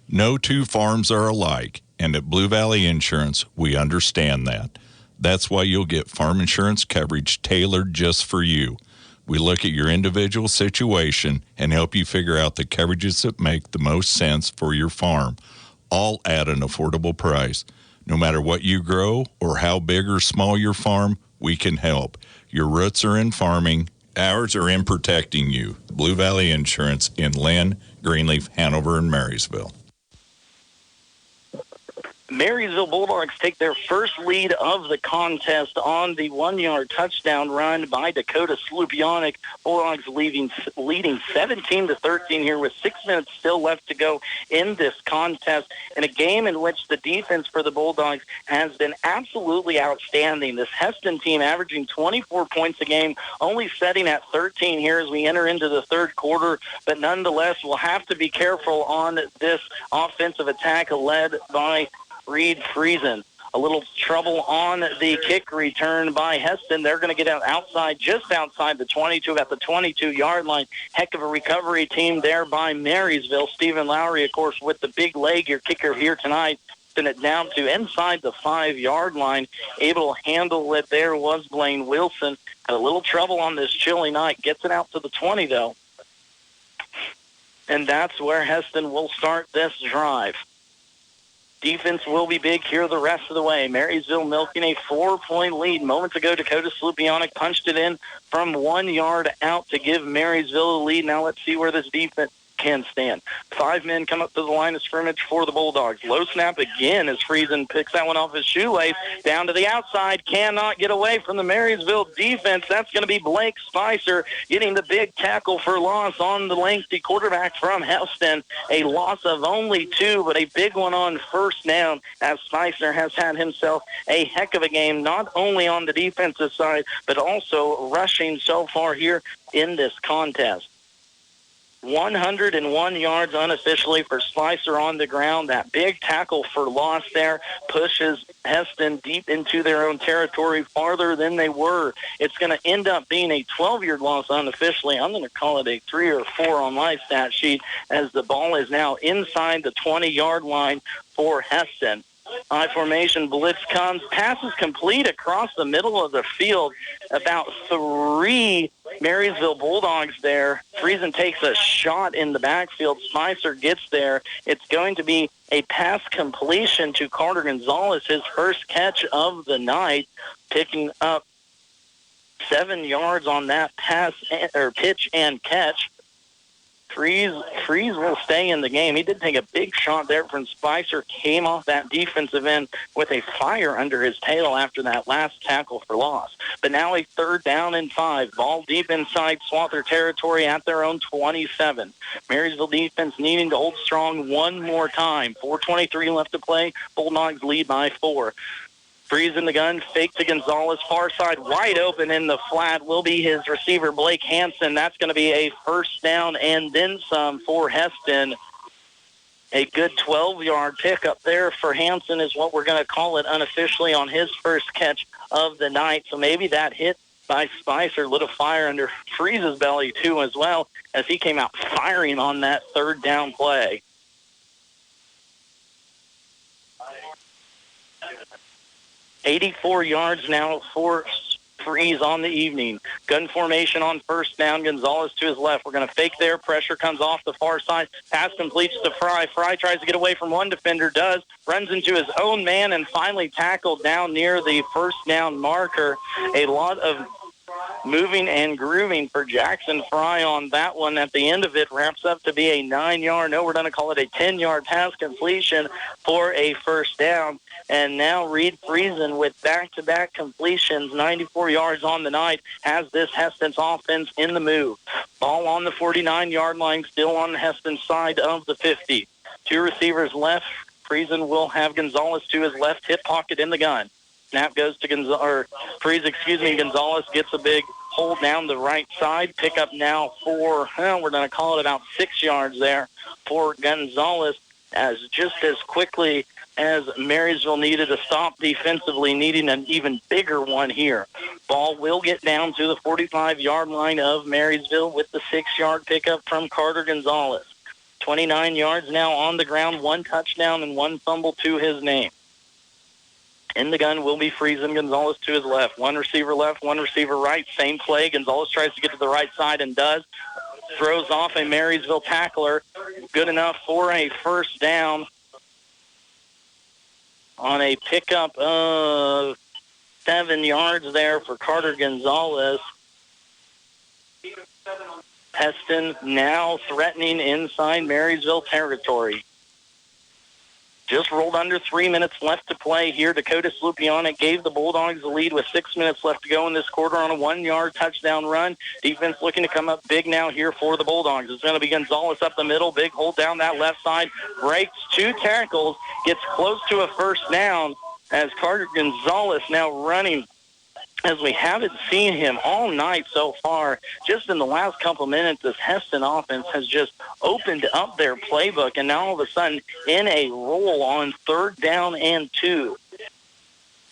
No two farms are alike, and at Blue Valley Insurance, we understand that. That's why you'll get farm insurance coverage tailored just for you. We look at your individual situation and help you figure out the coverages that make the most sense for your farm, all at an affordable price. No matter what you grow or how big or small your farm, we can help. Your roots are in farming. Ours are in protecting you. Blue Valley Insurance in Lynn, Greenleaf, Hanover, and Marysville. Marysville Bulldogs take their first lead of the contest on the 1-yard touchdown run by Dakota Slupionic. Bulldogs leading 17-13 here with 6 minutes still left to go in this contest, in a game in which the defense for the Bulldogs has been absolutely outstanding. This Hesston team averaging 24 points a game, only setting at 13 here as we enter into the 3rd quarter, but nonetheless we'll have to be careful on this offensive attack led by Reed Friesen. A little trouble on the kick return by Hesston. They're going to get out outside, just outside the 22, at the 22-yard line. Heck of a recovery team there by Marysville. Stephen Lowry, of course, with the big leg, your kicker here tonight Hesston it down to inside the 5-yard line. Able to handle it there was Blaine Wilson. Had a little trouble on this chilly night. Gets it out to the 20, though. And that's where Hesston will start this drive. Defense will be big here the rest of the way. Marysville milking a 4-point lead. Moments ago, Dakota Slupionic punched it in from 1 yard out to give Marysville the lead. Now let's see where this defense can stand. 5 men come up to the line of scrimmage for the Bulldogs. Low snap again as Friesen picks that one off his shoelace. Down to the outside. Cannot get away from the Marysville defense. That's going to be Blake Spicer getting the big tackle for loss on the lengthy quarterback from Hesston. A loss of only 2, but a big one on first down as Spicer has had himself a heck of a game, not only on the defensive side, but also rushing so far here in this contest. 101 yards unofficially for Spicer on the ground. That big tackle for loss there pushes Hesston deep into their own territory, farther than they were. It's going to end up being a 12-yard loss unofficially. I'm going to call it a 3 or 4 on my stat sheet as the ball is now inside the 20-yard line for Hesston. High formation blitz comes. Passes complete across the middle of the field. About 3 Marysville Bulldogs there. Friesen takes a shot in the backfield. Spicer gets there. It's going to be a pass completion to Carter Gonzalez, his first catch of the night, picking up 7 yards on that pass or pitch and catch. Freeze will stay in the game. He did take a big shot there from Spicer. Came off that defensive end with a fire under his tail after that last tackle for loss. But now a 3rd down and 5. Ball deep inside Swather territory at their own 27. Marysville defense needing to hold strong one more time. 4:23 left to play. Bulldogs lead by 4. Freeze in the gun, fake to Gonzalez, far side, wide open in the flat will be his receiver, Blake Hansen. That's going to be a first down and then some for Hesston. A good 12-yard pickup there for Hansen is what we're going to call it unofficially on his first catch of the night. So maybe that hit by Spicer lit a fire under Freeze's belly too as well as he came out firing on that 3rd down play. $84 yards now for Freeze on the evening. Gun formation on first down. Gonzalez to his left. We're going to fake there. Pressure comes off the far side. Pass completes to Fry. Fry tries to get away from one defender. Does. Runs into his own man and finally tackled down near the first down marker. A lot of moving and grooving for Jackson Fry on that one. At the end of it, wraps up to be a 9-yard. No, we're going to call it a 10-yard pass completion for a first down. And now Reed Friesen with back-to-back completions, 94 yards on the night, has this Hesston's offense in the move. Ball on the 49-yard line, still on the Hesston side of the 50. 2 receivers left. Friesen will have Gonzalez to his left hip pocket in the gun. Snap goes to Gonzalez gets a big hold down the right side. Pick up now for, we're going to call it about 6 yards there for Gonzalez, as just as quickly as Marysville needed a stop defensively, needing an even bigger one here. Ball will get down to the 45-yard line of Marysville with the 6-yard pickup from Carter Gonzalez. 29 yards now on the ground, 1 touchdown and 1 fumble to his name. In the gun will be Friesen. Gonzalez to his left. 1 receiver left, 1 receiver right. Same play. Gonzalez tries to get to the right side and does. Throws off a Marysville tackler. Good enough for a first down on a pickup of 7 yards there for Carter Gonzalez. Hesston now threatening inside Marysville territory. Just rolled under 3 minutes left to play here. Dakota Slupionic gave the Bulldogs the lead with 6 minutes left to go in this quarter on a 1-yard touchdown run. Defense looking to come up big now here for the Bulldogs. It's going to be Gonzalez up the middle. Big hold down that left side. Breaks 2 tackles. Gets close to a first down as Carter Gonzalez now running as we haven't seen him all night so far. Just in the last couple minutes, this Hesston offense has just opened up their playbook, and now all of a sudden in a roll on 3rd down and 2.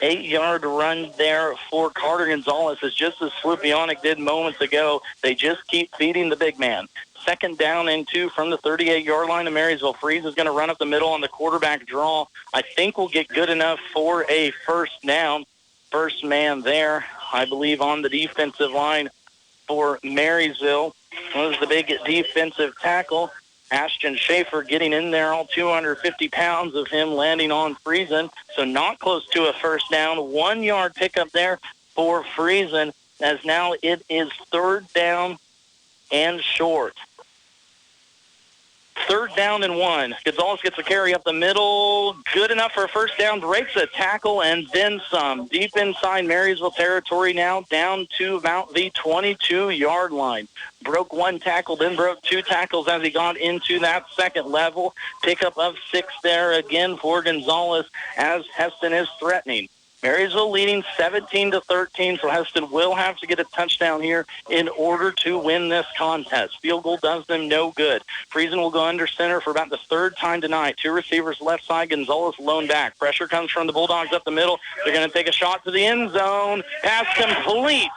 8-yard run there for Carter Gonzalez is just as Slupionic did moments ago. They just keep feeding the big man. second down and 2 from the 38-yard line of Marysville. Freeze is going to run up the middle on the quarterback draw. I think we'll get good enough for a first down. First man there, I believe, on the defensive line for Marysville was the big defensive tackle, Ashton Schaefer, getting in there, all 250 pounds of him landing on Friesen. So not close to a first down. 1 yard pickup there for Friesen, as now it is third down and short. Third down and 1. Gonzalez gets a carry up the middle. Good enough for a first down. Breaks a tackle and then some. Deep inside Marysville territory now, down to about the 22-yard line. Broke 1 tackle, then broke 2 tackles as he got into that second level. Pickup of 6 there again for Gonzalez as Hesston is threatening. Marysville leading 17-13, so Hesston will have to get a touchdown here in order to win this contest. Field goal does them no good. Friesen will go under center for about the third time tonight. 2 receivers left side, Gonzalez lone back. Pressure comes from the Bulldogs up the middle. They're going to take a shot to the end zone. Pass complete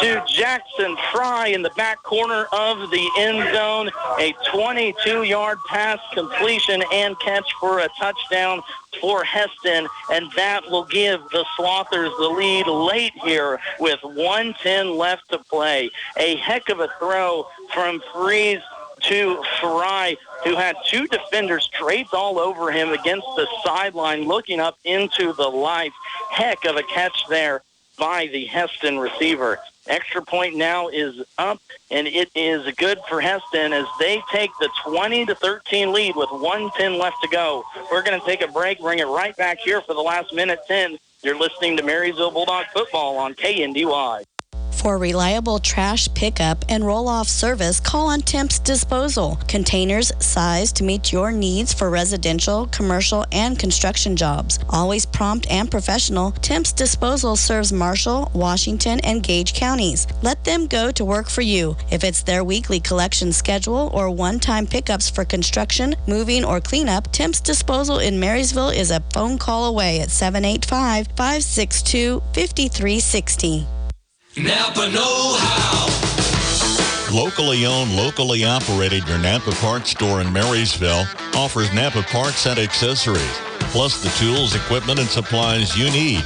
to Jackson Fry in the back corner of the end zone. A 22-yard pass completion and catch for a touchdown for Hesston, and that will give the Swathers the lead late here with 1:10 left to play. A heck of a throw from Freeze to Fry, who had 2 defenders draped all over him against the sideline, looking up into the lights. Heck of a catch there by the Hesston receiver. Extra point now is up, and it is good for Hesston as they take the 20-13 lead with 1:10 left to go. We're going to take a break, bring it right back here for the last minute 10. You're listening to Marysville Bulldog Football on KNDY. For reliable trash pickup and roll-off service, call on Temps Disposal. Containers sized to meet your needs for residential, commercial, and construction jobs. Always prompt and professional, Temps Disposal serves Marshall, Washington, and Gage counties. Let them go to work for you. If it's their weekly collection schedule or one-time pickups for construction, moving, or cleanup, Temps Disposal in Marysville is a phone call away at 785-562-5360. Napa know-how. Locally owned, locally operated, your Napa Parts store in Marysville offers Napa parts and accessories, plus the tools, equipment, and supplies you need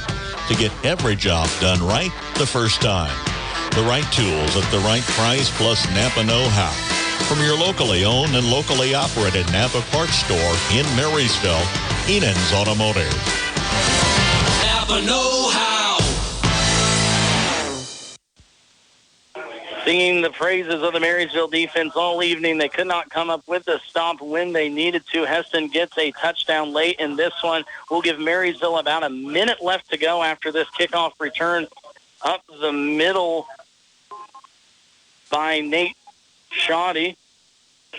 to get every job done right the first time. The right tools at the right price, plus Napa know-how. From your locally owned and locally operated Napa Parts store in Marysville, Enan's Automotive. Napa know-how. Singing the praises of the Marysville defense all evening. They could not come up with a stop when they needed to. Hesston gets a touchdown late in this one. We'll give Marysville about a minute left to go after this kickoff return up the middle by Nate Shoddy.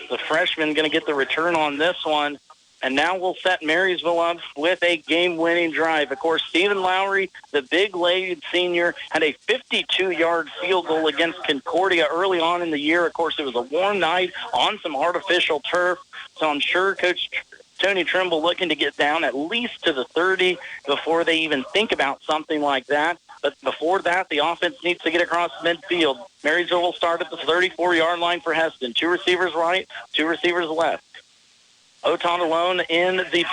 The freshman going to get the return on this one. And now we'll set Marysville up with a game-winning drive. Of course, Stephen Lowry, the big-legged senior, had a 52-yard field goal against Concordia early on in the year. Of course, it was a warm night on some artificial turf. So I'm sure Coach Tony Trimble looking to get down at least to the 30 before they even think about something like that. But before that, the offense needs to get across midfield. Marysville will start at the 34-yard line for Hesston. 2 receivers right, 2 receivers left. Oton alone in the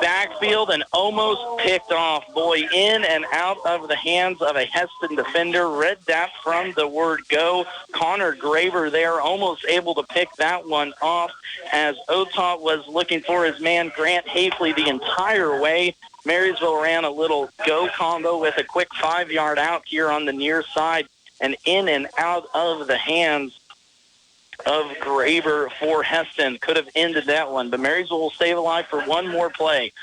backfield and almost picked off. Boy, in and out of the hands of a Hesston defender. Read that from the word go. Connor Graver there almost able to pick that one off as Oton was looking for his man Grant Hafley the entire way. Marysville ran a little go combo with a quick 5-yard out here on the near side and in and out of the hands of Graver for Hesston. Could have ended that one, but Marysville will stay alive for one more play.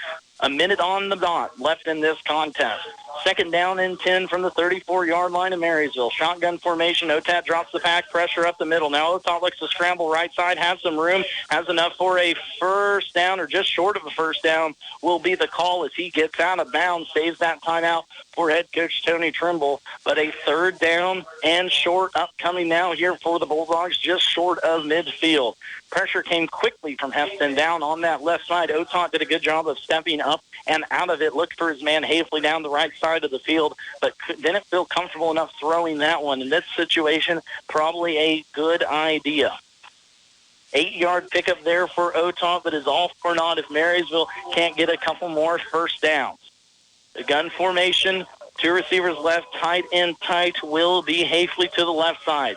A minute on the dot left in this contest. Second down and 10 from the 34-yard line of Marysville. Shotgun formation. Otat drops the pack. Pressure up the middle. Now Otat looks to scramble right side. Has some room. Has enough for a first down, or just short of a first down will be the call as he gets out of bounds. Saves that timeout for head coach Tony Trimble. But a third down and short upcoming now here for the Bulldogs, just short of midfield. Pressure came quickly from Hesston down on that left side. Otat did a good job of stepping up and out of it. Looked for his man Hafley down the right side side of the field, but didn't feel comfortable enough throwing that one. In this situation, probably a good idea. 8-yard pickup there for Oton, but is all for naught if Marysville can't get a couple more first downs. The gun formation, 2 receivers left, tight end tight, will be Hafley to the left side.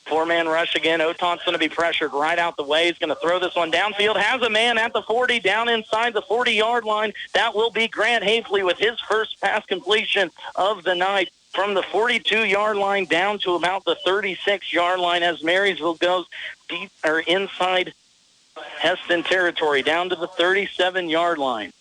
4-man rush again. Oton's going to be pressured right out the way. He's going to throw this one downfield. Has a man at the 40, down inside the 40-yard line. That will be Grant Hafley with his first pass completion of the night from the 42-yard line down to about the 36-yard line as Marysville goes deep or inside Hesston territory, down to the 37-yard line.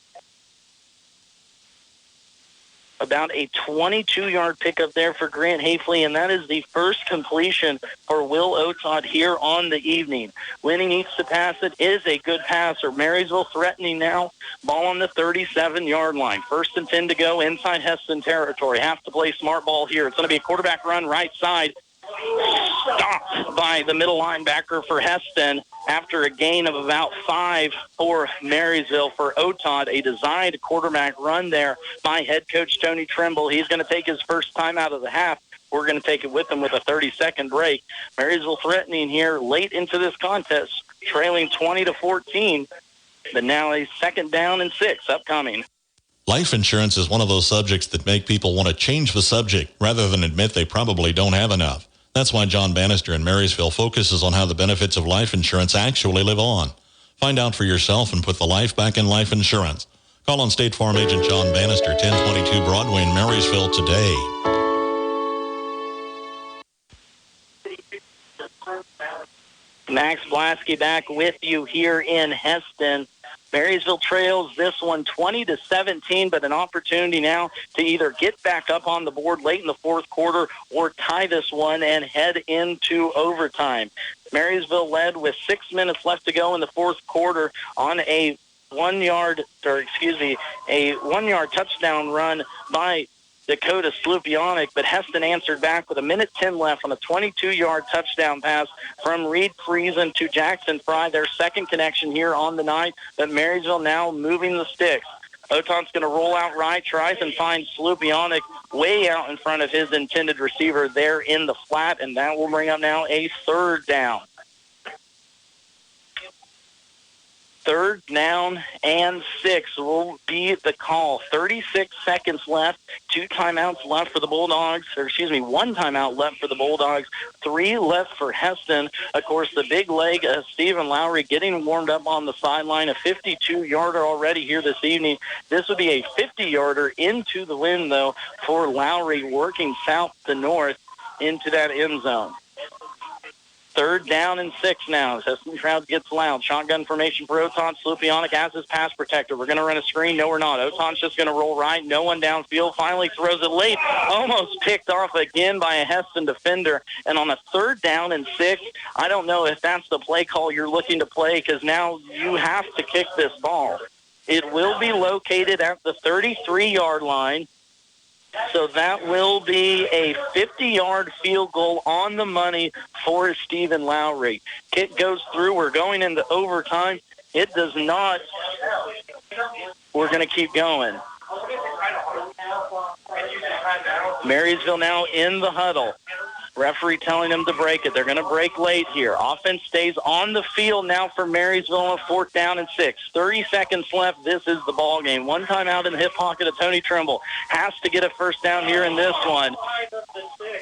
About a 22-yard pickup there for Grant Hafley, and that is the first completion for Will Oton here on the evening. Winnie needs to pass it. Is a good passer. Marysville threatening now. Ball on the 37-yard line. 1st and 10 to go inside Hesston territory. Have to play smart ball here. It's going to be a quarterback run right side. Stopped by the middle linebacker for Hesston after a gain of about 5 for Marysville. For Oton, a designed quarterback run there by head coach Tony Trimble. He's going to take his first time out of the half. We're going to take it with him with a 30-second break. Marysville threatening here late into this contest, trailing 20-14, but now a 2nd down and 6 upcoming. Life insurance is one of those subjects that make people want to change the subject rather than admit they probably don't have enough. That's why John Bannister in Marysville focuses on how the benefits of life insurance actually live on. Find out for yourself and put the life back in life insurance. Call on State Farm agent John Bannister, 1022 Broadway in Marysville today. Max Blasky back with you here in Hesston. Marysville trails this one 20-17, but an opportunity now to either get back up on the board late in the 4th quarter or tie this one and head into overtime. Marysville led with 6 minutes left to go in the 4th quarter on a 1-yard touchdown run by Dakota Slupionic, but Hesston answered back with 1:10 left on a 22-yard touchdown pass from Reed Friesen to Jackson Fry, their second connection here on the night, but Marysville now moving the sticks. Oton's going to roll out right, tries and finds Slupionic way out in front of his intended receiver there in the flat, and that will bring up now a 3rd down. 3rd down and 6 will be the call. 36 seconds left. 2 timeouts left for the Bulldogs. 1 timeout left for the Bulldogs. 3 left for Hesston. Of course, the big leg of Stephen Lowry getting warmed up on the sideline. A 52-yarder already here this evening. This would be a 50-yarder into the wind, though, for Lowry working south to north into that end zone. 3rd down and 6 now. Hesston crowd gets loud. Shotgun formation for Oton. Slupionic as his pass protector. We're going to run a screen. No, we're not. Oton's just going to roll right. No one downfield. Finally throws it late. Almost picked off again by a Hesston defender. And on a 3rd down and 6, I don't know if that's the play call you're looking to play because now you have to kick this ball. It will be located at the 33-yard line. So that will be a 50-yard field goal on the money for Stephen Lowry. Kick goes through. We're going into overtime. It does not. We're going to keep going. Marysville now in the huddle. Referee telling them to break it. They're going to break late here. Offense stays on the field now for Marysville on 4th down and 6. 30 seconds left. This is the ball game. 1 timeout in the hip pocket of Tony Trimble. Has to get a first down here in this one.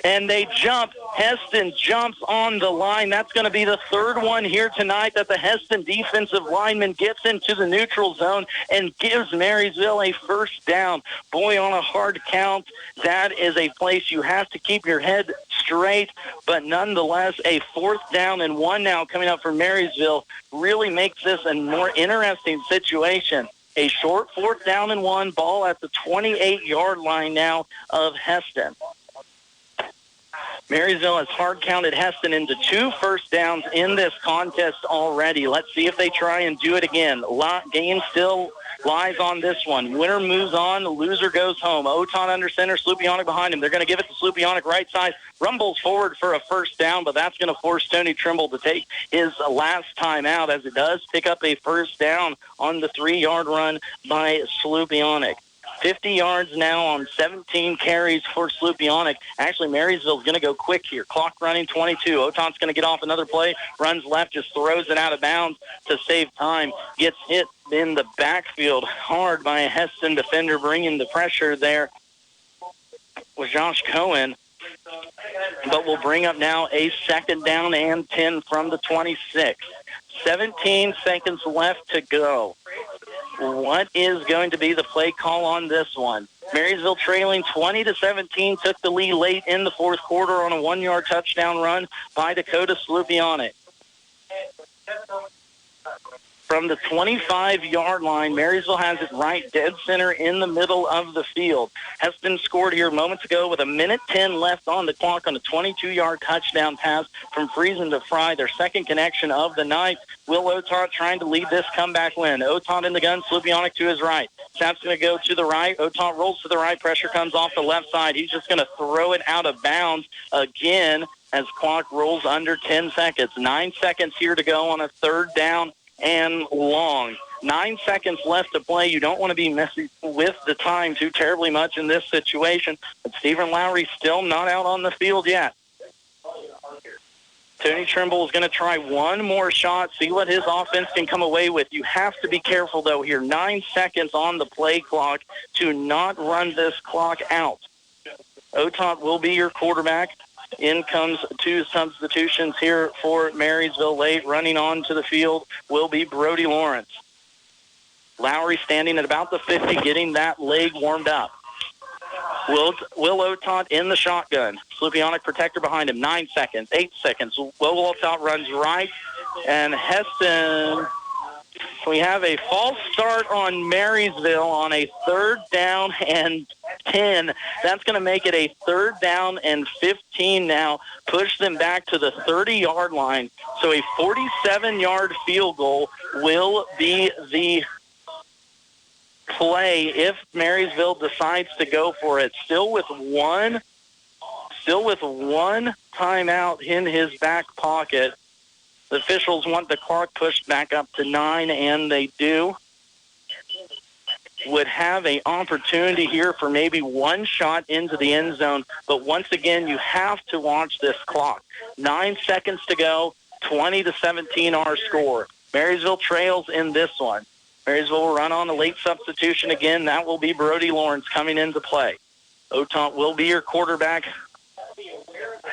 And they jump. Hesston jumps on the line. That's going to be the 3rd one here tonight that the Hesston defensive lineman gets into the neutral zone and gives Marysville a first down. Boy, on a hard count, that is a place you have to keep your head straight, but nonetheless, a 4th down and 1 now coming up for Marysville really makes this a more interesting situation. A short 4th down and 1, ball at the 28-yard line now of Hesston. Marysville has hard counted Hesston into 2 first downs in this contest already. Let's see if they try and do it again. Game still lies on this one. Winner moves on. The loser goes home. Oton under center. Slupionic behind him. They're going to give it to Slupionic right side. Rumbles forward for a first down, but that's going to force Tony Trimble to take his last time out as it does pick up a first down on the 3-yard run by Slupionic. 50 yards now on 17 carries for Slupionic. Actually, Marysville's going to go quick here. Clock running 22. Oton's going to get off another play, runs left, just throws it out of bounds to save time. Gets hit in the backfield hard by a Hesston defender, bringing the pressure there with Josh Cohen. But we'll bring up now a 2nd down and 10 from the 26. 17 seconds left to go. What is going to be the play call on this one? Marysville trailing 20-17, took the lead late in the 4th quarter on a 1-yard touchdown run by Dakota Slupionic. From the 25-yard line, Marysville has it right dead center in the middle of the field. Hesston scored here moments ago with 1:10 left on the clock on a 22-yard touchdown pass from Friesen to Fry, their second connection of the night. Will Otot trying to lead this comeback win. Otot in the gun, Slupionic to his right. Snap's going to go to the right. Otot rolls to the right. Pressure comes off the left side. He's just going to throw it out of bounds again as clock rolls under 10 seconds. 9 seconds here to go on a 3rd down and long. 9 seconds left to play. You don't want to be messy with the time too terribly much in this situation. But Stephen Lowry still not out on the field yet. Tony Trimble is going to try one more shot, see what his offense can come away with. You have to be careful, though, here. 9 seconds on the play clock to not run this clock out. Otot will be your quarterback. In comes 2 substitutions here for Marysville late. Running on to the field will be Brody Lawrence. Lowry standing at about the 50, getting that leg warmed up. Will Otot in the shotgun. Slupionic protector behind him. 9 seconds, 8 seconds. Will Otot runs right. And Hesston, we have a false start on Marysville on a 3rd down and 10. That's going to make it a 3rd down and 15 now. Push them back to the 30-yard line. So a 47-yard field goal will be the play if Marysville decides to go for it. Still with one timeout in his back pocket. The officials want the clock pushed back up to 9, and they do. Would have an opportunity here for maybe one shot into the end zone, but once again, you have to watch this clock. 9 seconds to go, 20-17 our score. Marysville trails in this one. Marysville will run on a late substitution again. That will be Brody Lawrence coming into play. Otot will be your quarterback.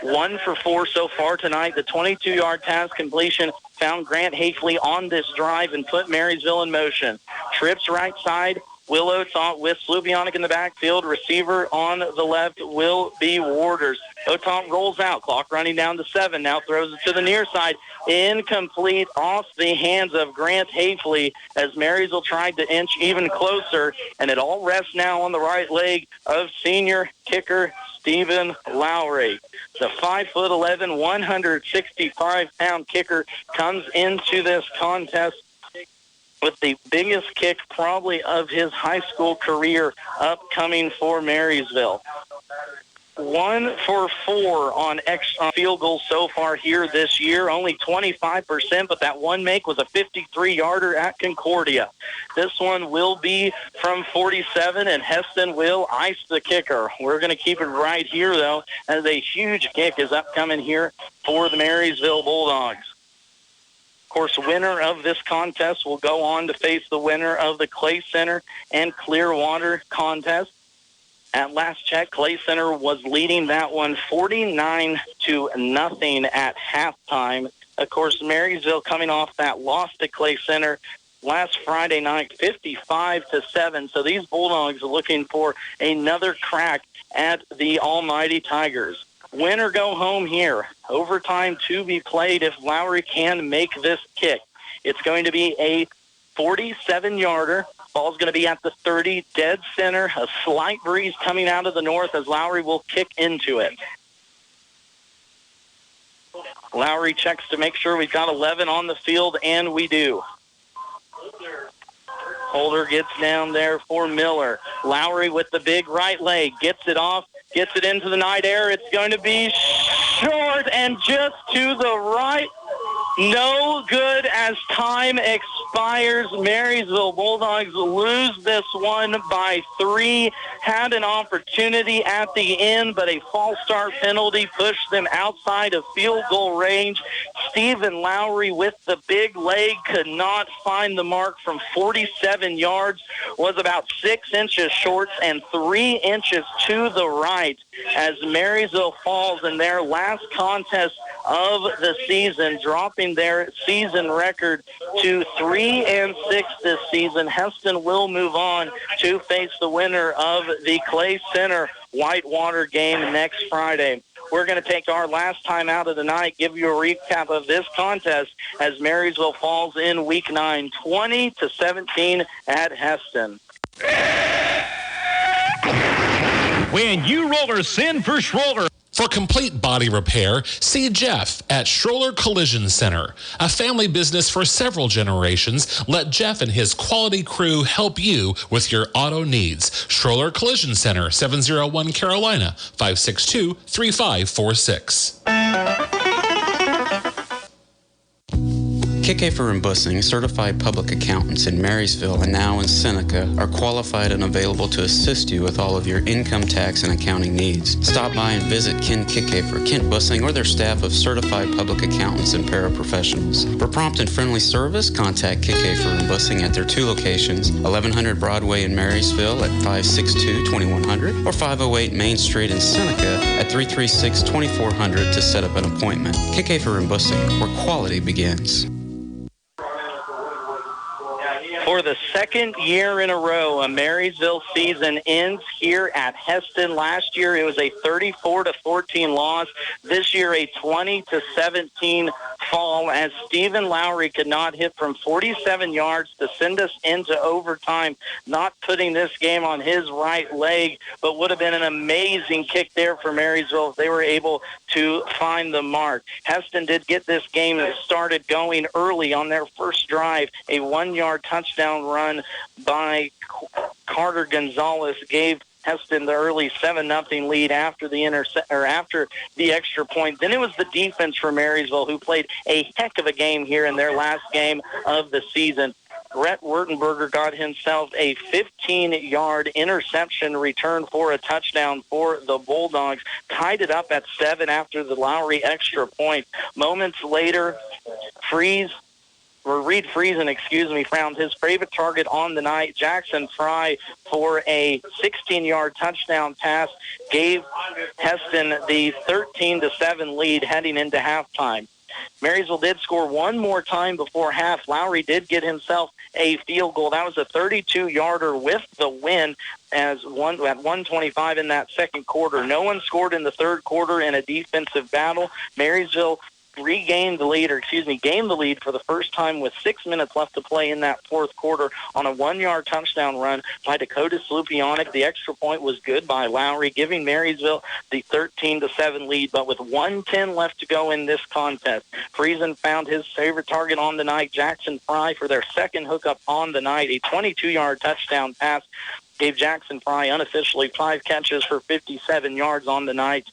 1 for 4 so far tonight. The 22-yard pass completion found Grant Hafley on this drive and put Marysville in motion. Trips right side. Will Otot with Slupionic in the backfield. Receiver on the left will be Waters. Otot rolls out. Clock running down to 7. Now throws it to the near side. Incomplete off the hands of Grant Hafley as Marysville tried to inch even closer. And it all rests now on the right leg of senior kicker Stephen Lowry. The 5'11", 165-pound kicker comes into this contest with the biggest kick probably of his high school career upcoming for Marysville. 1 for 4 on extra field goals so far here this year, only 25%, but that one make was a 53-yarder at Concordia. This one will be from 47, and Hesston will ice the kicker. We're going to keep it right here, though, as a huge kick is upcoming here for the Marysville Bulldogs. Of course, winner of this contest will go on to face the winner of the Clay Center and Clearwater contest. At last check, Clay Center was leading that one 49-0 at halftime. Of course, Marysville coming off that loss to Clay Center last Friday night, 55-7. So these Bulldogs are looking for another crack at the almighty Tigers. Win or go home here. Overtime to be played if Lowry can make this kick. It's going to be a 47-yarder. Ball's going to be at the 30, dead center. A slight breeze coming out of the north as Lowry will kick into it. Lowry checks to make sure we've got 11 on the field, and we do. Holder gets down there for Miller. Lowry with the big right leg, gets it off, gets it into the night air. It's going to be short and just to the right. No good as time expires. Marysville Bulldogs lose this one by 3. Had an opportunity at the end, but a false start penalty pushed them outside of field goal range. Stephen Lowry with the big leg could not find the mark from 47 yards, was about 6 inches short and 3 inches to the right as Marysville falls in their last contest of the season, dropping their season record to 3-6 this season. Hesston will move on to face the winner of the Clay Center Whitewater game next Friday. We're going to take our last time out of the night, give you a recap of this contest as Marysville falls in Week 9, 20-17 at Hesston. When you rollers send for Schroller. For complete body repair, see Jeff at Schroller Collision Center. A family business for several generations, let Jeff and his quality crew help you with your auto needs. Schroller Collision Center, 701 Carolina, 562-3546. Kickafer and Bussing, certified public accountants in Marysville and now in Seneca, are qualified and available to assist you with all of your income tax and accounting needs. Stop by and visit Ken Kickafer, Kent Bussing, or their staff of certified public accountants and paraprofessionals. For prompt and friendly service, contact Kickafer and Bussing at their 2 locations, 1100 Broadway in Marysville at 562-2100 or 508 Main Street in Seneca at 336-2400 to set up an appointment. Kickafer and Bussing, where quality begins. For the second year in a row, a Marysville season ends here at Hesston. Last year, it was a 34-14 loss. This year, a 20-17 fall as Stephen Lowry could not hit from 47 yards to send us into overtime, not putting this game on his right leg, but would have been an amazing kick there for Marysville if they were able to find the mark. Hesston did get this game started going early on their first drive. A 1-yard touchdown run by Carter Gonzalez gave Hesston the early 7-0 lead after the after the extra point. Then it was the defense for Marysville who played a heck of a game here in their last game of the season. Brett Wurtenberger got himself a 15-yard interception return for a touchdown for the Bulldogs. Tied it up at 7 after the Lowry extra point. Moments later, Reed Friesen, found his favorite target on the night, Jackson Fry, for a 16-yard touchdown pass, gave Hesston the 13-7 lead heading into halftime. Marysville did score one more time before half. Lowry did get himself a field goal. That was a 32-yarder with the win at 1:25 in that second quarter. No one scored in the third quarter in a defensive battle. Marysville gained the lead for the first time with 6 minutes left to play in that fourth quarter on a 1-yard touchdown run by Dakota Slupionic. The extra point was good by Lowry, giving Marysville the 13-7 lead, but with 1:10 left to go in this contest. Friesen found his favorite target on the night, Jackson Fry, for their second hookup on the night. A 22-yard touchdown pass gave Jackson Fry unofficially 5 catches for 57 yards on the night,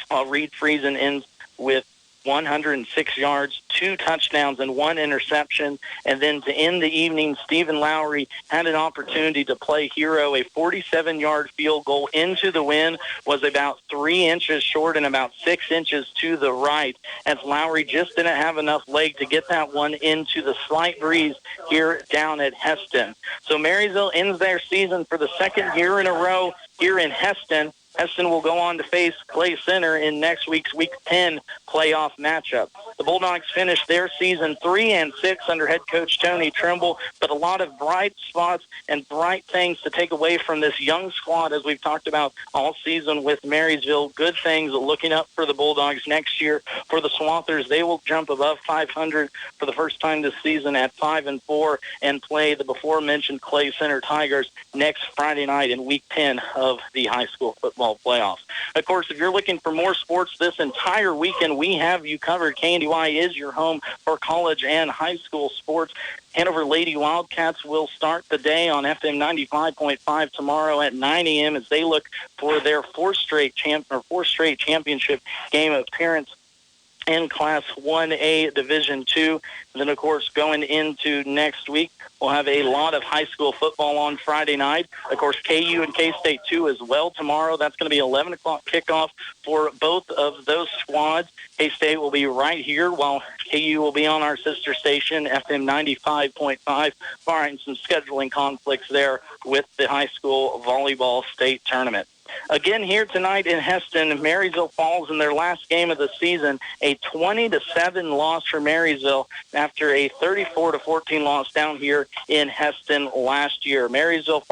while Reed Friesen ends with 106 yards, 2 touchdowns, and 1 interception. And then to end the evening, Stephen Lowry had an opportunity to play hero. A 47-yard field goal into the win was about 3 inches short and about 6 inches to the right, as Lowry just didn't have enough leg to get that one into the slight breeze here down at Hesston. So Marysville ends their season for the second year in a row here in Hesston. Hesston will go on to face Clay Center in next week's Week 10 playoff matchup. The Bulldogs finished their season 3-6 under head coach Tony Trimble, but a lot of bright spots and bright things to take away from this young squad, as we've talked about all season with Marysville. Good things looking up for the Bulldogs next year. For the Swathers, they will jump above 500 for the first time this season at 5-4 and play the before-mentioned Clay Center Tigers next Friday night in Week 10 of the high school football playoffs. Of course, if you're looking for more sports this entire weekend, we have you covered. KNDY is your home for college and high school sports. Hanover Lady Wildcats will start the day on FM 95.5 tomorrow at 9 a.m. as they look for their fourth straight championship game appearance in Class 1A Division II. And then, of course, going into next week, we'll have a lot of high school football on Friday night. Of course, KU and K-State 2 as well tomorrow. That's going to be 11 o'clock kickoff for both of those squads. K-State will be right here while KU will be on our sister station, FM 95.5, barring some scheduling conflicts there with the high school volleyball state tournament. Again, here tonight in Hesston, Marysville falls in their last game of the season, a 20-7 loss for Marysville after a 34-14 loss down here in Hesston last year. Marysville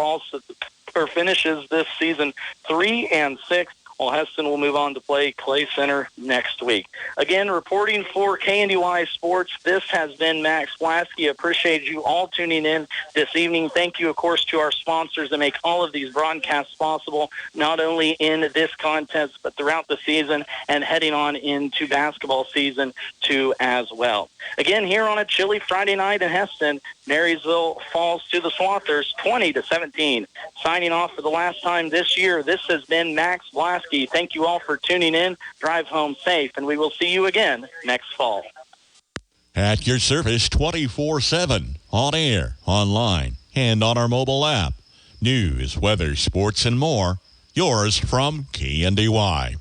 finishes this season 3-6. While Hesston will move on to play Clay Center next week. Again, reporting for KNDY Sports, this has been Max Blasky. Appreciate you all tuning in this evening. Thank you, of course, to our sponsors that make all of these broadcasts possible, not only in this contest, but throughout the season and heading on into basketball season 2 as well. Again, here on a chilly Friday night in Hesston, Marysville falls to the Swathers 20-17. Signing off for the last time this year, this has been Max Blasky. Thank you all for tuning in. Drive home safe, and we will see you again next fall. At your service 24/7, on air, online, and on our mobile app. News, weather, sports, and more. Yours from KNDY.